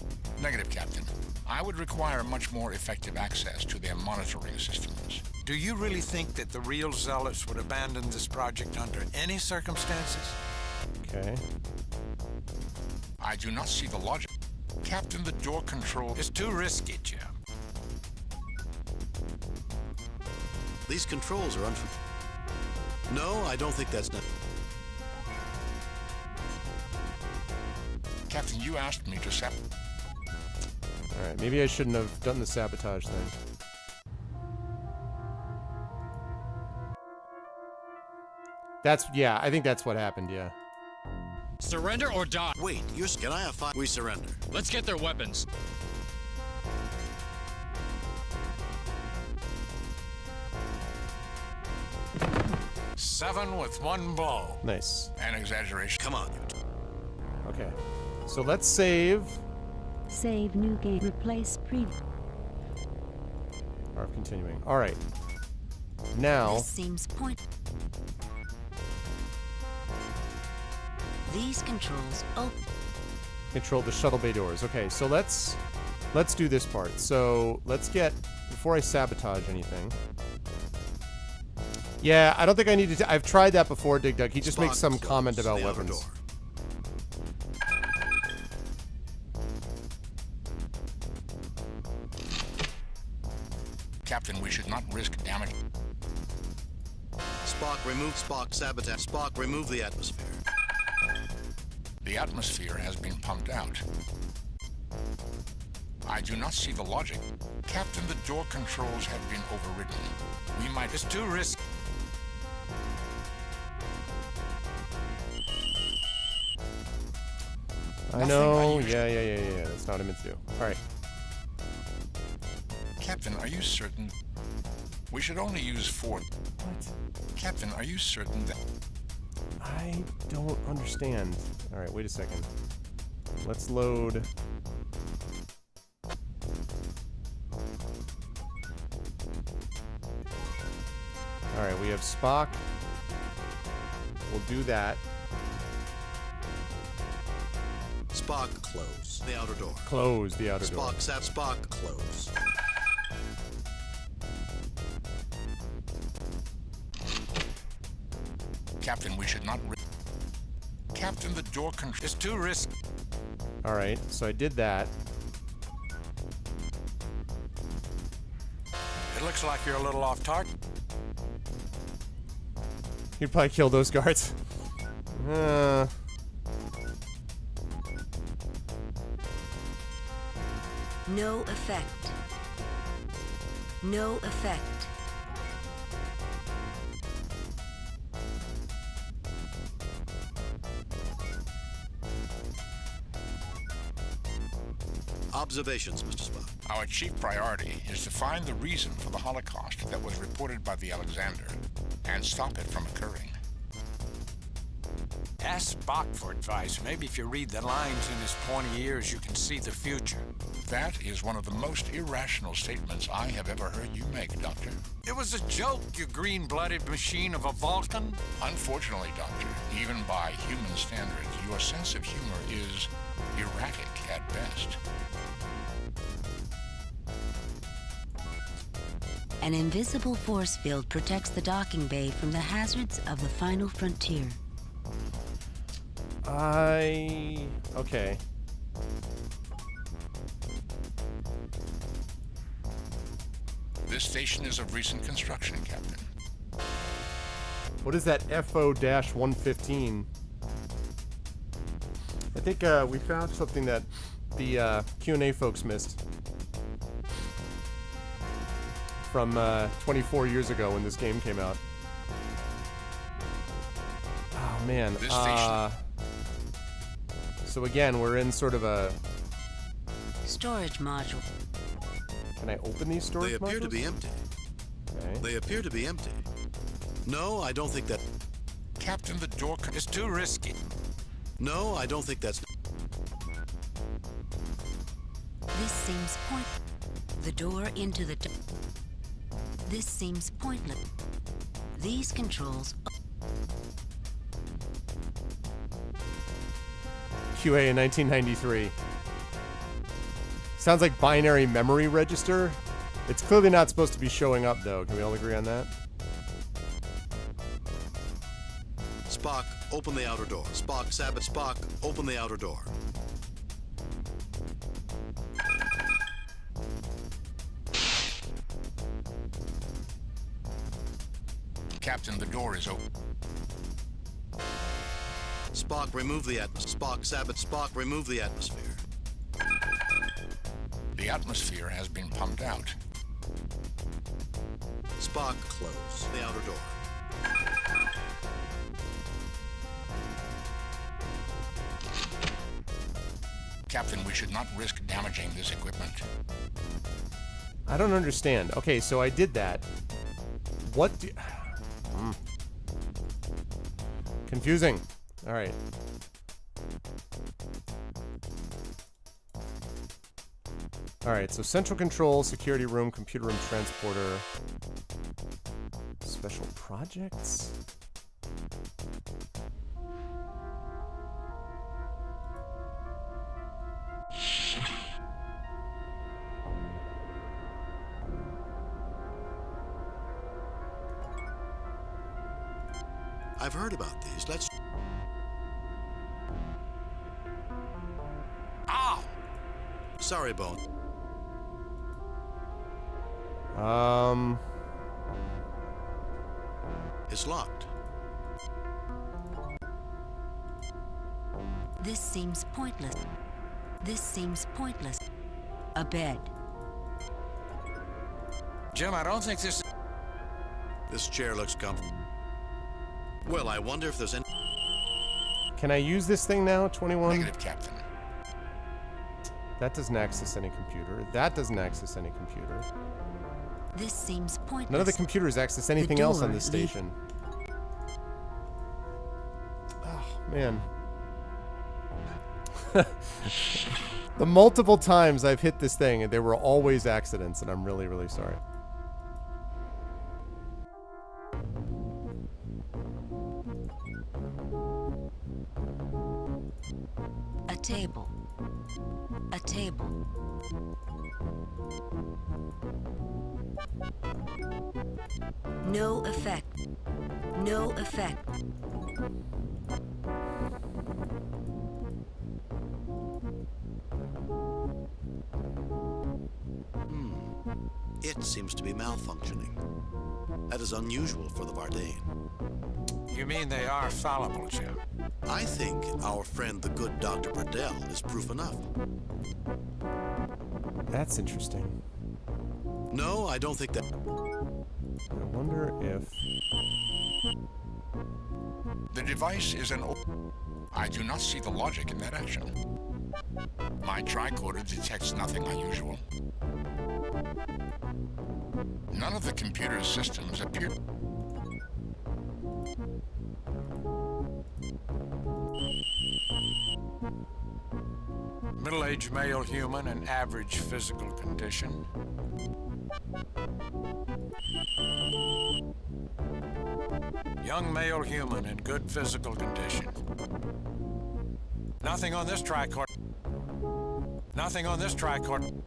Negative, Captain. I would require much more effective access to their monitoring systems. Do you really think that the real zealots would abandon this project under any circumstances? Okay. I do not see the logic. Captain, the door control... It's too risky, Jim. These controls are No, I don't think that's... Captain, you asked me to Alright, maybe I shouldn't have done the sabotage thing. Yeah, I think that's what happened, yeah. Surrender or die. Wait, can I have 5? We surrender. Let's get their weapons. Seven with 1 blow. Nice. An exaggeration. Come on. Okay. So let's save. Save new game. Replace previous. Or continuing. Alright. Now. This seems pointless. These controls open. Control the shuttle bay doors. Okay, so let's do this part. So let's get, before I sabotage anything. Yeah, I don't think I need to. I've tried that before, Dig Dug. He just makes some comment about weapons. Captain, we should not risk damage. Spock, remove Spock, sabotage. Spock, remove the atmosphere. The atmosphere has been pumped out. I do not see the logic. Captain, the door controls have been overridden. We might... It's too risky. I know. Yeah. That's not what I meant to do. Alright. Captain, are you certain? We should only use 4. What? Captain, are you certain that... I don't understand. All right, wait a second. Let's load. All right, we have Spock. We'll do that. Spock, close the outer door. Close the outer door. Spock, close. Captain, we should not Captain, the door control is too risky. All right, so I did that. It looks like you're a little off target. You'd probably kill those guards. No effect. No effect. Observations, Mr. Spock. Our chief priority is to find the reason for the Holocaust that was reported by the Alexander and stop it from occurring. Ask Spock for advice. Maybe if you read the lines in his pointy ears, you can see the future. That is one of the most irrational statements I have ever heard you make, Doctor. It was a joke, you green-blooded machine of a Vulcan. Unfortunately, Doctor, even by human standards, your sense of humor is erratic at best. An invisible force field protects the docking bay from the hazards of the final frontier. Okay. This station is of recent construction, Captain. What is that FO-115? I think we found something that the Q&A folks missed from 24 years ago when this game came out. Oh man. This station. So again, we're in sort of a storage module. Can I open these storage modules? They appear to be empty. Okay. They appear to be empty. No, I don't think that. Captain, the door is too risky. No, I don't think that's. This seems point. The door into the. This seems pointless. These controls. QA in 1993. Sounds like binary memory register. It's clearly not supposed to be showing up, though. Can we all agree on that? Spock, open the outer door. Spock, open the outer door. Captain, the door is open. Spock, remove the atmosphere. Spock, remove the atmosphere. The atmosphere has been pumped out. Spock, close the outer door. Captain, we should not risk damaging this equipment. I don't understand. Okay, so I did that. What do... Confusing. All right. All right, so central control, security room, computer room, transporter, special projects. I've heard about these. Let's. Ow! Sorry, Bone. It's locked. This seems pointless. This seems pointless. A bed. Jim, I don't think this... This chair looks comfortable. Well, I wonder if there's any... Can I use this thing now? 21? Negative, Captain. That doesn't access any computer. That doesn't access any computer. This seems pointless. None of the computers access anything else on this station. man. The multiple times I've hit this thing, there were always accidents, and I'm really, really sorry. A table. A table. No effect. No effect. It seems to be malfunctioning. That is unusual for the Vardane. You mean they are fallible, Jim? I think our friend the good Dr. Burdell is proof enough. That's interesting. No, I don't think that... I wonder if... The device is an... I do not see the logic in that action. My tricorder detects nothing unusual. None of the computer systems appear... Middle-aged male human in average physical condition. Young male human in good physical condition. Nothing on this tricorder. Nothing on this tricorder.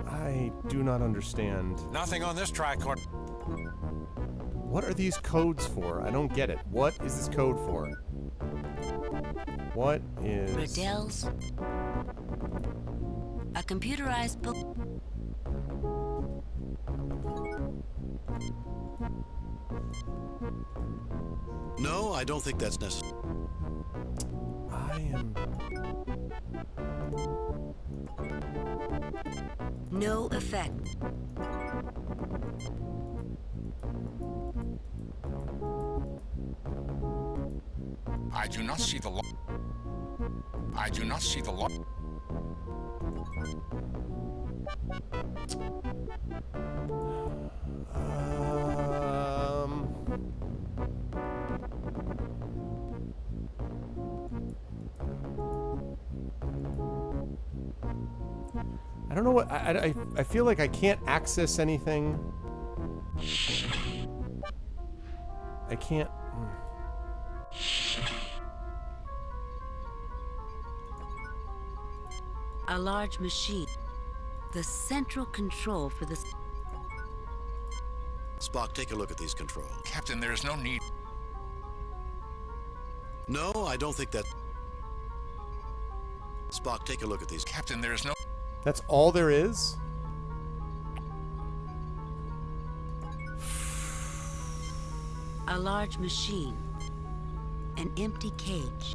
I do not understand. Nothing on this tricorder. What are these codes for? I don't get it. What is this code for? What is... Burdell's. A computerized book. No, I don't think that's necessary. I am... No effect. I do not see the I do not see the I don't know what... I feel like I can't access anything. I can't... A large machine. The central control for this... Spock, take a look at these controls. Captain, there is no need. No, I don't think that... Spock, take a look at these. Captain, there is no... That's all there is? A large machine. An empty cage.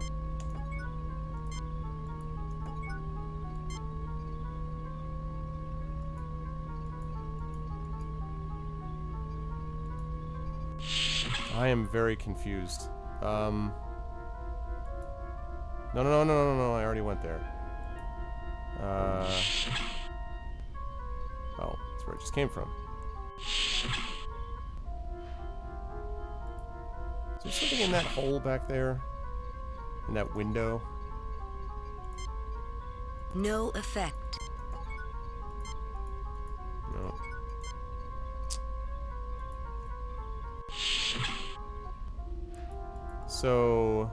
I am very confused. No, I already went there. Oh, that's where it just came from. Is there something in that hole back there? In that window? No effect. No. So...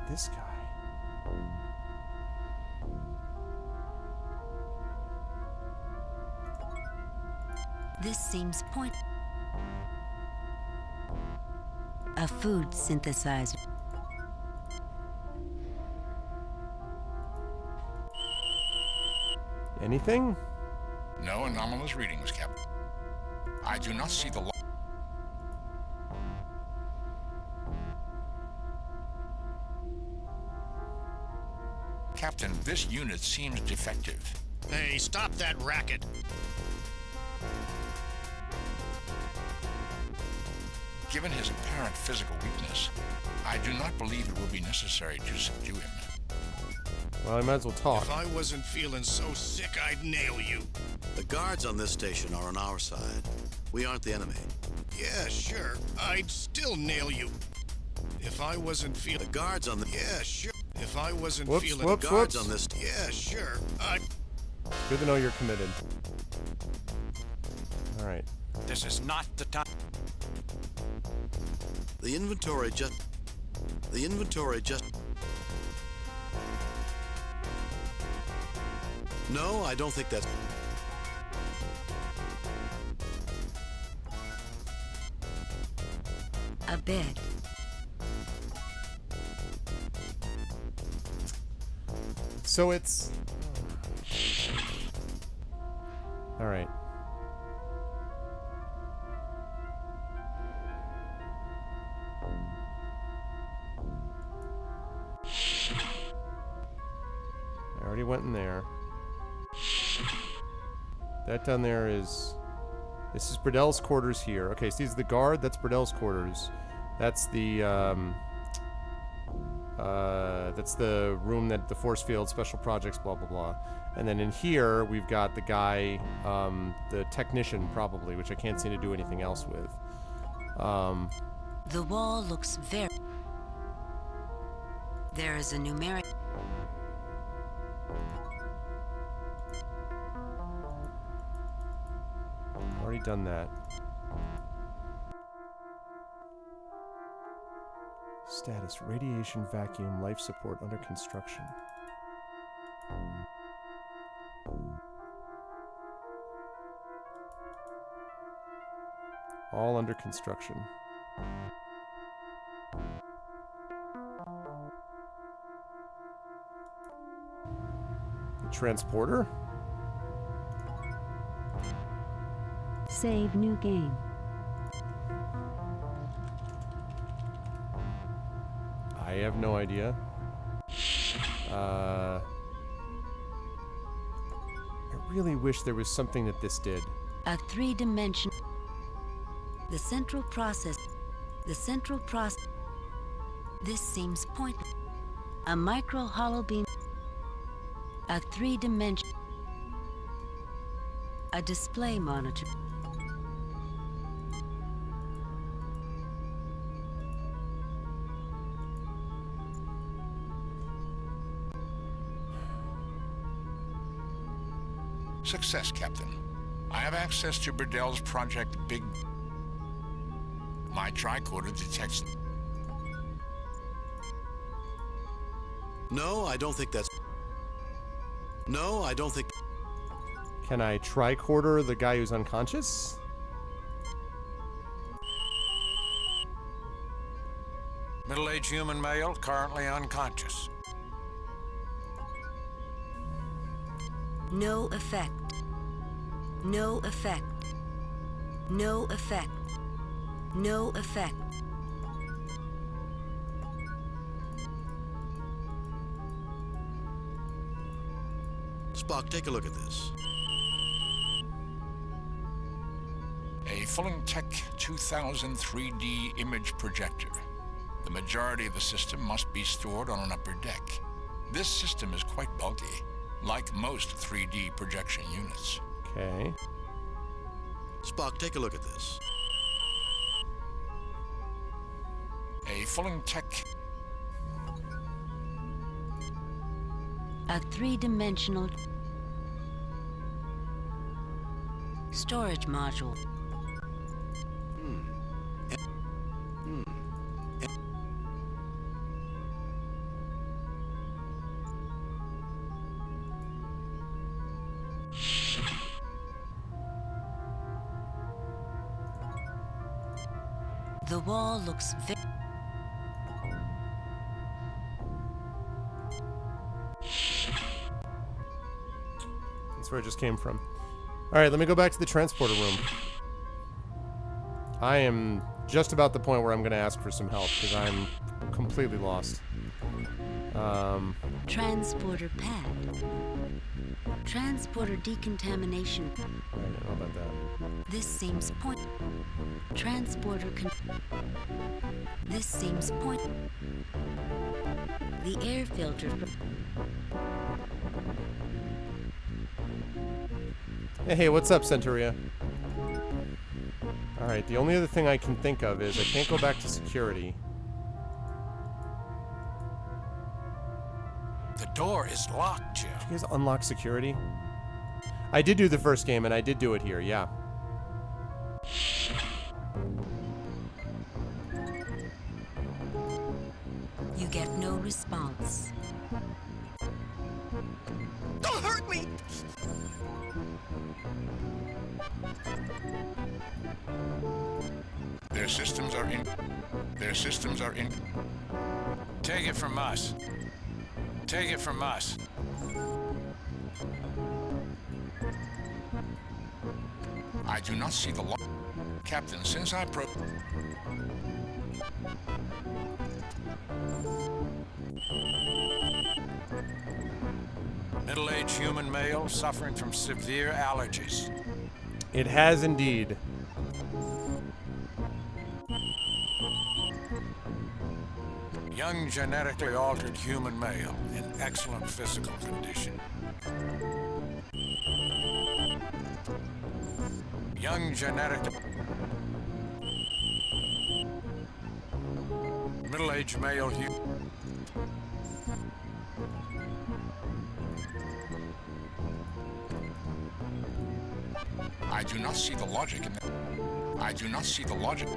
This guy. This seems point. A food synthesizer. Anything? No anomalous readings, Captain. I do not see the... Captain, this unit seems defective. Hey, stop that racket. Given his apparent physical weakness, I do not believe it will be necessary to subdue him. Well, I might as well talk. If I wasn't feeling so sick, I'd nail you. The guards on this station are on our side. We aren't the enemy. Yeah, sure. I'd still nail you. If I wasn't feeling... The guards on the... Yeah, sure. If I wasn't feeling... Whoops, the guards whoops. on this... Yeah, sure. Good to know you're committed. All right. This is not the time. The inventory just... No, I don't think that's... A bed. So it's... All right. I already went in there. That down there is... This is Burdell's quarters here. Okay, so these are the guard. That's Burdell's quarters. That's the, that's the room that the force field, special projects, blah, blah, blah. And then in here, we've got the guy, the technician, probably, which I can't seem to do anything else with. The wall looks very... There is a numeric... Already done that. Status, radiation vacuum, life support under construction. All under construction. The transporter? Save new game. I have no idea. I really wish there was something that this did. A three-dimension... The central process... This seems pointless. A micro-hollow beam... A three-dimension... A display monitor... Success, Captain. I have access to Burdell's Project Big... My tricorder detects... No, I don't think that's... No, I don't think... Can I tricorder the guy who's unconscious? Middle-aged human male, currently unconscious. No effect. No effect. No effect. No effect. Spock, take a look at this. A Fullingtech 2000 3D image projector. The majority of the system must be stored on an upper deck. This system is quite bulky, like most 3D projection units. Okay. Spock, take a look at this. A Fullingtech... A three-dimensional... storage module. The wall looks very... That's where I just came from. Alright, let me go back to the transporter room. I am just about the point where I'm going to ask for some help, because I'm completely lost. Transporter pad. Transporter decontamination. I don't know about that. This seems point. Transporter This seems point. The air filter. Hey, what's up, Centuria? Alright, the only other thing I can think of is I can't go back to security. The door is locked, Jim. Did you guys unlock security? I did do the first game, and I did do it here, yeah. You get no response. Don't hurt me! Their systems are in. Their systems are in. Take it from us. Take it from us. I do not see the Captain, since I Middle-aged human male suffering from severe allergies. It has indeed. Young genetically altered human male in excellent physical condition. Young genetic... Middle-aged male human... I do not see the logic in that. I do not see the logic.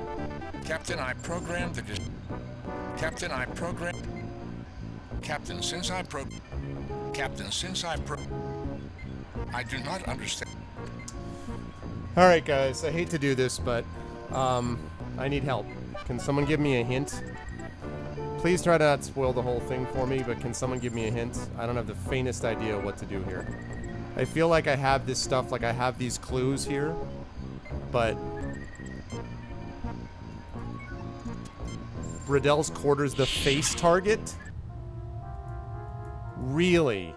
Captain, I programmed the... Captain, I programmed... Captain, since I I do not understand. Alright, guys, I hate to do this, but I need help. Can someone give me a hint? Please try to not spoil the whole thing for me, but can someone give me a hint? I don't have the faintest idea what to do here. I feel like I have this stuff, like I have these clues here, but... Bradell's quarters the face target? Really?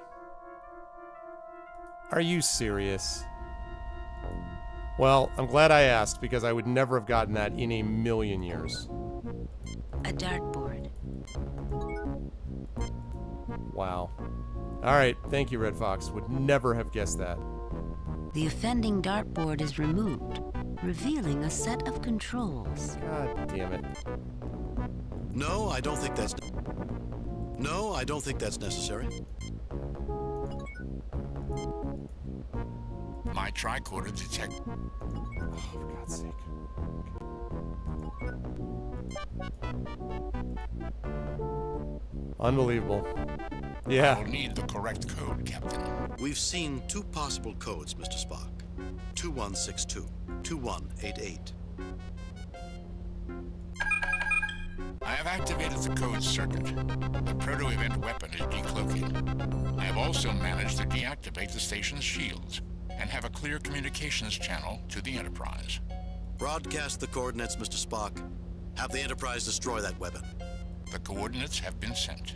Are you serious? Well, I'm glad I asked, because I would never have gotten that in a million years. A dartboard. Wow. Alright, thank you, Red Fox. Would never have guessed that. The offending dartboard is removed, revealing a set of controls. God damn it. No, I don't think that's... No, I don't think that's necessary. My tricorder detect... Oh, for God's sake. Unbelievable. Yeah. I will need the correct code, Captain. We've seen two possible codes, Mr. Spock. 2162, 2188. I have activated the code circuit. The proto-event weapon is decloaking. I have also managed to deactivate the station's shields and have a clear communications channel to the Enterprise. Broadcast the coordinates, Mr. Spock. Have the Enterprise destroy that weapon. The coordinates have been sent.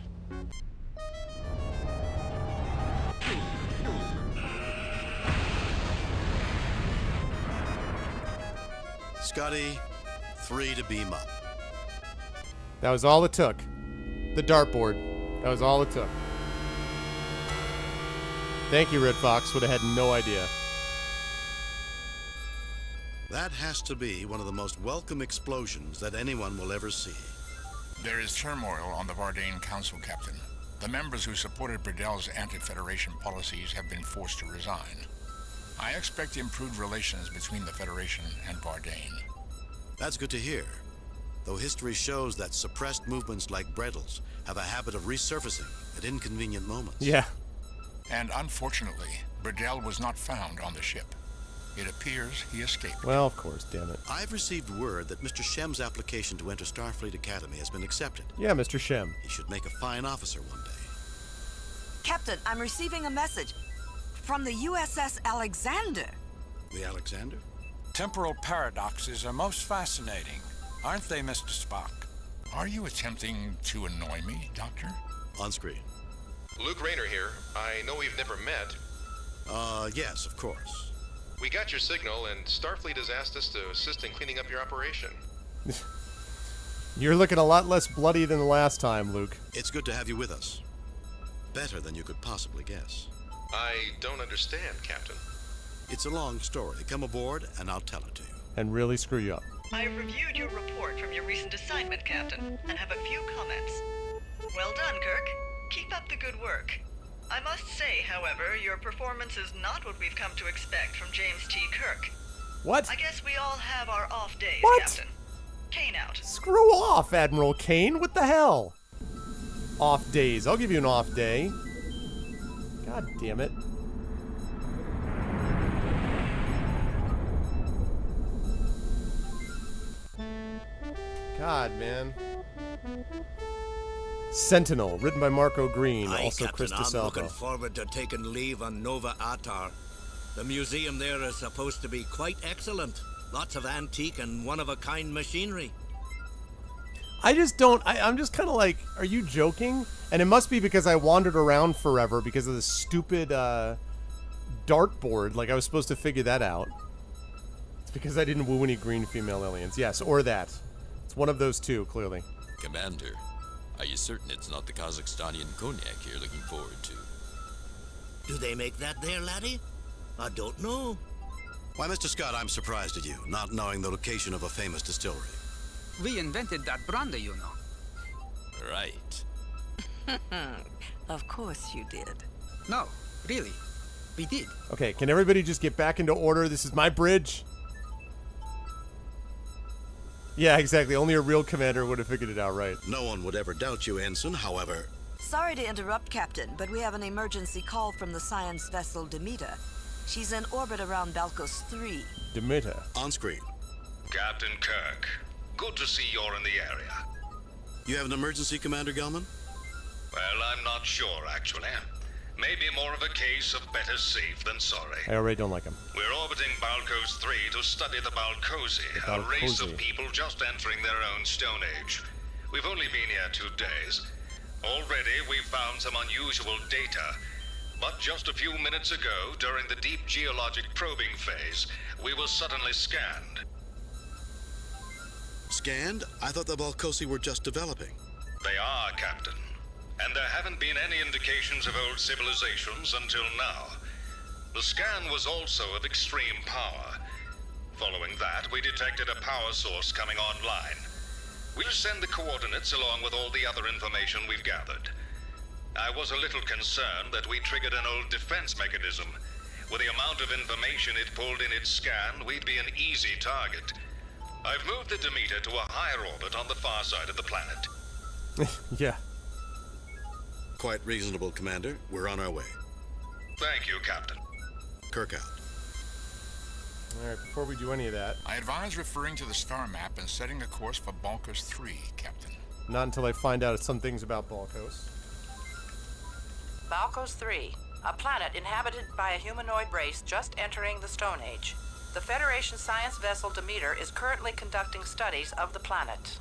Scotty, 3 to beam up. That was all it took. The dartboard. That was all it took. Thank you, Red Fox. Would have had no idea. That has to be one of the most welcome explosions that anyone will ever see. There is turmoil on the Vardane Council, Captain. The members who supported Bradell's anti-Federation policies have been forced to resign. I expect improved relations between the Federation and Vardane. That's good to hear. Though history shows that suppressed movements like Bradell's have a habit of resurfacing at inconvenient moments. Yeah. And unfortunately, Bradell was not found on the ship. It appears he escaped. Well, of course, damn it. I've received word that Mr. Shem's application to enter Starfleet Academy has been accepted. Yeah, Mr. Shem. He should make a fine officer one day. Captain, I'm receiving a message from the USS Alexander. The Alexander? Temporal paradoxes are most fascinating, aren't they, Mr. Spock? Are you attempting to annoy me, Doctor? On screen. Luke Rayner here. I know we've never met, Yes, of course. We got your signal, and Starfleet has asked us to assist in cleaning up your operation. You're looking a lot less bloody than the last time, Luke. It's good to have you with us. Better than you could possibly guess. I don't understand, Captain. It's a long story. Come aboard, and I'll tell it to you. And really screw you up. I reviewed your report from your recent assignment, Captain, and have a few comments. Well done, Kirk. Keep up the good work. I must say, however, your performance is not what we've come to expect from James T. Kirk. What? I guess we all have our off days, What? Captain. Kane out. Screw off, Admiral Kane. What the hell? Off days. I'll give you an off day. God damn it. God, man. Sentinel, written by Marco Green, Aye, also Captain, Chris I'm DeSalvo. looking forward to taking leave on Nova Atar. The museum there is supposed to be quite excellent. Lots of antique and one-of-a-kind machinery. I just don't. I'm just kind of like, are you joking? And it must be because I wandered around forever because of this stupid dartboard. Like, I was supposed to figure that out. It's because I didn't woo any green female aliens. Yes, or that. It's one of those two, clearly. Commander, are you certain it's not the Kazakhstanian cognac you're looking forward to? Do they make that there, laddie? I don't know. Why, Mr. Scott, I'm surprised at you, not knowing the location of a famous distillery. We invented that brandy, you know. Right. Of course you did. No, really. We did. Okay, can everybody just get back into order? This is my bridge. Yeah, exactly. Only a real commander would have figured it out right. No one would ever doubt you, Ensign, however. Sorry to interrupt, Captain, but we have an emergency call from the science vessel Demeter. She's in orbit around Balcos 3. Demeter. On screen. Captain Kirk, good to see you're in the area. You have an emergency, Commander Gelman? Well, I'm not sure, actually. Maybe more of a case of better safe than sorry. I already don't like him. We're orbiting Balcos 3 to study the Balcosi, a race of people just entering their own Stone Age. We've only been here 2 days. Already, we've found some unusual data. But just a few minutes ago, during the deep geologic probing phase, we were suddenly scanned. Scanned? I thought the Balcosi were just developing. They are, Captain. And there haven't been any indications of old civilizations until now. The scan was also of extreme power. Following that, we detected a power source coming online. We'll send the coordinates along with all the other information we've gathered. I was a little concerned that we triggered an old defense mechanism. With the amount of information it pulled in its scan, we'd be an easy target. I've moved the Demeter to a higher orbit on the far side of the planet. Yeah. Quite reasonable, Commander. We're on our way. Thank you, Captain. Kirk out. Alright, before we do any of that... I advise referring to the star map and setting a course for Balcos 3, Captain. Not until I find out some things about Balcos. Balcos 3, a planet inhabited by a humanoid race just entering the Stone Age. The Federation science vessel Demeter is currently conducting studies of the planet.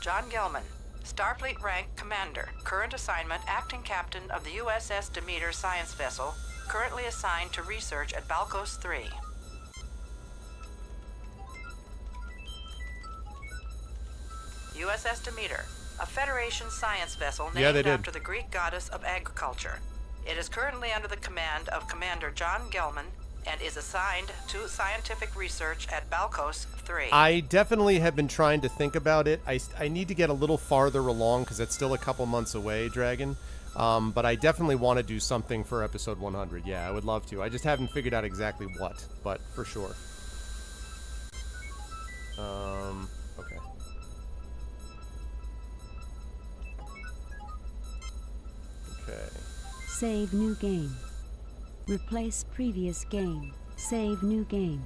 John Gelman, Starfleet rank Commander, current assignment Acting Captain of the USS Demeter science vessel, currently assigned to research at Balcos 3. USS Demeter, a Federation science vessel named after the Greek goddess of agriculture. It is currently under the command of Commander John Gelman and is assigned to scientific research at Balcos 3. I definitely have been trying to think about it. I need to get a little farther along because it's still a couple months away, Dragon. But I definitely want to do something for episode 100. Yeah, I would love to. I just haven't figured out exactly what, but for sure. Okay. Okay. Save new game. Replace previous game. Save new game.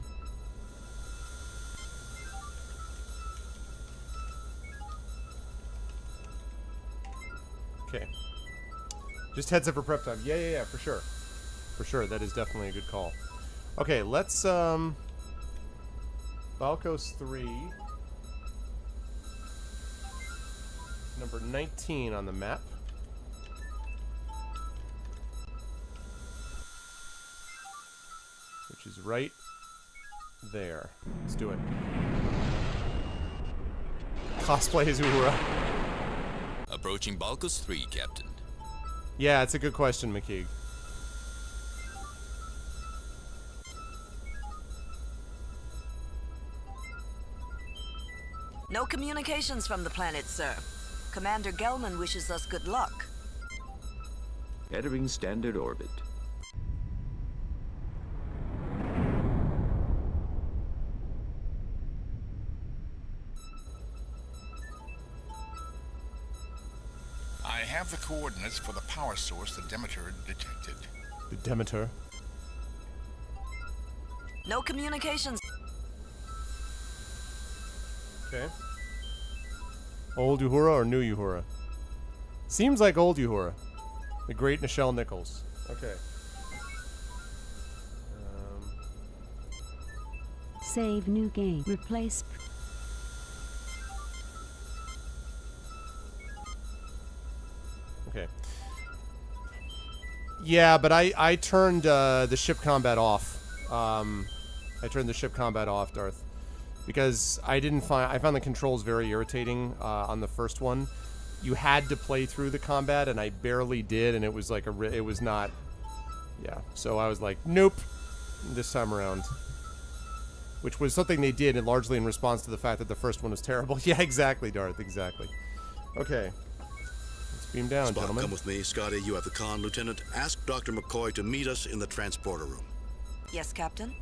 Okay. Just heads up for prep time. Yeah, for sure. For sure, that is definitely a good call. Okay, let's, Balkos 3. Number 19 on the map. Which is right there. Let's do it. Cosplay as Uhura. Approaching Balkos 3, Captain. Yeah, it's a good question, McKeague. No communications from the planet, sir. Commander Gelman wishes us good luck. Entering standard orbit. I have the coordinates for the power source the Demeter detected. The Demeter? No communications. Okay. Old Uhura or new Uhura? Seems like old Uhura. The great Nichelle Nichols. Okay. Save new game. Replace. Okay. Yeah, but I turned the ship combat off. I turned the ship combat off, Darth, because I found the controls very irritating on the first one. You had to play through the combat, and I barely did, and it was like it was not. Yeah, so I was like, nope, this time around. Which was something they did, and largely in response to the fact that the first one was terrible. Yeah, exactly, Darth, exactly. Okay. Let's beam down, Spock, gentlemen. come with me. Scotty, you have the con, Lieutenant. Ask Dr. McCoy to meet us in the transporter room. Yes, Captain.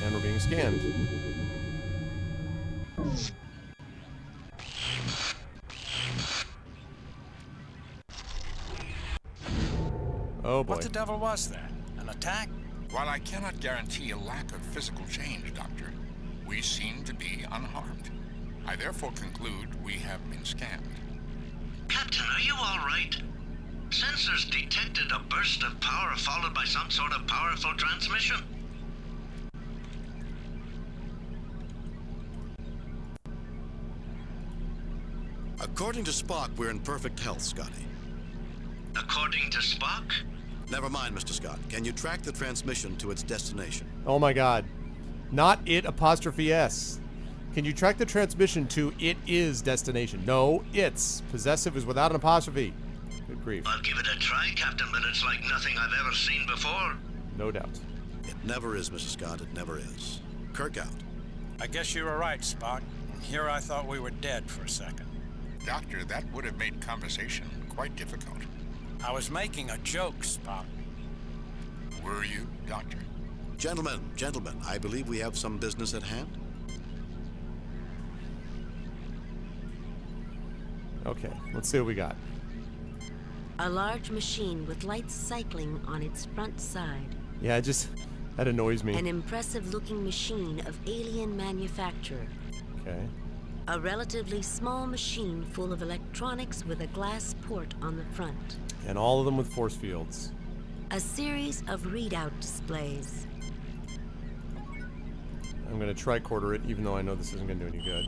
And we're being scanned. Oh boy. What the devil was that? An attack? While I cannot guarantee a lack of physical change, Doctor, we seem to be unharmed. I therefore conclude we have been scanned. Captain, are you all right? Sensors detected a burst of power followed by some sort of powerful transmission. According to Spock, we're in perfect health, Scotty. According to Spock? Never mind, Mr. Scott. Can you track the transmission to its destination? Oh my god. Not it apostrophe S. Can you track the transmission to it is destination? No, it's. Possessive is without an apostrophe. Good grief. I'll give it a try, Captain, but it's like nothing I've ever seen before. No doubt. It never is, Mr. Scott. It never is. Kirk out. I guess you were right, Spock. Here I thought we were dead for a second. Doctor, that would have made conversation quite difficult. I was making a joke, Spock. Were you, Doctor? Gentlemen, I believe we have some business at hand. Okay, let's see what we got. A large machine with lights cycling on its front side. Yeah, that annoys me. An impressive-looking machine of alien manufacture. Okay. A relatively small machine full of electronics with a glass port on the front. And all of them with force fields. A series of readout displays. I'm going to tricorder it, even though I know this isn't going to do any good.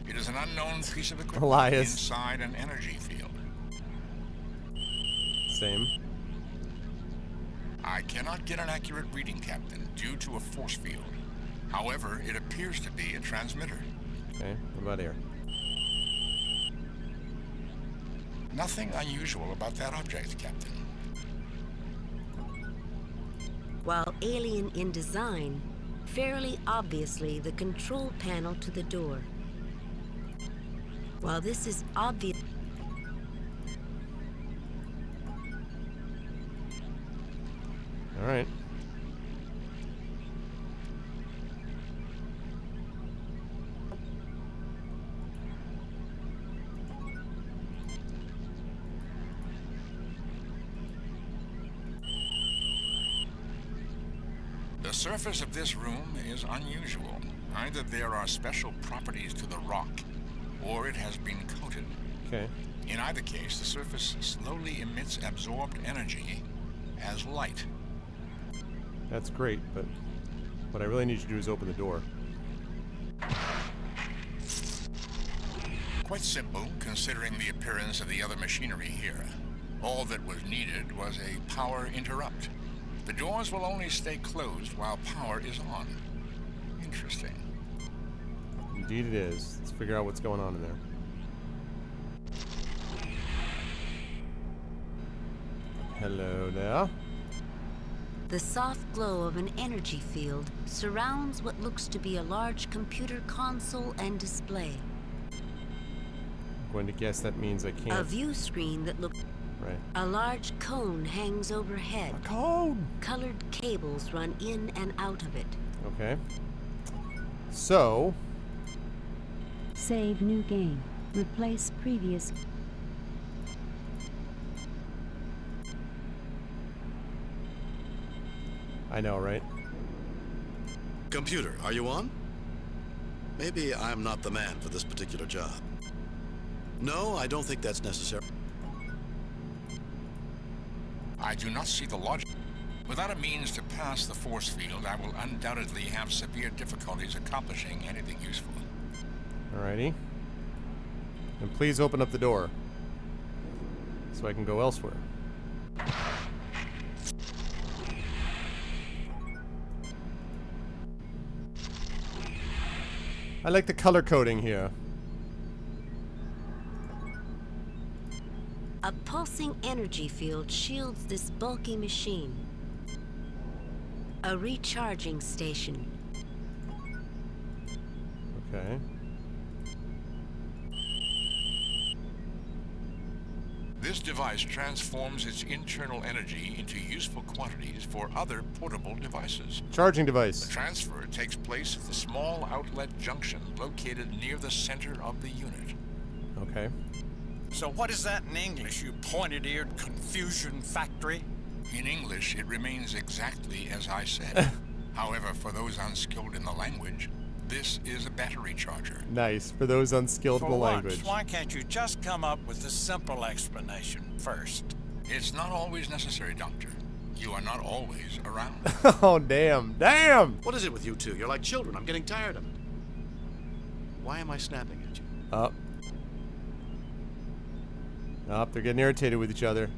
It is an unknown piece of equipment Elias. inside an energy field. Same. I cannot get an accurate reading, Captain, due to a force field. However, it appears to be a transmitter. Okay, what about here? Nothing unusual about that object, Captain. While alien in design, fairly obviously the control panel to the door. While this is obvious... All right. The surface of this room is unusual. Either there are special properties to the rock, or it has been coated. Okay. In either case, the surface slowly emits absorbed energy as light. That's great, but what I really need you to do is open the door. Quite simple, considering the appearance of the other machinery here. All that was needed was a power interrupt. The doors will only stay closed while power is on. Interesting. Indeed it is. Let's figure out what's going on in there. Hello there. The soft glow of an energy field surrounds what looks to be a large computer console and display. I'm going to guess that means I can't. A view screen that looks... Right. A large cone hangs overhead. A cone! Colored cables run in and out of it. Okay. So... Save new game. Replace previous... I know, right? Computer, are you on? Maybe I'm not the man for this particular job. No, I don't think that's necessary. I do not see the logic. Without a means to pass the force field, I will undoubtedly have severe difficulties accomplishing anything useful. Alrighty. And please open up the door so I can go elsewhere. I like the color coding here. A pulsing energy field shields this bulky machine. A recharging station. Okay. This device transforms its internal energy into useful quantities for other portable devices. Charging device. The transfer takes place at the small outlet junction located near the center of the unit. Okay. So what is that in English, you pointed-eared confusion factory? In English, it remains exactly as I said. However, for those unskilled in the language, this is a battery charger. Nice. For those unskilled in the language. Why can't you just come up with a simple explanation first? It's not always necessary, Doctor. You are not always around. Oh, damn. Damn! What is it with you two? You're like children. I'm getting tired of it. Why am I snapping at you? Up. Up. They're getting irritated with each other.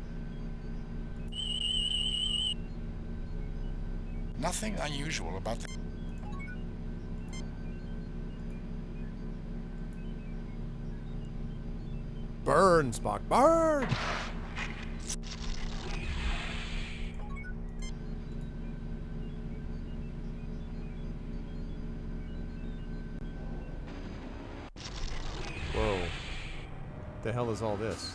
Nothing unusual about the... Burn, Spock. Burn! Whoa. What the hell is all this?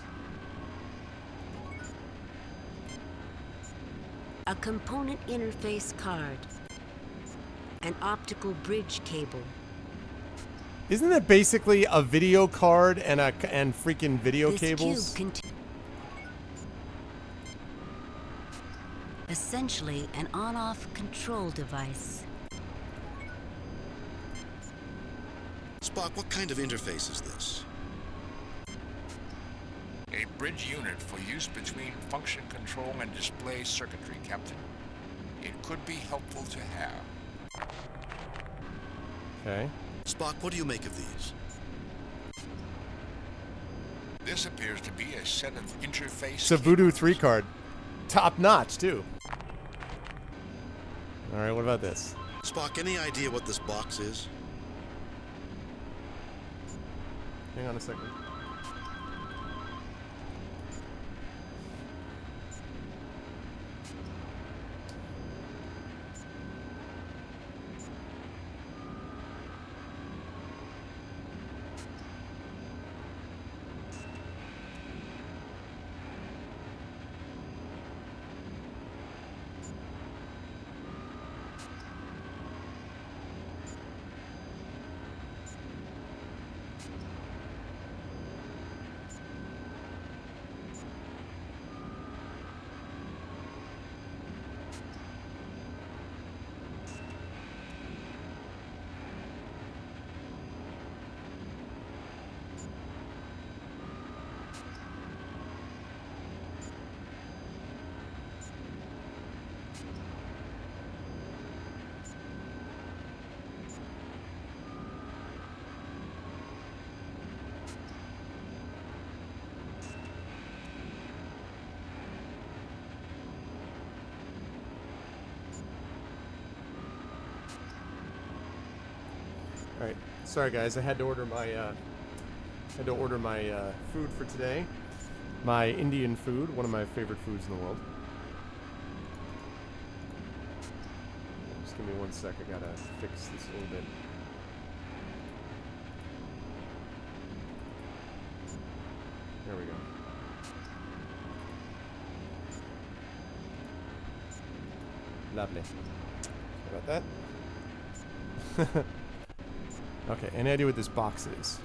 A component interface card. An optical bridge cable. Isn't that basically a video card and freaking video cables? Essentially an on-off control device. Spock, what kind of interface is this? A bridge unit for use between function control and display circuitry, Captain. It could be helpful to have. Okay. Spock, what do you make of these? This appears to be a set of interface... It's a Voodoo 3 card. Top notch, too. Alright, what about this? Spock, any idea what this box is? Hang on a second. All right. Sorry, guys. I had to order my food for today. My Indian food, one of my favorite foods in the world. Just give me 1 sec. I gotta fix this a little bit. There we go. Lovely. Sorry about that. Okay, any idea what this box is?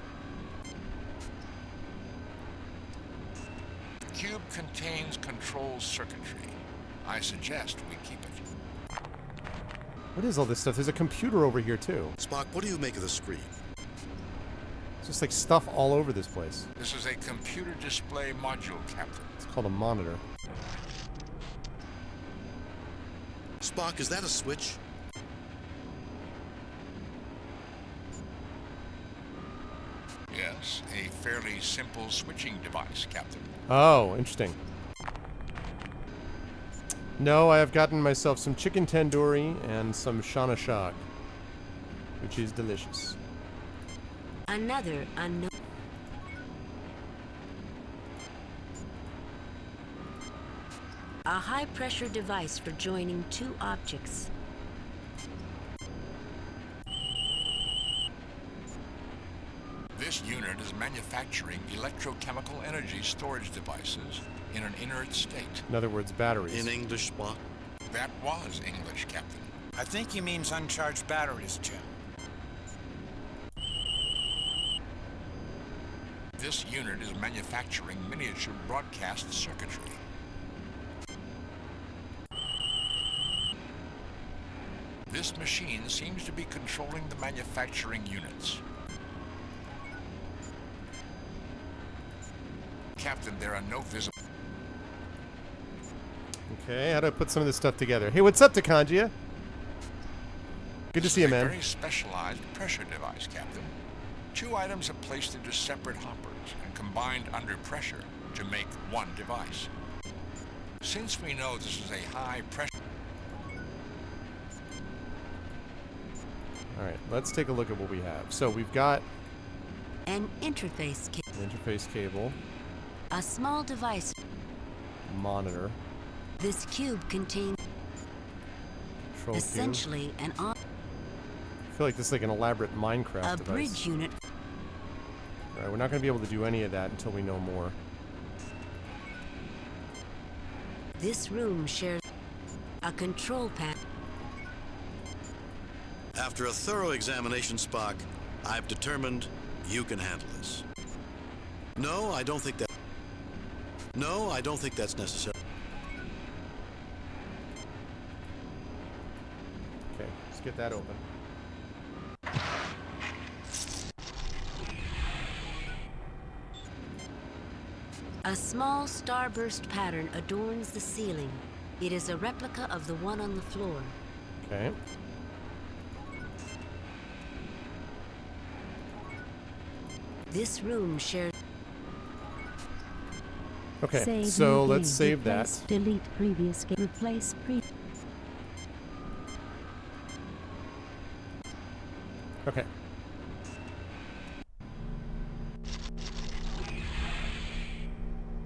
The cube contains control circuitry. I suggest we keep it. What is all this stuff? There's a computer over here, too. Spock, what do you make of the screen? It's just like stuff all over this place. This is a computer display module, Captain. It's called a monitor. Spock, is that a switch? Yes, a fairly simple switching device, Captain. Oh, interesting. No, I have gotten myself some chicken tandoori and some shana shag, which is delicious. Another unknown. A high-pressure device for joining two objects. This unit is manufacturing electrochemical energy storage devices in an inert state. In other words, batteries. In English, Spock? That was English, Captain. I think he means uncharged batteries, Jim. This unit is manufacturing miniature broadcast circuitry. This machine seems to be controlling the manufacturing units. Captain, there are no visible... Okay, how do I put some of this stuff together? Hey, what's up, Takanjia? Good to see you, This is a man. very specialized pressure device, Captain. 2 items are placed into separate hoppers and combined under pressure to make one device. Since we know this is a high pressure... Alright, let's take a look at what we have. So we've got An interface cable. an interface cable, A small device. monitor, This cube contains control cube. essentially an I feel like this is like an elaborate Minecraft a device. bridge unit. Alright, we're not going to be able to do any of that until we know more. This room shares a control panel. After a thorough examination, Spock, I've determined you can handle this. No, I don't think that... No, I don't think that's necessary. Okay, let's get that open. A small starburst pattern adorns the ceiling. It is a replica of the one on the floor. Okay. This room shares. Okay, Save so new let's game. save that. Replace, delete previous game. Replace pre. Okay.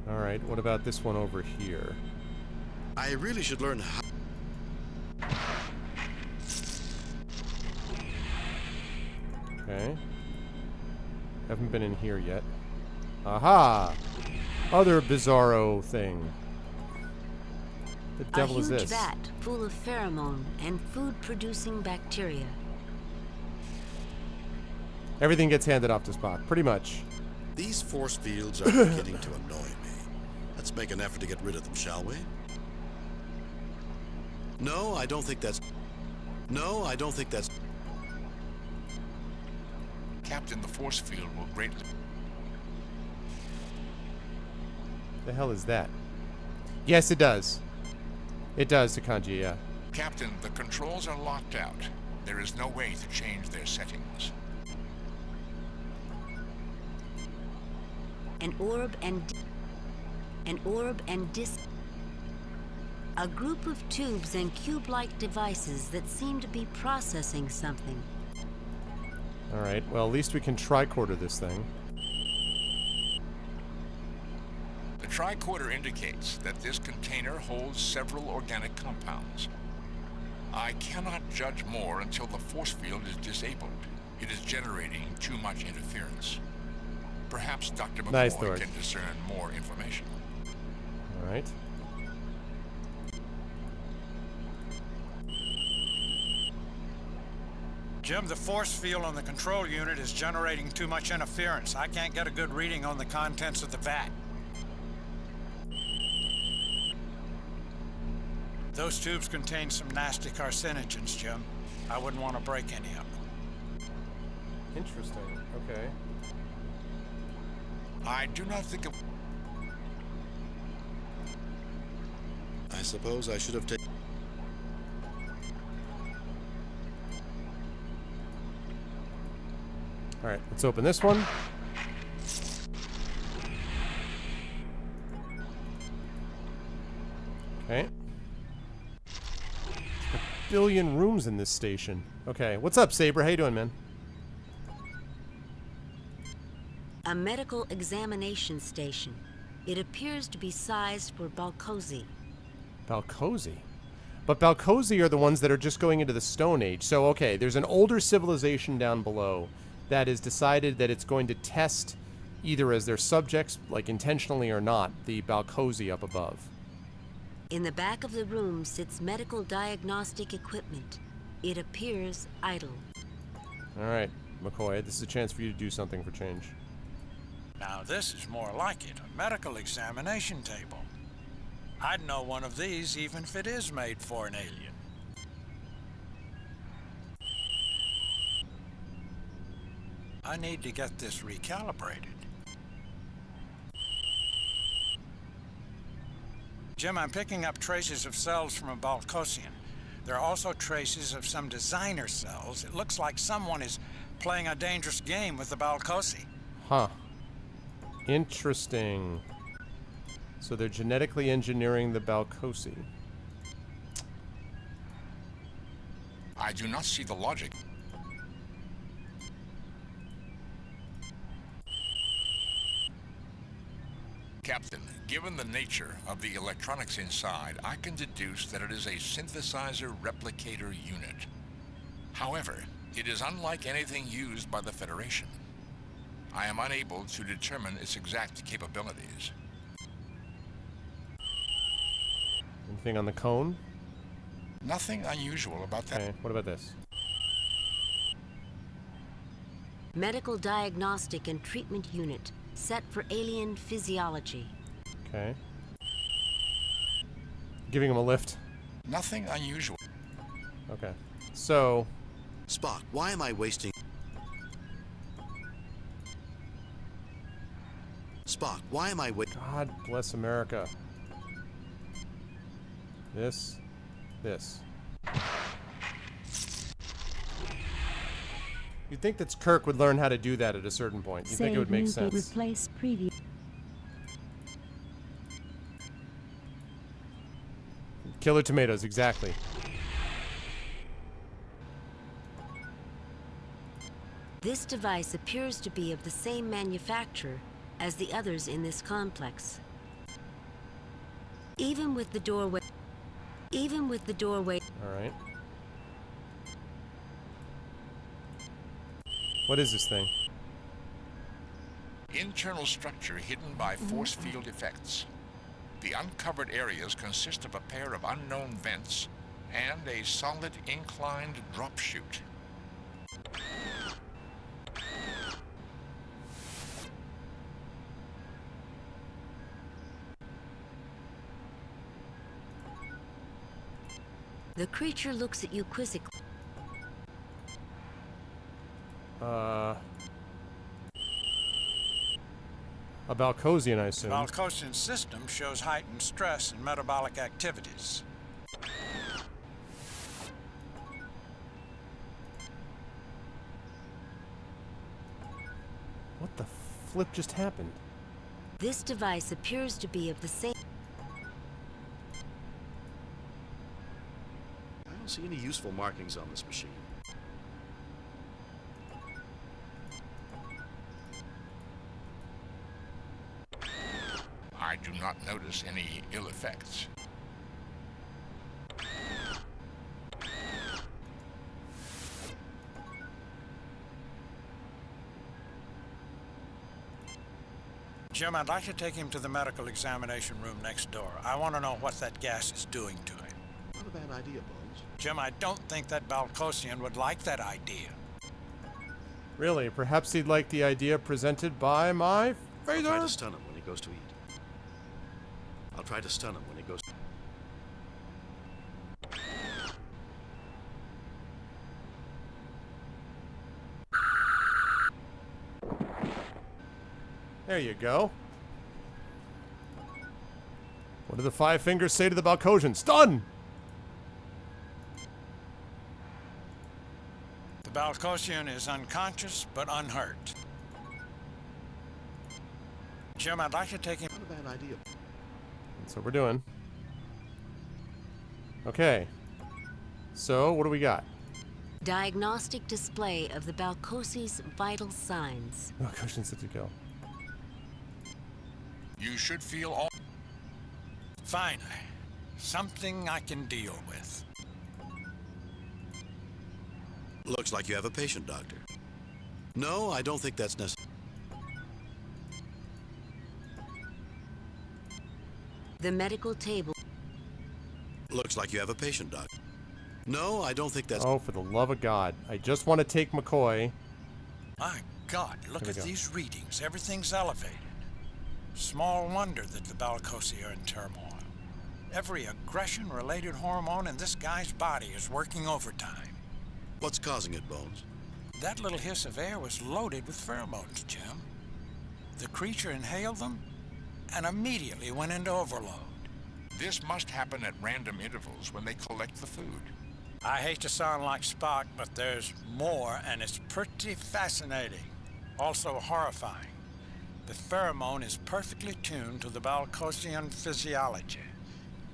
Alright, what about this one over here? I really should learn how... Okay. Haven't been in here yet. Aha! Other bizarro thing. The devil is A huge this? vat full of pheromone and food-producing bacteria. Everything gets handed off to Spock, pretty much. These force fields are beginning to annoy me. Let's make an effort to get rid of them, shall we? No, I don't think that's... No, I don't think that's... Captain, the force field will greatly... The hell is that? Yes, it does. It does, Takanji, yeah. Captain, the controls are locked out. There is no way to change their settings. An orb and disc. A group of tubes and cube-like devices that seem to be processing something. Alright, well, at least we can tricorder this thing. The tricorder indicates that this container holds several organic compounds. I cannot judge more until the force field is disabled. It is generating too much interference. Perhaps Dr. McCoy Nice, Thor. can discern more information. Alright. Jim, the force field on the control unit is generating too much interference. I can't get a good reading on the contents of the vat. Those tubes contain some nasty carcinogens, Jim. I wouldn't want to break any of them. Interesting. Okay. I do not think of... I suppose I should have taken... Alright, let's open this one. Okay. A billion rooms in this station. Okay, what's up, Saber? How you doing, man? A medical examination station. It appears to be sized for Balcosi. Balcosi? But Balcosi are the ones that are just going into the Stone Age. So, okay, there's an older civilization down below that has decided that it's going to test, either as their subjects, like intentionally or not, the Balcosi up above. In the back of the room sits medical diagnostic equipment. It appears idle. Alright, McCoy, this is a chance for you to do something for change. Now this is more like it, a medical examination table. I'd know one of these even if it is made for an alien. I need to get this recalibrated. Jim, I'm picking up traces of cells from a Balcosian. There are also traces of some designer cells. It looks like someone is playing a dangerous game with the Balcosi. Huh. Interesting. So they're genetically engineering the Balcosi. I do not see the logic. Captain, given the nature of the electronics inside, I can deduce that it is a synthesizer replicator unit. However, it is unlike anything used by the Federation. I am unable to determine its exact capabilities. Anything on the cone? Nothing unusual about that. Okay, what about this? Medical diagnostic and treatment unit set for alien physiology. Okay. Giving him a lift. Nothing unusual. Okay. So... Spock, why am I wasting... Spock, why am I God bless America. This. You'd think that Kirk would learn how to do that at a certain point. You'd think it would make sense. Replace previous. Killer tomatoes, exactly. This device appears to be of the same manufacturer as the others in this complex. Even with the doorway... Alright. What is this thing? Internal structure hidden by force field effects. The uncovered areas consist of a pair of unknown vents and a solid inclined drop chute. The creature looks at you quizzically. A Balcosian, I assume. The Balcosian system shows heightened stress and metabolic activities. What the flip just happened? This device appears to be of the same... I don't see any useful markings on this machine. I do not notice any ill effects. Jim, I'd like to take him to the medical examination room next door. I want to know what that gas is doing to him. Not a bad idea, Bones. Jim, I don't think that Balcosian would like that idea. Really? Perhaps he'd like the idea presented by my I'll try phaser? to stun him when he goes to eat. I'll try to stun him when he goes. There you go. What do the five fingers say to the Balcosian? Stun! The Balcosian is unconscious but unhurt. Jim, I'd like to take him. Not a bad idea. That's what we're doing. Okay. So, what do we got? Diagnostic display of the Balcosi's vital signs. Balcosian's set to go. You should feel all... Finally, something I can deal with. Looks like you have a patient, Doctor. No, I don't think that's necessary. The medical table. Looks like you have a patient, Doctor. No, I don't think that's... Oh, for the love of God. I just want to take McCoy. My God, look Here at we go. these readings. Everything's elevated. Small wonder that the Balcosi are in turmoil. Every aggression-related hormone in this guy's body is working overtime. What's causing it, Bones? That little hiss of air was loaded with pheromones, Jim. The creature inhaled them and immediately went into overload. This must happen at random intervals when they collect the food. I hate to sound like Spock, but there's more, and it's pretty fascinating. Also horrifying. The pheromone is perfectly tuned to the Balcosian physiology.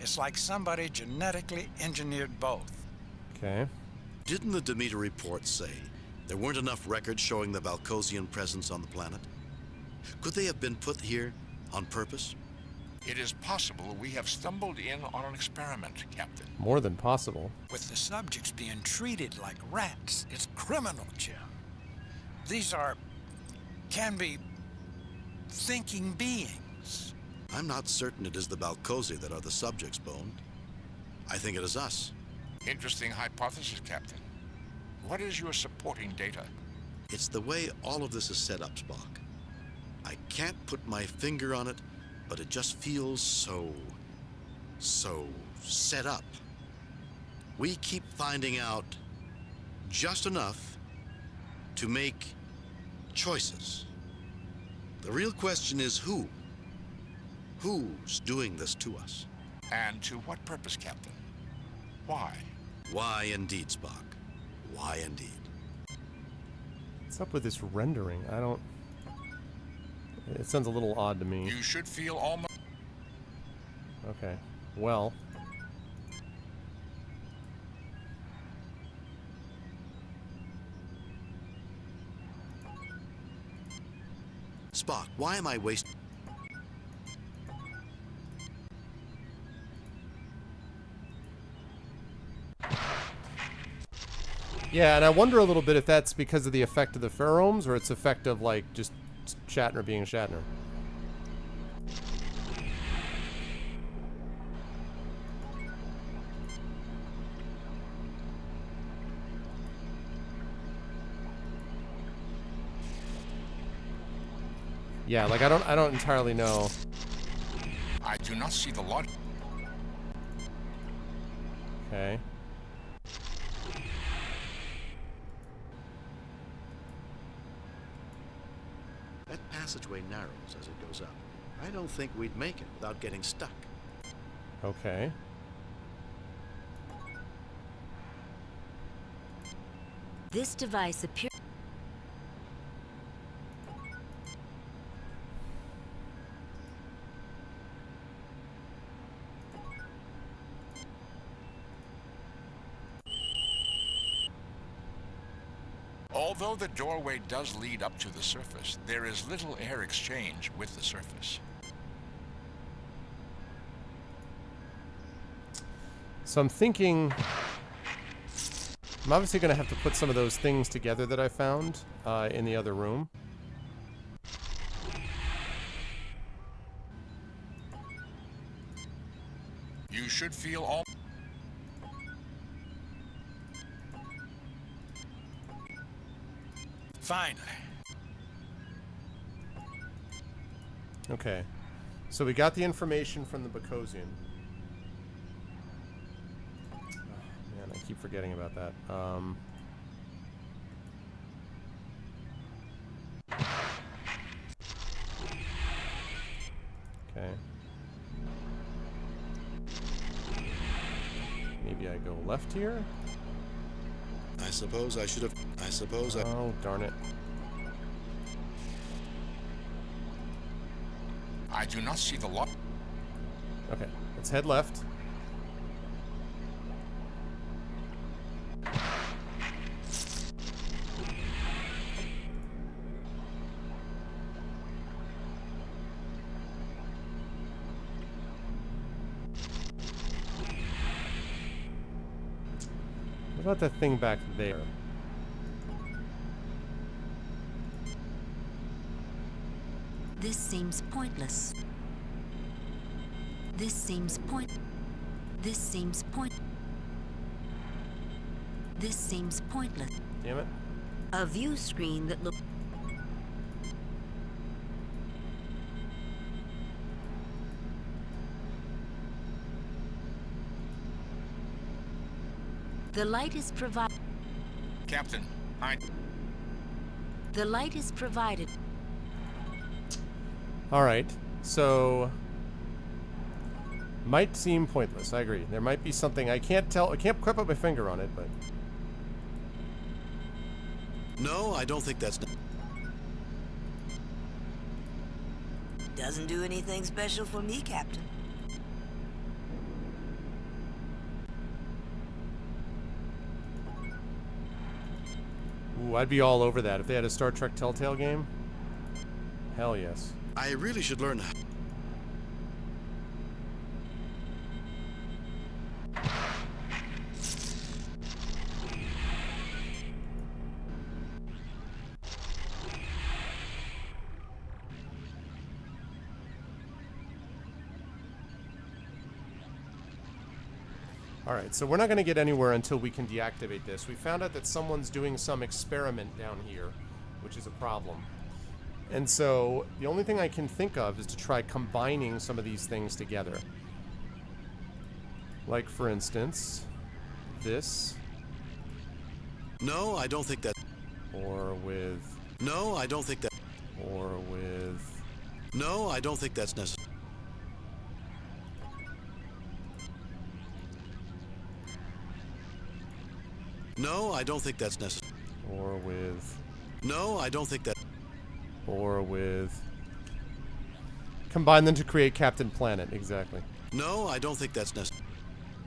It's like somebody genetically engineered both. Okay. Didn't the Demeter report say there weren't enough records showing the Balcosian presence on the planet? Could they have been put here on purpose? It is possible we have stumbled in on an experiment, Captain. More than possible. With the subjects being treated like rats, it's criminal, Jim. These can be thinking beings. I'm not certain it is the Balcosi that are the subjects, Bone. I think it is us. Interesting hypothesis, Captain. What is your supporting data? It's the way all of this is set up, Spock. I can't put my finger on it, but it just feels so set up. We keep finding out just enough to make choices. The real question is who? Who's doing this to us? And to what purpose, Captain? Why? Why indeed, Spock. Why indeed. What's up with this rendering? I don't... It sounds a little odd to me. You should feel almost... Okay. Well... Spock, why am I wasting... Yeah, and I wonder a little bit if that's because of the effect of the pheromones or it's effect of, like, just Shatner being Shatner. Yeah, like I don't entirely know. I do not see the logic. Okay. That passageway narrows as it goes up. I don't think we'd make it without getting stuck. Okay. This device appears... Although the doorway does lead up to the surface, there is little air exchange with the surface. So I'm thinking... I'm obviously going to have to put some of those things together that I found in the other room. You should feel all... Finally. Okay. So we got the information from the Bacosian. Oh, man, I keep forgetting about that. Okay. Maybe I go left here? I suppose I should have... Oh, darn it. I do not see the lock. Okay, let's head left. What about that thing back there? This seems pointless. This seems point. This seems point. This seems pointless. Damn it. A view screen that looks... The light is provided. Captain, The light is provided. Alright, so... Might seem pointless, I agree. There might be something, I can't tell, I can't quite put my finger on it, but... No, I don't think that's... Doesn't do anything special for me, Captain. Ooh, I'd be all over that if they had a Star Trek Telltale game. Hell yes. I really should learn... Alright, so we're not going to get anywhere until we can deactivate this. We found out that someone's doing some experiment down here, which is a problem. And so, the only thing I can think of is to try combining some of these things together. Like, for instance, this. No, I don't think that... Or with... No, I don't think that... Or with... No, I don't think that's necessary. No, I don't think that's necessary. Or with... No, I don't think that... Or with... Combine them to create Captain Planet, exactly. No, I don't think that's necessary.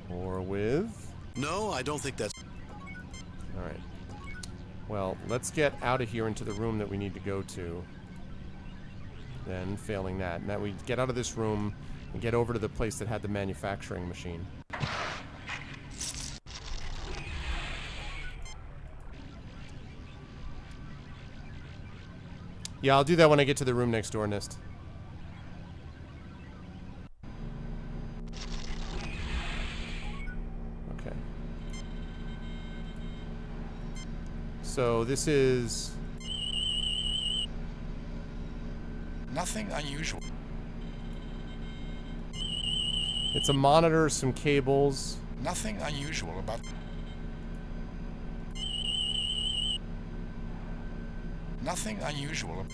Or with... No, I don't think that's... Alright. Well, let's get out of here into the room that we need to go to. Then, failing that. Now we get out of this room and get over to the place that had the manufacturing machine. Yeah, I'll do that when I get to the room next door, Nist. Okay. So this is... Nothing unusual. It's a monitor, some cables. Nothing unusual about... Nothing unusual.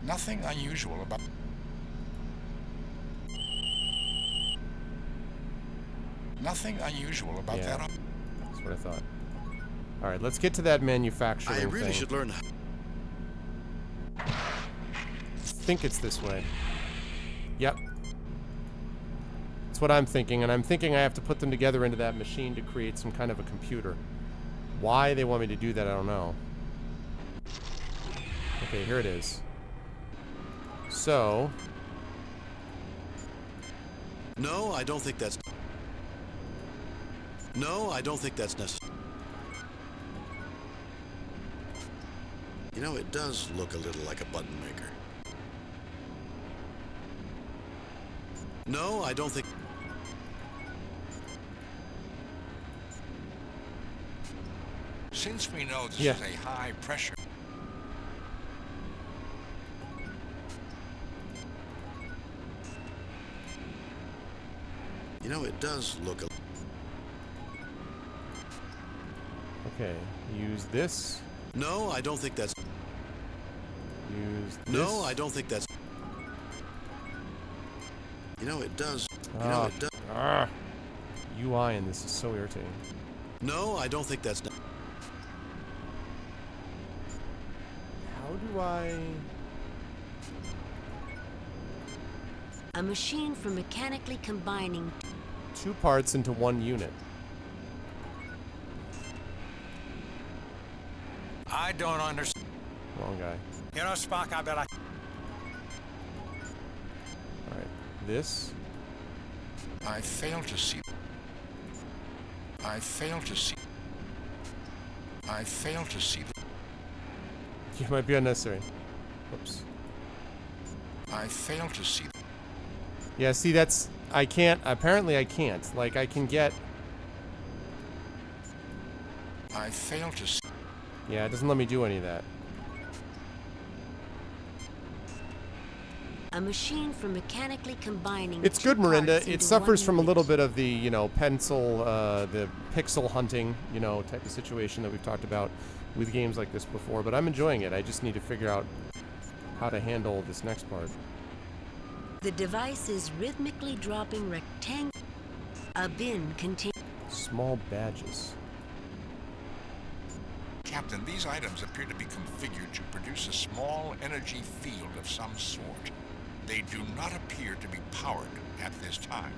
Nothing unusual about... Nothing unusual about that. That's what I thought. Alright, let's get to that manufacturing I really thing. should learn... I think it's this way. Yep. That's what I'm thinking, and I'm thinking I have to put them together into that machine to create some kind of a computer. Why they want me to do that, I don't know. Okay, here it is. So... No, I don't think that's... No, I don't think that's necessary. You know, it does look a little like a button maker. No, I don't think... Since we know this Yeah. is a high pressure... You know, it does look a... Okay, use this. No, I don't think that's... Use this. No, I don't think that's... You know, it does... You know, it does... UI in this is so irritating. No, I don't think that's... How do I... A machine for mechanically combining 2 parts into 1 unit? I don't understand. Wrong guy. You know, Spock, I bet I... Alright, this. I fail to see... I fail to see... I fail to see... Yeah, might be unnecessary. Whoops. I fail to see... Yeah, see, that's... I can't... Apparently I can't. Like, I can get... I fail to see... Yeah, it doesn't let me do any of that. a machine for mechanically combining. It's good, Miranda. It suffers from a little bit of the, you know, the pixel hunting, you know, type of situation that we've talked about with games like this before, but I'm enjoying it. I just need to figure out how to handle this next part. The device is rhythmically dropping rectangle. A bin contains small badges. Captain, these items appear to be configured to produce a small energy field of some sort. They do not appear to be powered at this time.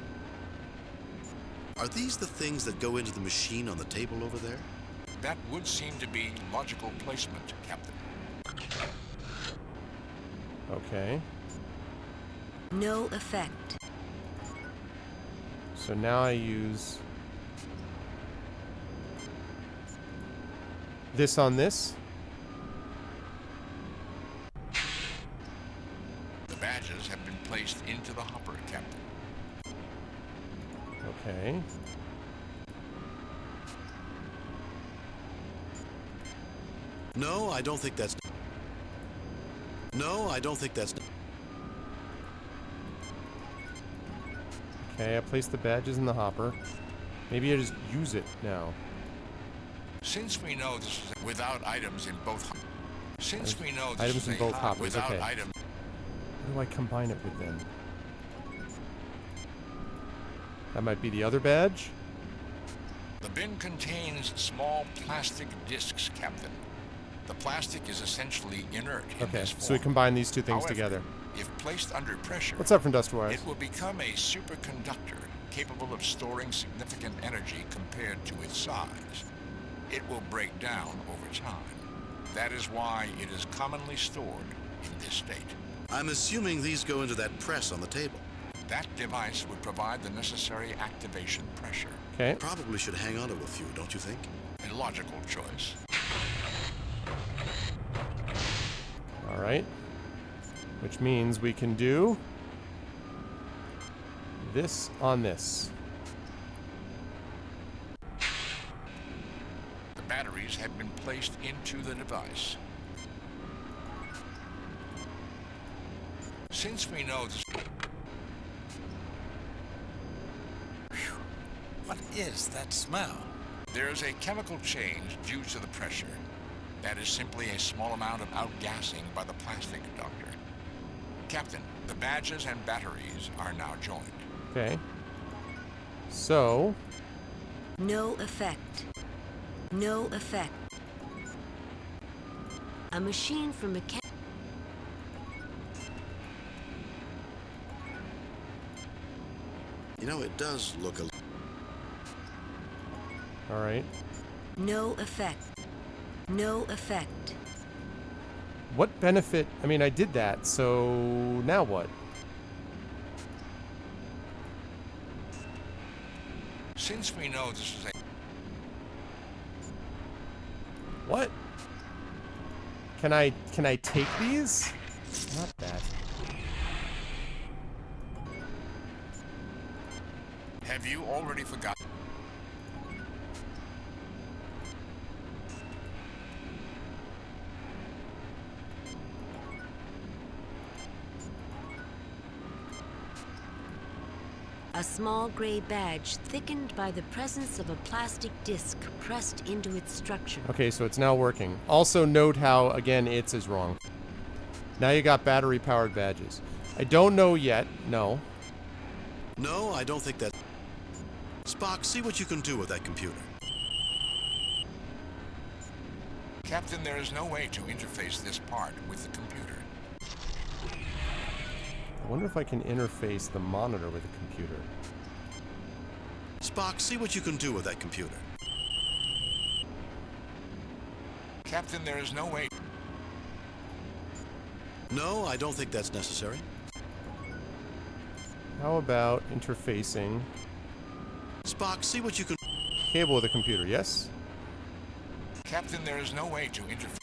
Are these the things that go into the machine on the table over there? That would seem to be logical placement, Captain. Okay. no effect. So now I use this on this. The badges have been placed into the hopper, Captain. Okay. No, I don't think that's... No, I don't think that's... Okay, I placed the badges in the hopper. Maybe I just use it now. Since we know this is without items in both... Since we know this items is in a both hop hoppers, without okay. items... How do I combine it with them? That might be the other badge? The bin contains small plastic discs, Captain. The plastic is essentially inert in Okay, this form. so we combine these two things However, together. If placed under pressure, What's up from Dust Wires? it will become a superconductor capable of storing significant energy compared to its size. It will break down over time. That is why it is commonly stored in this state. I'm assuming these go into that press on the table. That device would provide the necessary activation pressure. Okay. Probably should hang on to a few, don't you think? A logical choice. All right. Which means we can do this on this. The batteries have been placed into the device. Since we know this... What is that smell? There is a chemical change due to the pressure. That is simply a small amount of outgassing by the plastic conductor. Captain, the badges and batteries are now joined. Okay. So... No effect. No effect. A machine for mechanical. You know, it does look a... All right. No effect. No effect. What benefit? I mean, I did that, so now what? Since we know this is a... What? Can I take these? Not that. Have you already forgotten? A small gray badge thickened by the presence of a plastic disc pressed into its structure. Okay, so it's now working. Also note how, again, it's is wrong. Now you got battery-powered badges. I don't know yet. No. No, I don't think that... Spock, see what you can do with that computer. Captain, there is no way to interface this part with the computer. I wonder if I can interface the monitor with the computer. Spock, see what you can do with that computer. Captain, there is no way... No, I don't think that's necessary. How about interfacing... Spock, see what you can... Cable with the computer, yes? Captain, there is no way to interface...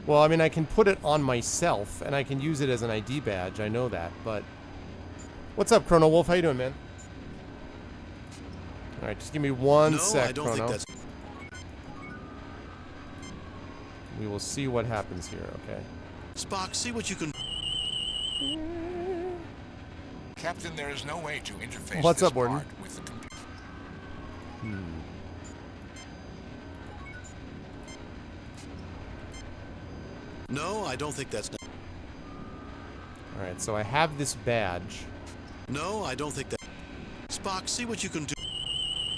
Well, I mean, I can put it on myself, and I can use it as an ID badge. I know that, but... What's up, Chrono Wolf? How you doing, man? Alright, just give me one sec, I don't Chrono. think that's... We will see what happens here, okay? Spock, see what you can... Captain, there is no way to interface What's this up, Warden? part with the computer. No, I don't think that's... Alright, so I have this badge. No, I don't think that... Spock, see what you can do.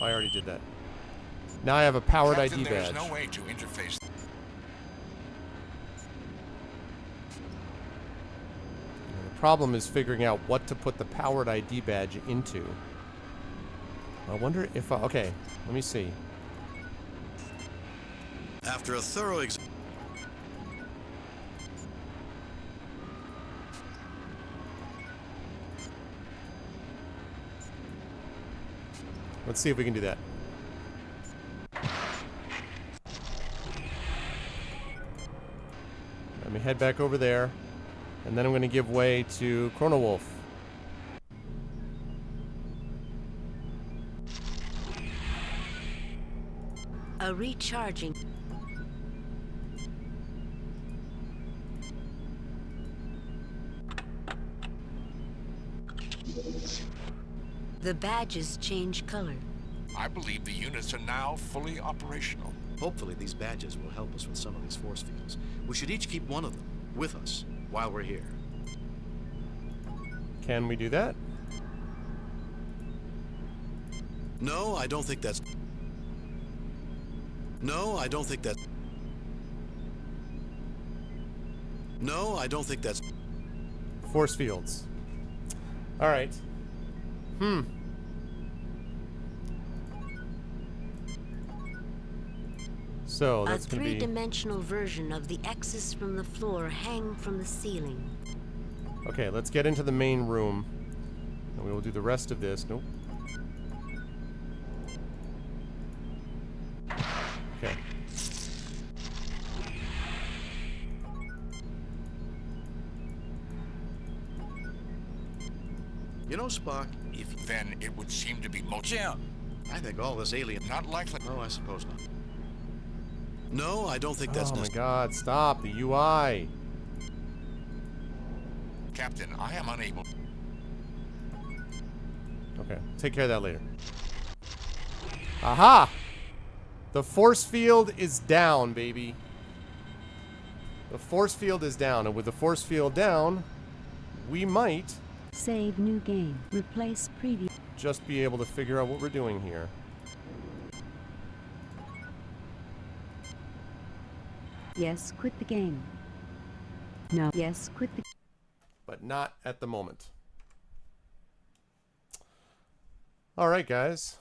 Oh, I already did that. Now I have a powered Captain, ID there is badge. no way to interface... The problem is figuring out what to put the powered ID badge into. I wonder if okay, let me see. After a thorough Let's see if we can do that. Let me head back over there. And then I'm going to give way to Chrono Wolf. A recharging. The badges change color. I believe the units are now fully operational. Hopefully these badges will help us with some of these force fields. We should each keep one of them with us while we're here. Can we do that? No, I don't think that's... No, I don't think that... No, I don't think that's... Force fields. Alright. So, that's going to be... A three-dimensional version of the X's from the floor hang from the ceiling. Okay, let's get into the main room. And we will do the rest of this. Nope. Okay. You know, Spock, if... Then it would seem to be most... Jim! I think all this alien... Not likely. No, I suppose not. No, I don't think that's... Oh my god, stop. The UI. Captain, I am unable... Okay, take care of that later. Aha! The force field is down, baby. The force field is down, and with the force field down, we might... Save new game. Replace previous. Just be able to figure out what we're doing here. Yes, quit the game. No. Yes, quit the... But not at the moment. Alright, guys.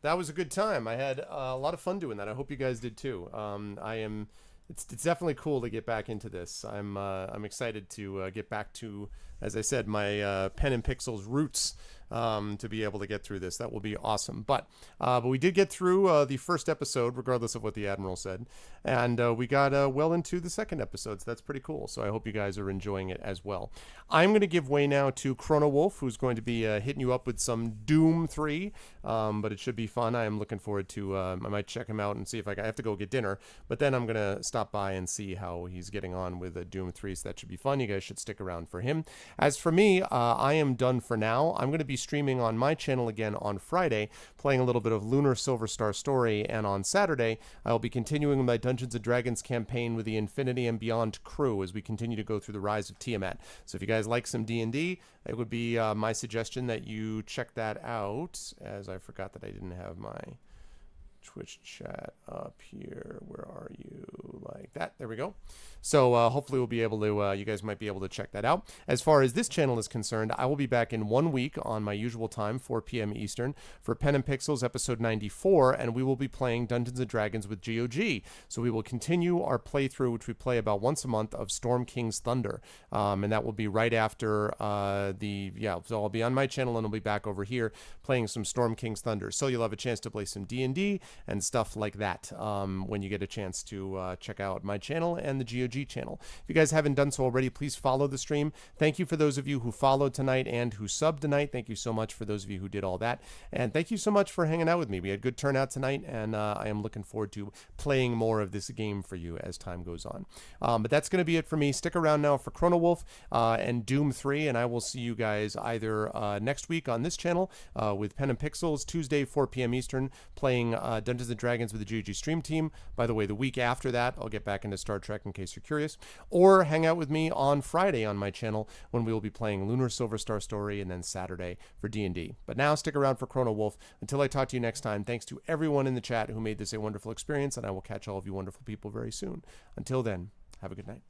That was a good time. I had a lot of fun doing that. I hope you guys did too. It's definitely cool to get back into this. I'm excited to get back to, as I said, my pen and pixels roots. to be able to get through this. That will be awesome. But we did get through the first episode, regardless of what the Admiral said. And we got well into the second episode, so that's pretty cool. So I hope you guys are enjoying it as well. I'm going to give way now to Chrono Wolf, who's going to be hitting you up with some Doom 3. But it should be fun. I am looking forward to, I might check him out and see if I have to go get dinner. But then I'm going to stop by and see how he's getting on with Doom 3. So that should be fun. You guys should stick around for him. As for me, I am done for now. I'm going to be streaming on my channel again on Friday, playing a little bit of Lunar Silver Star Story. And on Saturday, I'll be continuing my Dungeons & Dragons campaign with the Infinity and Beyond crew as we continue to go through the Rise of Tiamat. So if you guys like some D&D, it would be my suggestion that you check that out, as I forgot that I didn't have my Twitch chat up here. Where are you? Like that. There we go. So hopefully we'll be able to, you guys might be able to check that out. As far as this channel is concerned, I will be back in 1 week on my usual time, 4 p.m. Eastern, for Pen and Pixels episode 94, and we will be playing Dungeons & Dragons with GOG. So we will continue our playthrough, which we play about once a month, of Storm King's Thunder. And that will be right after so I'll be on my channel and I'll be back over here playing some Storm King's Thunder. So you'll have a chance to play some D&D and stuff like that when you get a chance to check out my channel and the GOG channel. If you guys haven't done so already, please follow the stream. Thank you for those of you who followed tonight and who subbed tonight. Thank you so much for those of you who did all that. And thank you so much for hanging out with me. We had a good turnout tonight, and I am looking forward to playing more of this game for you as time goes on. But that's going to be it for me. Stick around now for Chrono Wolf and Doom 3, and I will see you guys either next week on this channel with Pen and Pixels, Tuesday, 4 p.m. Eastern, playing Dungeons & Dragons with the GOG stream team. By the way, the week after that, I'll get back into Star Trek in case you're curious. Or hang out with me on Friday on my channel when we will be playing Lunar Silver Star Story, and then Saturday for D&D. But now stick around for Chrono Wolf. Until I talk to you next time, thanks to everyone in the chat who made this a wonderful experience, and I will catch all of you wonderful people very soon. Until then, have a good night.